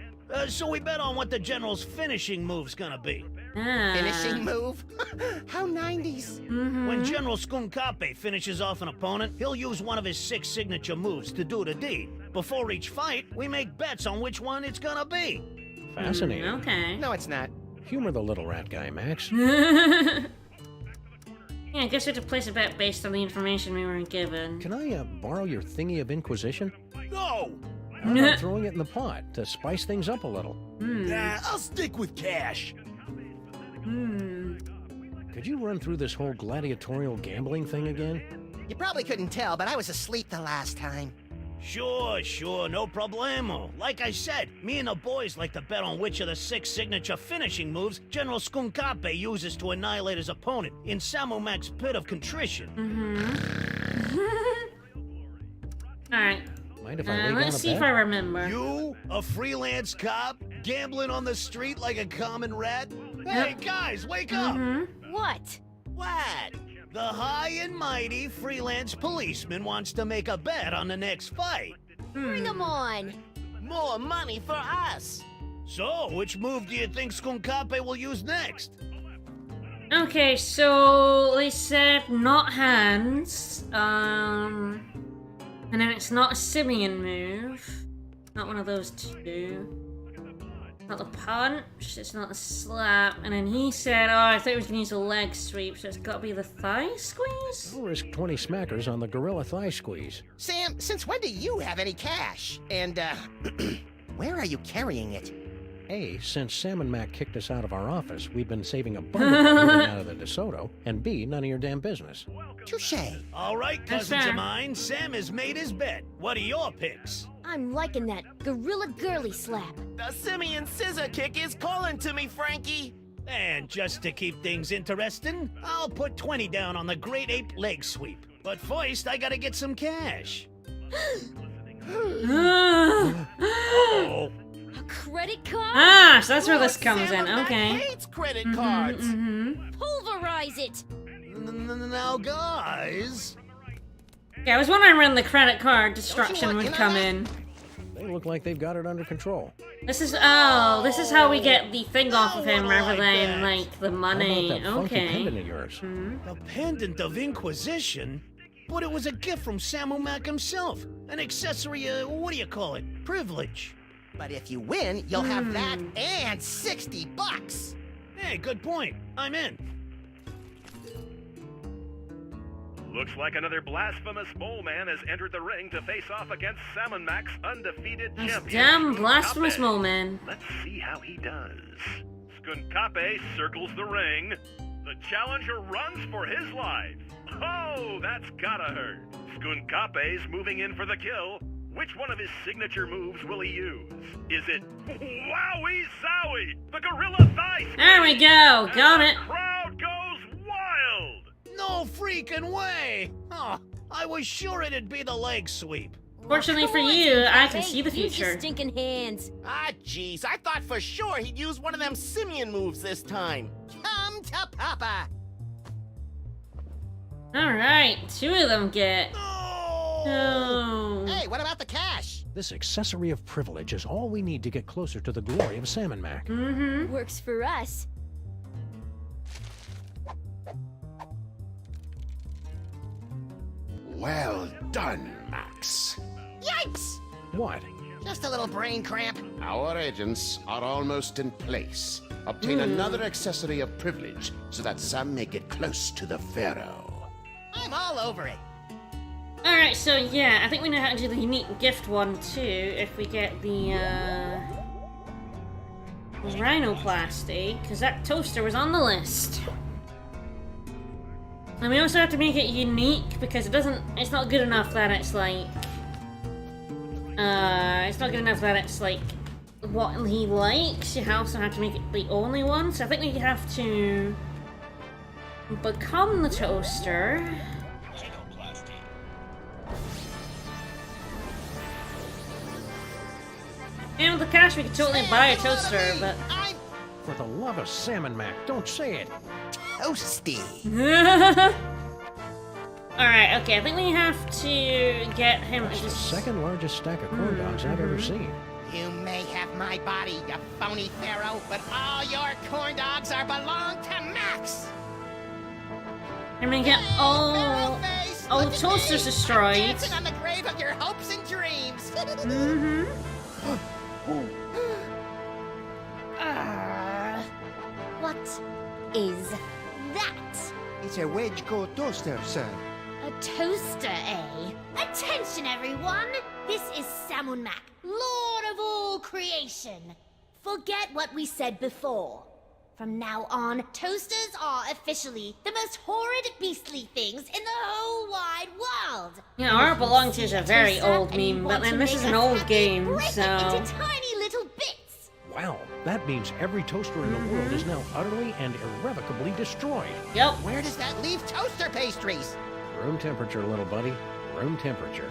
So we bet on what the general's finishing move's gonna be. Finishing move? How 90s? When General Skunkape finishes off an opponent, he'll use one of his 6 signature moves to do the deed. Before each fight, we make bets on which one it's gonna be. Fascinating. Okay. No, it's not. Humor the little rat guy, Max. Yeah, I guess we have to place a bet based on the information we were given. Can I borrow your thingy of Inquisition? No! How about throwing it in the pot to spice things up a little? Nah, I'll stick with cash. Could you run through this whole gladiatorial gambling thing again? You probably couldn't tell, but I was asleep the last time. Sure, no problemo. Like I said, me and the boys like to bet on which of the 6 signature finishing moves General Skunkape uses to annihilate his opponent in Samu Mac's Pit of Contrition. Alright. Mind if I let's see if I remember. You, a freelance cop, gambling on the street like a common rat? Hey, guys, wake up! What? What? The high and mighty freelance policeman wants to make a bet on the next fight. Bring 'em on. More money for us. So, which move do you think Skunkape will use next? Okay, so they said not hands, and then it's not a simian move. Not one of those two. Not the punch, it's not a slap, and then he said, oh, I thought he was gonna use a leg sweep, so it's gotta be the thigh squeeze? I'll risk 20 smackers on the gorilla thigh squeeze. Sam, since when do you have any cash? And, where are you carrying it? A, since Sam and Mac kicked us out of our office, we've been saving a bundle of money out of the DeSoto, and B, none of your damn business. Touché. All right, cousins of mine, Sam has made his bet. What are your picks? I'm liking that gorilla girly slap. The simian scissor kick is calling to me, Frankie. And just to keep things interesting, I'll put 20 down on the great ape leg sweep. But first, I gotta get some cash. Uh-oh. A credit card? Ah, so that's where this comes in. Okay. Hates credit cards. Pulverize it. Now, guys. Yeah, I was wondering when the credit card destruction would come in. They look like they've got it under control. This is how we get the thing off of him rather than like the money. How about that funky Okay. pendant of yours? The pendant of Inquisition? But it was a gift from Samu Mac himself. An accessory, what do you call it? Privilege. But if you win, you'll have that and $60. Hey, good point. I'm in. Looks like another blasphemous mole man has entered the ring to face off against Salmon Mac's undefeated champion. Damn blasphemous Skunkape. mole man. Let's see how he does. Skunkape circles the ring. The challenger runs for his life. Oh, that's gotta hurt. Skunkape's moving in for the kill. Which one of his signature moves will he use? Is it Wowie Zowie, the gorilla thigh? There we go. Got it. Crowd goes wild. No freaking way! Oh, I was sure it'd be the leg sweep. Fortunately for you, I can see the Use your future. stinking hands. Ah, jeez, I thought for sure he'd use one of them simian moves this time. Come to Papa. Alright, 2 of them get. No. Hey, what about the cash? This accessory of privilege is all we need to get closer to the glory of Salmon Mac. Works for us. Well done, Max. Yikes! What? Just a little brain cramp. Our agents are almost in place. Obtain another accessory of privilege so that Sam may get close to the Pharaoh. I'm all over it. Alright, so yeah, I think we know how to do the unique gift one too, if we get the, rhinoplasty, because that toaster was on the list. And we also have to make it unique, because it's not good enough that it's like, what he likes. You also have to make it the only one, so I think we have to become the toaster. And with the cash, we could totally buy a toaster, but... For the love of Salmon Mac, don't say it. Toasty. Alright, okay, I think we have to get him That's to the just... second largest stack of corn dogs I've ever seen. You may have my body, you phony pharaoh, but all your corn dogs are belong to Max. I'm gonna get all the toasters destroyed. Dancing on the grave of your hopes and dreams. What is that? It's a wedge core toaster, sir. A toaster, eh? Attention, everyone! This is Salmon Mac, Lord of all creation. Forget what we said before. From now on, toasters are officially the most horrid, beastly things in the whole wide world. Yeah, our belong to is a very old meme, but then this is an old game, Break so... it into tiny little bits. Wow, that means every toaster in the world is now utterly and irrevocably destroyed. Yep. Where does that leave toaster pastries? Room temperature, little buddy. Room temperature.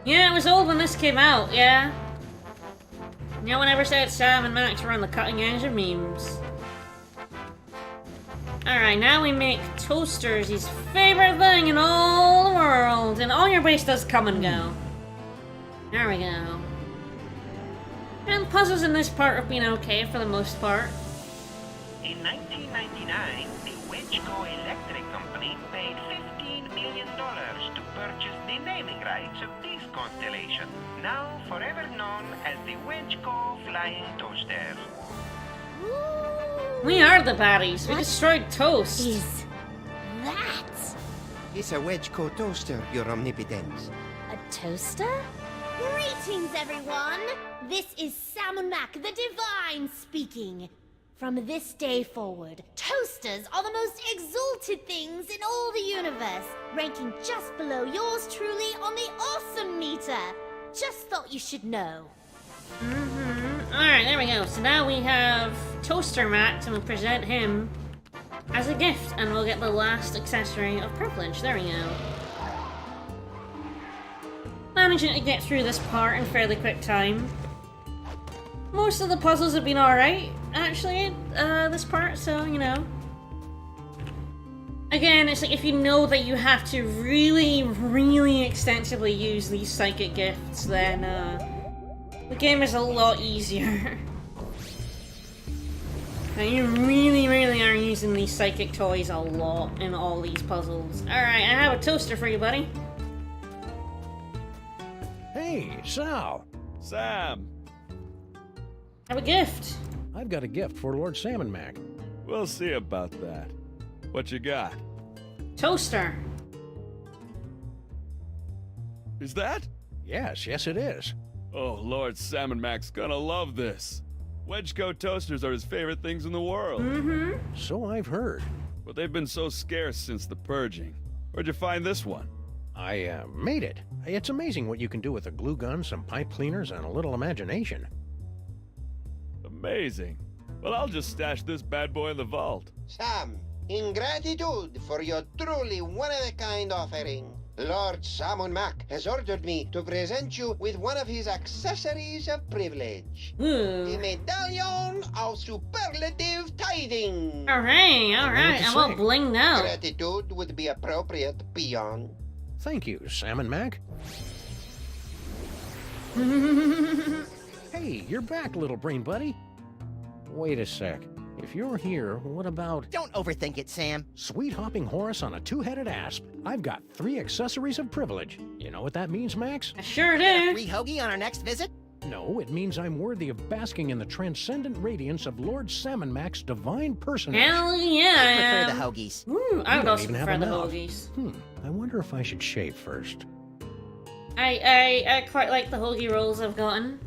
Yeah, it was old when this came out, yeah. No one ever said Sam and Max were on the cutting edge of memes. Alright, now we make toasters his favorite thing in all the world. And all your base does come and go. There we go. And puzzles in this part have been okay for the most part. In 1999, the Wedgeco Electric Company paid $15 million to purchase the naming rights of this constellation, now forever known as the Wedgeco Flying Toaster. We are the baddies. We destroyed Toast. Is that It's a wedge core toaster, your omnipotence. a toaster? Greetings, everyone! This is Salmon Mac, the Divine, speaking. From this day forward, toasters are the most exalted things in all the universe, ranking just below yours truly on the awesome meter. Just thought you should know. Alright, there we go. So now we have Toaster Max, and we'll present him as a gift, and we'll get the last accessory of privilege. There we go. Managing to get through this part in fairly quick time. Most of the puzzles have been alright, actually, this part, so, you know. Again, it's like if you know that you have to really, really extensively use these psychic gifts, then, the game is a lot easier. Now you really, really are using these psychic toys a lot in all these puzzles. Alright, I have a toaster for you, buddy. Hey, Sal. Sam. I have a gift. I've got a gift for Lord Salmon Mac. We'll see about that. What you got? Toaster. Is that? Yes, it is. Oh, Lord Salmon Mac's gonna love this. Wedgeco toasters are his favorite things in the world. So I've heard. But they've been so scarce since the purging. Where'd you find this one? I made it. It's amazing what you can do with a glue gun, some pipe cleaners, and a little imagination. Amazing. Well, I'll just stash this bad boy in the vault. Sam, in gratitude for your truly one-of-a-kind offering, Lord Salmon Mac has ordered me to present you with one of his accessories of privilege. The Medallion of Superlative Tidings. Alright, I won't bling now. Gratitude would be appropriate, peon. Thank you, Salmon Mac. Hey, you're back, little brain buddy. Wait a sec. If you're here, what about... Don't overthink it, Sam. Sweet hopping Horus on a two-headed asp. I've got 3 accessories of privilege. You know what that means, Max? I sure do. Free hoagie on our next visit? No, it means I'm worthy of basking in the transcendent radiance of Lord Salmon Mac's divine personage. Hell yeah, I prefer the hoagies. I would You don't also even have prefer the enough. hoagies. I wonder if I should shave first. I quite like the hoagie rolls I've gotten.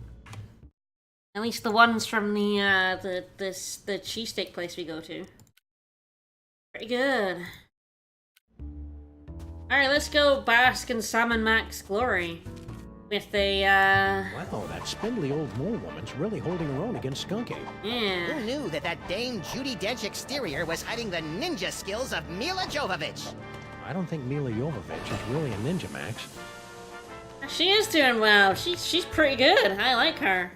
At least the ones from the cheesesteak place we go to. Pretty good. Alright, let's go bask in Salmon Mac's glory. With the, Wow, that spindly old mole woman's really holding her own against Skunk Ape. Yeah. Who knew that Dame Judi Dench exterior was hiding the ninja skills of Mila Jovovich? I don't think Mila Jovovich is really a ninja, Max. She is doing well. She's pretty good. I like her.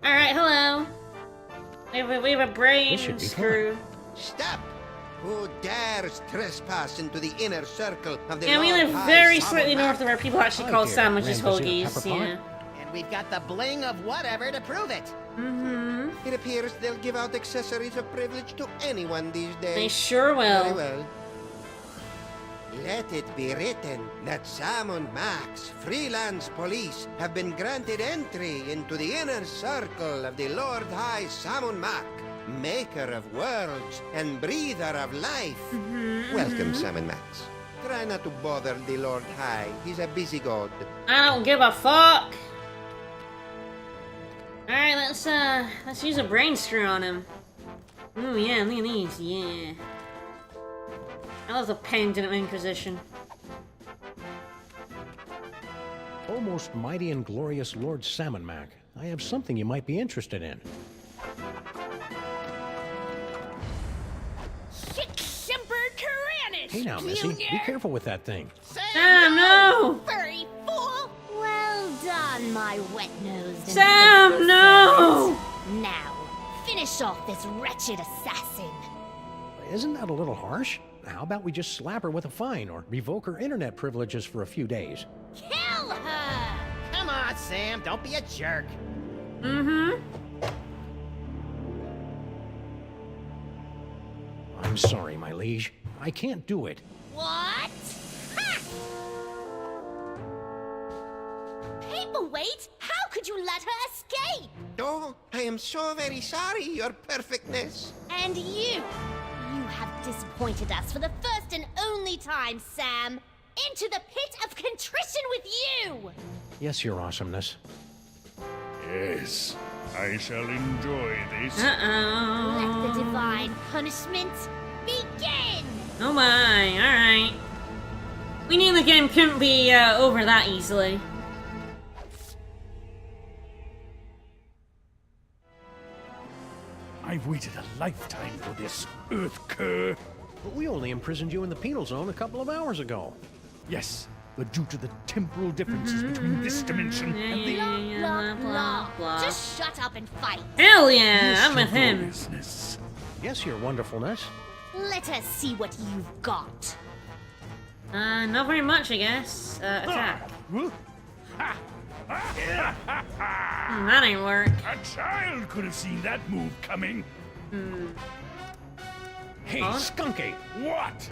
Alright, hello. We have a brain screw. Stop! Who dares trespass into the inner circle of the Yeah, we Lord live High very Samurai? slightly north of where people actually call sandwiches hoagies. Yeah. And we've got the bling of whatever to prove it. Mm-hmm. It appears they'll give out accessories of privilege to anyone these days. They sure will. Very well. Let it be written that Sam and Max, freelance police, have been granted entry into the inner circle of the Lord High Sam Mac, maker of worlds and breather of life. Welcome, Sam and Max. Try not to bother the Lord High. He's a busy god. I don't give a fuck. Alright, let's use a brain screw on him. Ooh, yeah, look at these, yeah. I love the Pendant Inquisition. Oh, most mighty and glorious Lord Salmon Mac, I have something you might be interested in. Sic Semper Tyrannis! Hey now, Missy, be careful with that thing. Sam, no! Furry fool! Well done, my wet-nosed. Sam, no! Now, finish off this wretched assassin. Isn't that a little harsh? How about we just slap her with a fine or revoke her internet privileges for a few days? Kill her! Come on, Sam, don't be a jerk. Mm-hmm. I'm sorry, my liege. I can't do it. What? Ha! Paperweight? How could you let her escape? Oh, I am so very sorry, Your Perfectness. And you have disappointed us for the first and only time, Sam. Into the pit of contrition with you! Yes, Your Awesomeness. Yes, I shall enjoy this. Uh-oh. Let the divine punishment begin! Oh my, alright. We knew the game couldn't be over that easily. I've waited a lifetime for this, Earth Cur. But we only imprisoned you in the penal zone a couple of hours ago. Yes, but due to the temporal differences between this dimension and the... Blah, blah, blah. Just shut up and fight. Hell yeah, I'm with him. Yes, Your Wonderfulness. Let us see what you've got. Not very much, I guess. Attack. That ain't work. A child could have seen that move coming. Hey, Skunk Ape! What?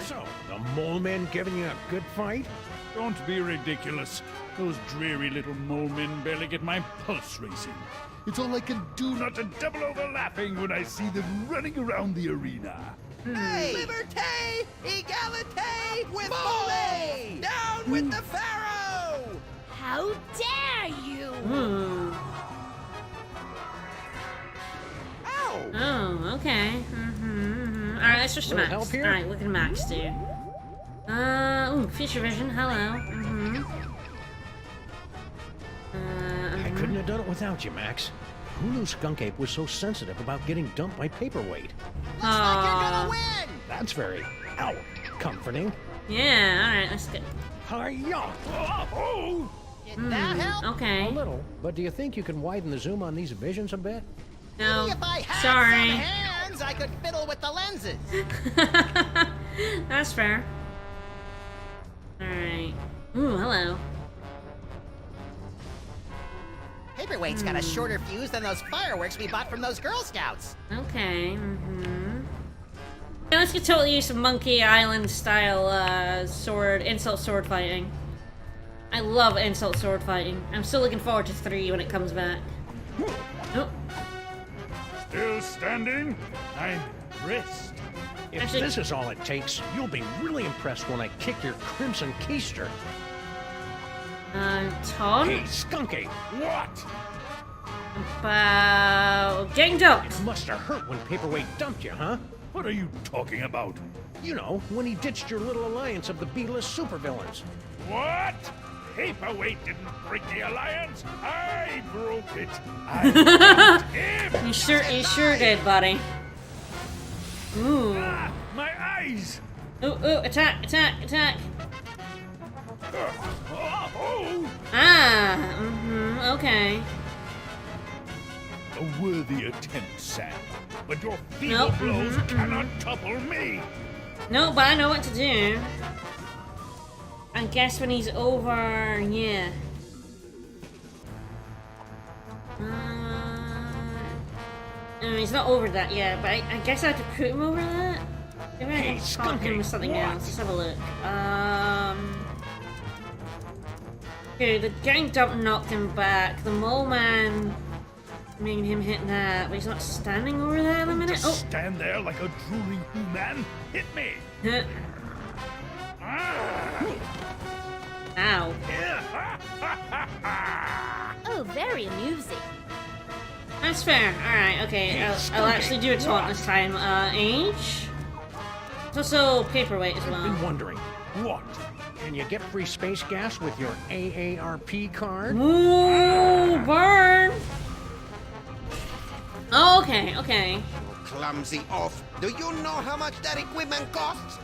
So, the mole men giving you a good fight? Don't be ridiculous. Those dreary little mole men barely get my pulse racing. It's all I can do not to double over laughing when I see them running around the arena. Hey! Liberté! Egalité! With Mole! Down with the Pharaoh! How dare you! Ow! Oh, okay. Alright, let's switch to Little Max. help here? Alright, look at Max, dude. Ooh, future vision, hello. I couldn't have done it without you, Max. Who knew Skunk Ape was so sensitive about getting dumped by Paperweight? Looks like you're gonna win! That's very, comforting. Yeah, alright, let's go. Hi-ya! Did that help? Okay. A little, but do you think you can widen the zoom on these visions a bit? No, Maybe if I had sorry. some hands, I could fiddle with the lenses. That's fair. Alright. Ooh, hello. Paperweight's got a shorter fuse than those fireworks we bought from those Girl Scouts. Okay, Yeah, let's get totally use some Monkey Island style insult sword fighting. I love insult sword fighting. I'm still looking forward to 3 when it comes back. Oh. Still standing? I'm impressed. If Actually- this is all it takes, you'll be really impressed when I kick your crimson keister. Todd? Hey, Skunk Ape! What? About getting dumped. It must have hurt when Paperweight dumped you, huh? What are you talking about? You know, when he ditched your little alliance of the B-list supervillains. What? Paperweight didn't break the alliance. I broke it. I broke him. You sure did, buddy. Ooh. Ah, my eyes. Ooh, attack. Oh. Ah, okay. A worthy attempt, Sam. But your feeble blows cannot topple me. No, but I know what to do. I guess when he's over, yeah. No, he's not over that yet, but I guess I have to put him over that? Maybe I can taunt him with something else. Let's have a look. Okay, the getting dumped knocked him back. The mole man made him hit that, but he's not standing over that at the minute. Oh! Stand there like a drooling man. Hit me. Ow. Oh, very amusing. That's fair. Alright, okay. I'll actually do a taunt this time. Age? It's also paperweight as well. I've been wondering. What? Can you get free space gas with your AARP card? Ooh, burn! Oh, okay. Clumsy oaf. Do you know how much that equipment costs?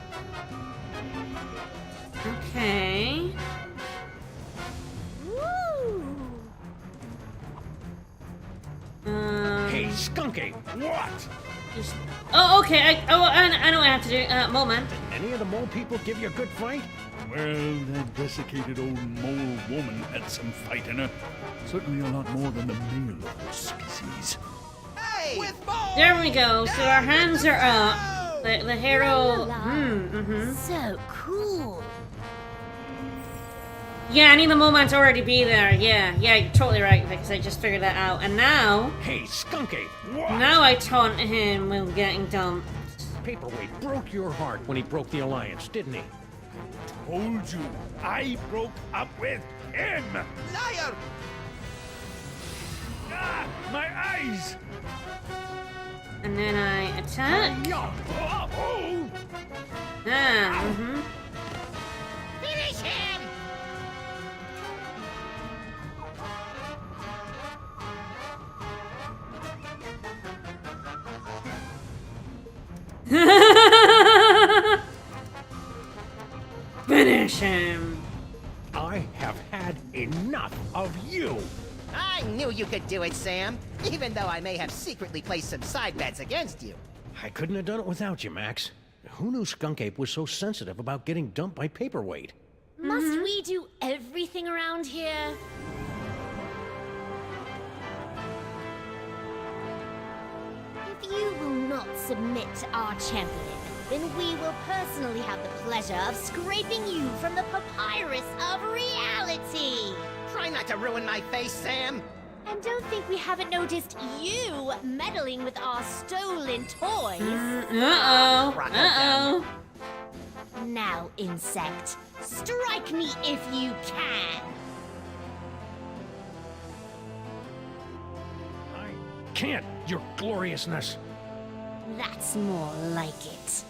Okay. Woo! Hey, Skunky! What? Oh, okay. I know what I have to do. Moment. Did any of the mole people give you a good fight? Well, that desiccated old mole woman had some fight in her. Certainly a lot more than the male of her species. Hey! There we go. So our hands are up. The hero. So cool. Yeah, I need the moment's already be there. Yeah, you're totally right, because I just figured that out. And now... Hey, Skunky! What? Now I taunt him with getting dumped. Paperweight broke your heart when he broke the alliance, didn't he? Told you, I broke up with him! Liar! Ah, my eyes! And then I attack. Finish him! Finish him! I have had enough of you! I knew you could do it, Sam. Even though I may have secretly placed some side bets against you. I couldn't have done it without you, Max. Who knew Skunk Ape was so sensitive about getting dumped by Paperweight? Must we do everything around here? If you will not submit to our champion, then we will personally have the pleasure of scraping you from the papyrus of reality. Try not to ruin my face, Sam. And don't think we haven't noticed you meddling with our stolen toys. Uh-oh. Now, insect, strike me if you can. I can't, your gloriousness. That's more like it.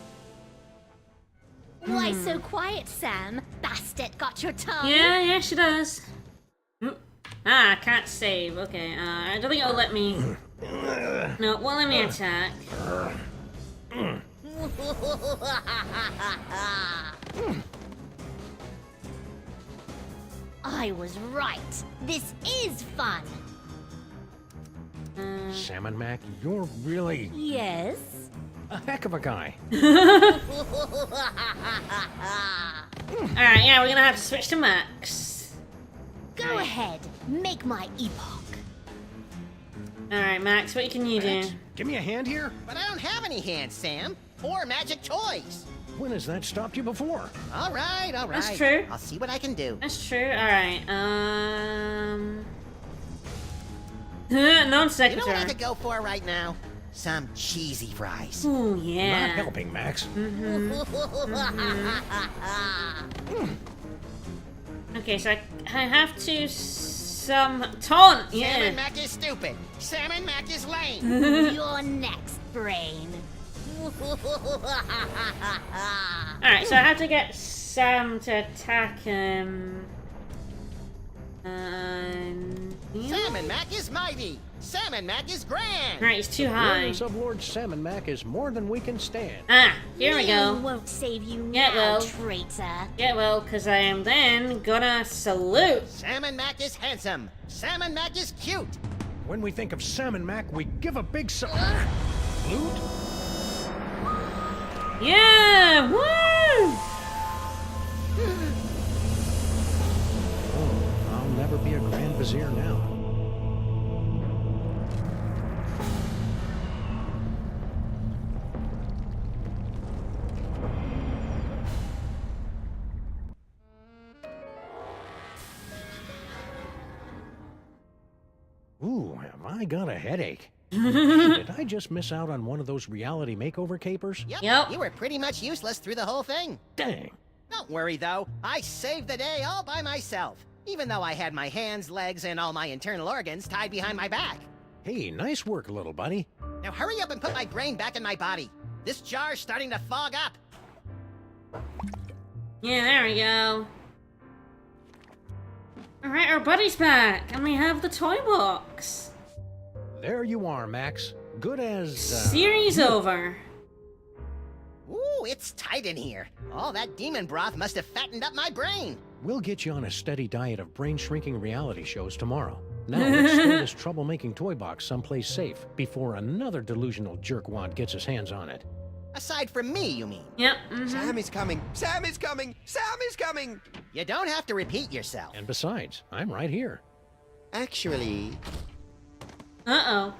Why so quiet, Sam? Bastet got your tongue? Yeah, she does. I can't save. Okay, I don't think it'll let me... No, it won't let me attack. I was right. This is fun. Salmon Mac, you're really... Yes? a heck of a guy. Alright, yeah, we're gonna have to switch to Max. Go ahead, make my epoch. Alright, Max, what can you do? Give me a hand here. But I don't have any hands, Sam. Or magic toys. When has that stopped you before? All right. That's true. I'll see what I can do. That's true. Alright, non-sequitur. You know what I could go for right now? Some cheesy fries. Ooh, yeah. Not helping, Max. Okay, so I have to taunt. Yeah. Salmon Mac is stupid. Salmon Mac is lame. You're next, Brain. Alright, so I have to get Sam to attack him. Salmon Mac is mighty! Salmon Mac is grand! Right, he's too The high. brilliance of Lord Salmon Mac is more than we can stand. Ah, here we go. Won't save you Yeah, now, well. traitor. Yeah, well, because I am then gonna salute. Salmon Mac is handsome! Salmon Mac is cute! When we think of Salmon Mac, we give a big salute. Yeah! Woo! Oh, I'll never be a Grand Vizier now. Ooh, have I got a headache? Did I just miss out on one of those reality makeover capers? Yep. You were pretty much useless through the whole thing. Dang. Don't worry, though. I saved the day all by myself. Even though I had my hands, legs, and all my internal organs tied behind my back. Hey, nice work, little buddy. Now hurry up and put my brain back in my body. This jar's starting to fog up. Yeah, there we go. Alright, our buddy's back, and we have the toy box. There you are, Max. Good as, Series over. Ooh, it's tight in here. All that demon broth must have fattened up my brain. We'll get you on a steady diet of brain-shrinking reality shows tomorrow. Now, let's store this troublemaking toy box someplace safe before another delusional jerkwad gets his hands on it. Aside from me, you mean? Yep. Sam is coming! Sam is coming! Sam is coming! You don't have to repeat yourself. And besides, I'm right here. Actually... Uh-oh.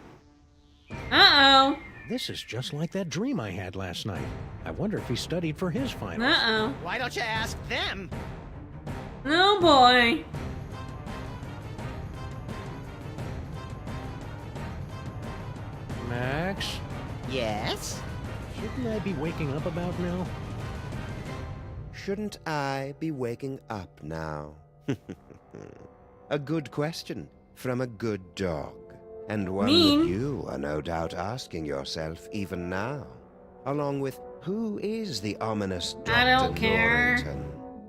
Uh-oh. This is just like that dream I had last night. I wonder if he studied for his finals. Uh-oh. Why don't you ask them? No, boy. Max? Yes? Shouldn't I be waking up about now? Shouldn't I be waking up now? A good question from a good dog. And one that you are no doubt asking yourself even now. Along with, who is the ominous Dr. I don't care. Norrington?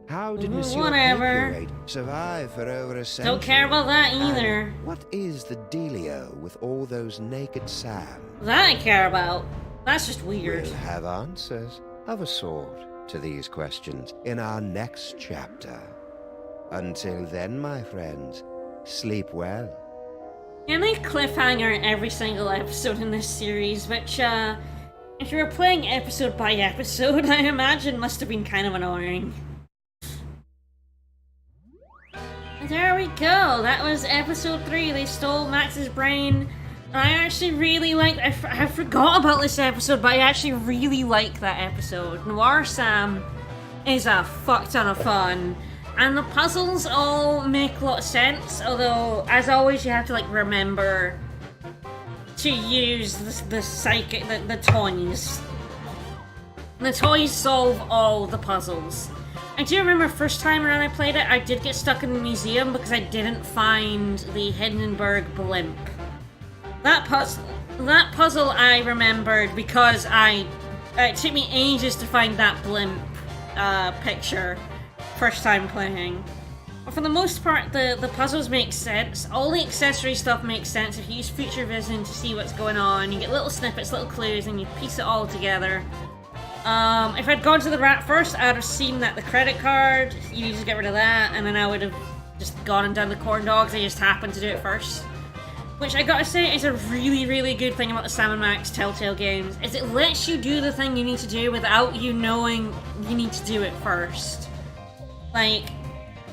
How did Monsieur Whatever. Paperweight survive for over a century? Don't care about that And either. what is the dealio with all those naked Sam? That I care about. That's just weird. We'll have answers of a sort to these questions in our next chapter. Until then, my friends, sleep well. Yeah, they cliffhanger in every single episode in this series, which, if you were playing episode by episode, I imagine must have been kind of annoying. There we go, that was episode 3, they stole Max's brain. And I actually really liked, I forgot about this episode, but I actually really like that episode. Noire Sam is a fuck ton of fun. And the puzzles all make a lot of sense, although, as always, you have to, like, remember to use the toys. The toys solve all the puzzles. I do remember first time around I played it, I did get stuck in the museum because I didn't find the Hindenburg blimp. That puzzle I remembered because it took me ages to find that blimp picture first time playing. But for the most part, the puzzles make sense. All the accessory stuff makes sense if you use future vision to see what's going on. You get little snippets, little clues, and you piece it all together. If I'd gone to the rat first, I'd have seen that the credit card, you just get rid of that, and then I would have just gone and done the corn dogs. I just happened to do it first. Which I gotta say is a really, really good thing about the Sam & Max Telltale games, is it lets you do the thing you need to do without you knowing you need to do it first. Like,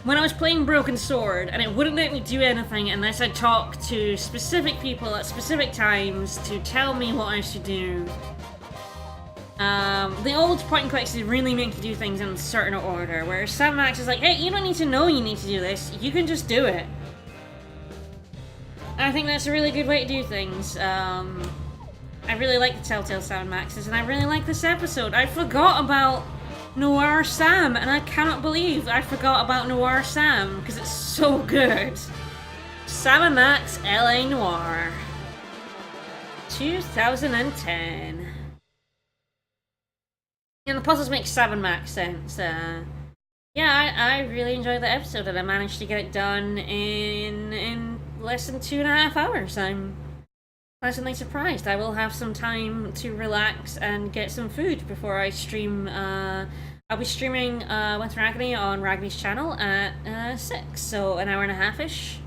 when I was playing Broken Sword, and it wouldn't let me do anything unless I talked to specific people at specific times to tell me what I should do. The old point and clicks really make you do things in a certain order, whereas Sam & Max is like, hey, you don't need to know you need to do this, you can just do it. I think that's a really good way to do things. I really like the Telltale Sam & Maxes, and I really like this episode. I forgot about Noire Sam, and I cannot believe I forgot about Noire Sam, because it's so good. Sam & Max LA Noire. 2010. And the puzzles make Sam Max sense. Yeah, I really enjoyed the episode, and I managed to get it done in less than 2.5 hours. I'm pleasantly surprised. I will have some time to relax and get some food before I stream. I'll be streaming Winter Agony on Ragny's channel at 6, so an hour and a half-ish.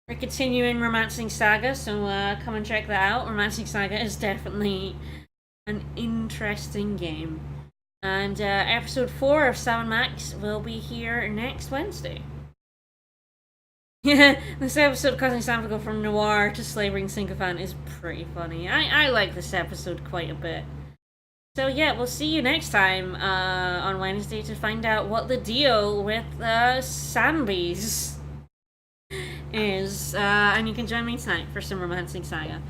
We're continuing Romancing Saga, so come and check that out. Romancing Saga is definitely an interesting game. And episode 4 of Sam Max will be here next Wednesday. Yeah, this episode causing Sam to go from Noire to slavering sycophant is pretty funny. I like this episode quite a bit. So yeah, we'll see you next time on Wednesday to find out what the deal with Sambies is. And you can join me tonight for some Romancing Saga.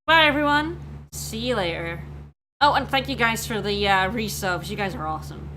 Bye everyone, see you later. Oh, and thank you guys for the resubs, you guys are awesome.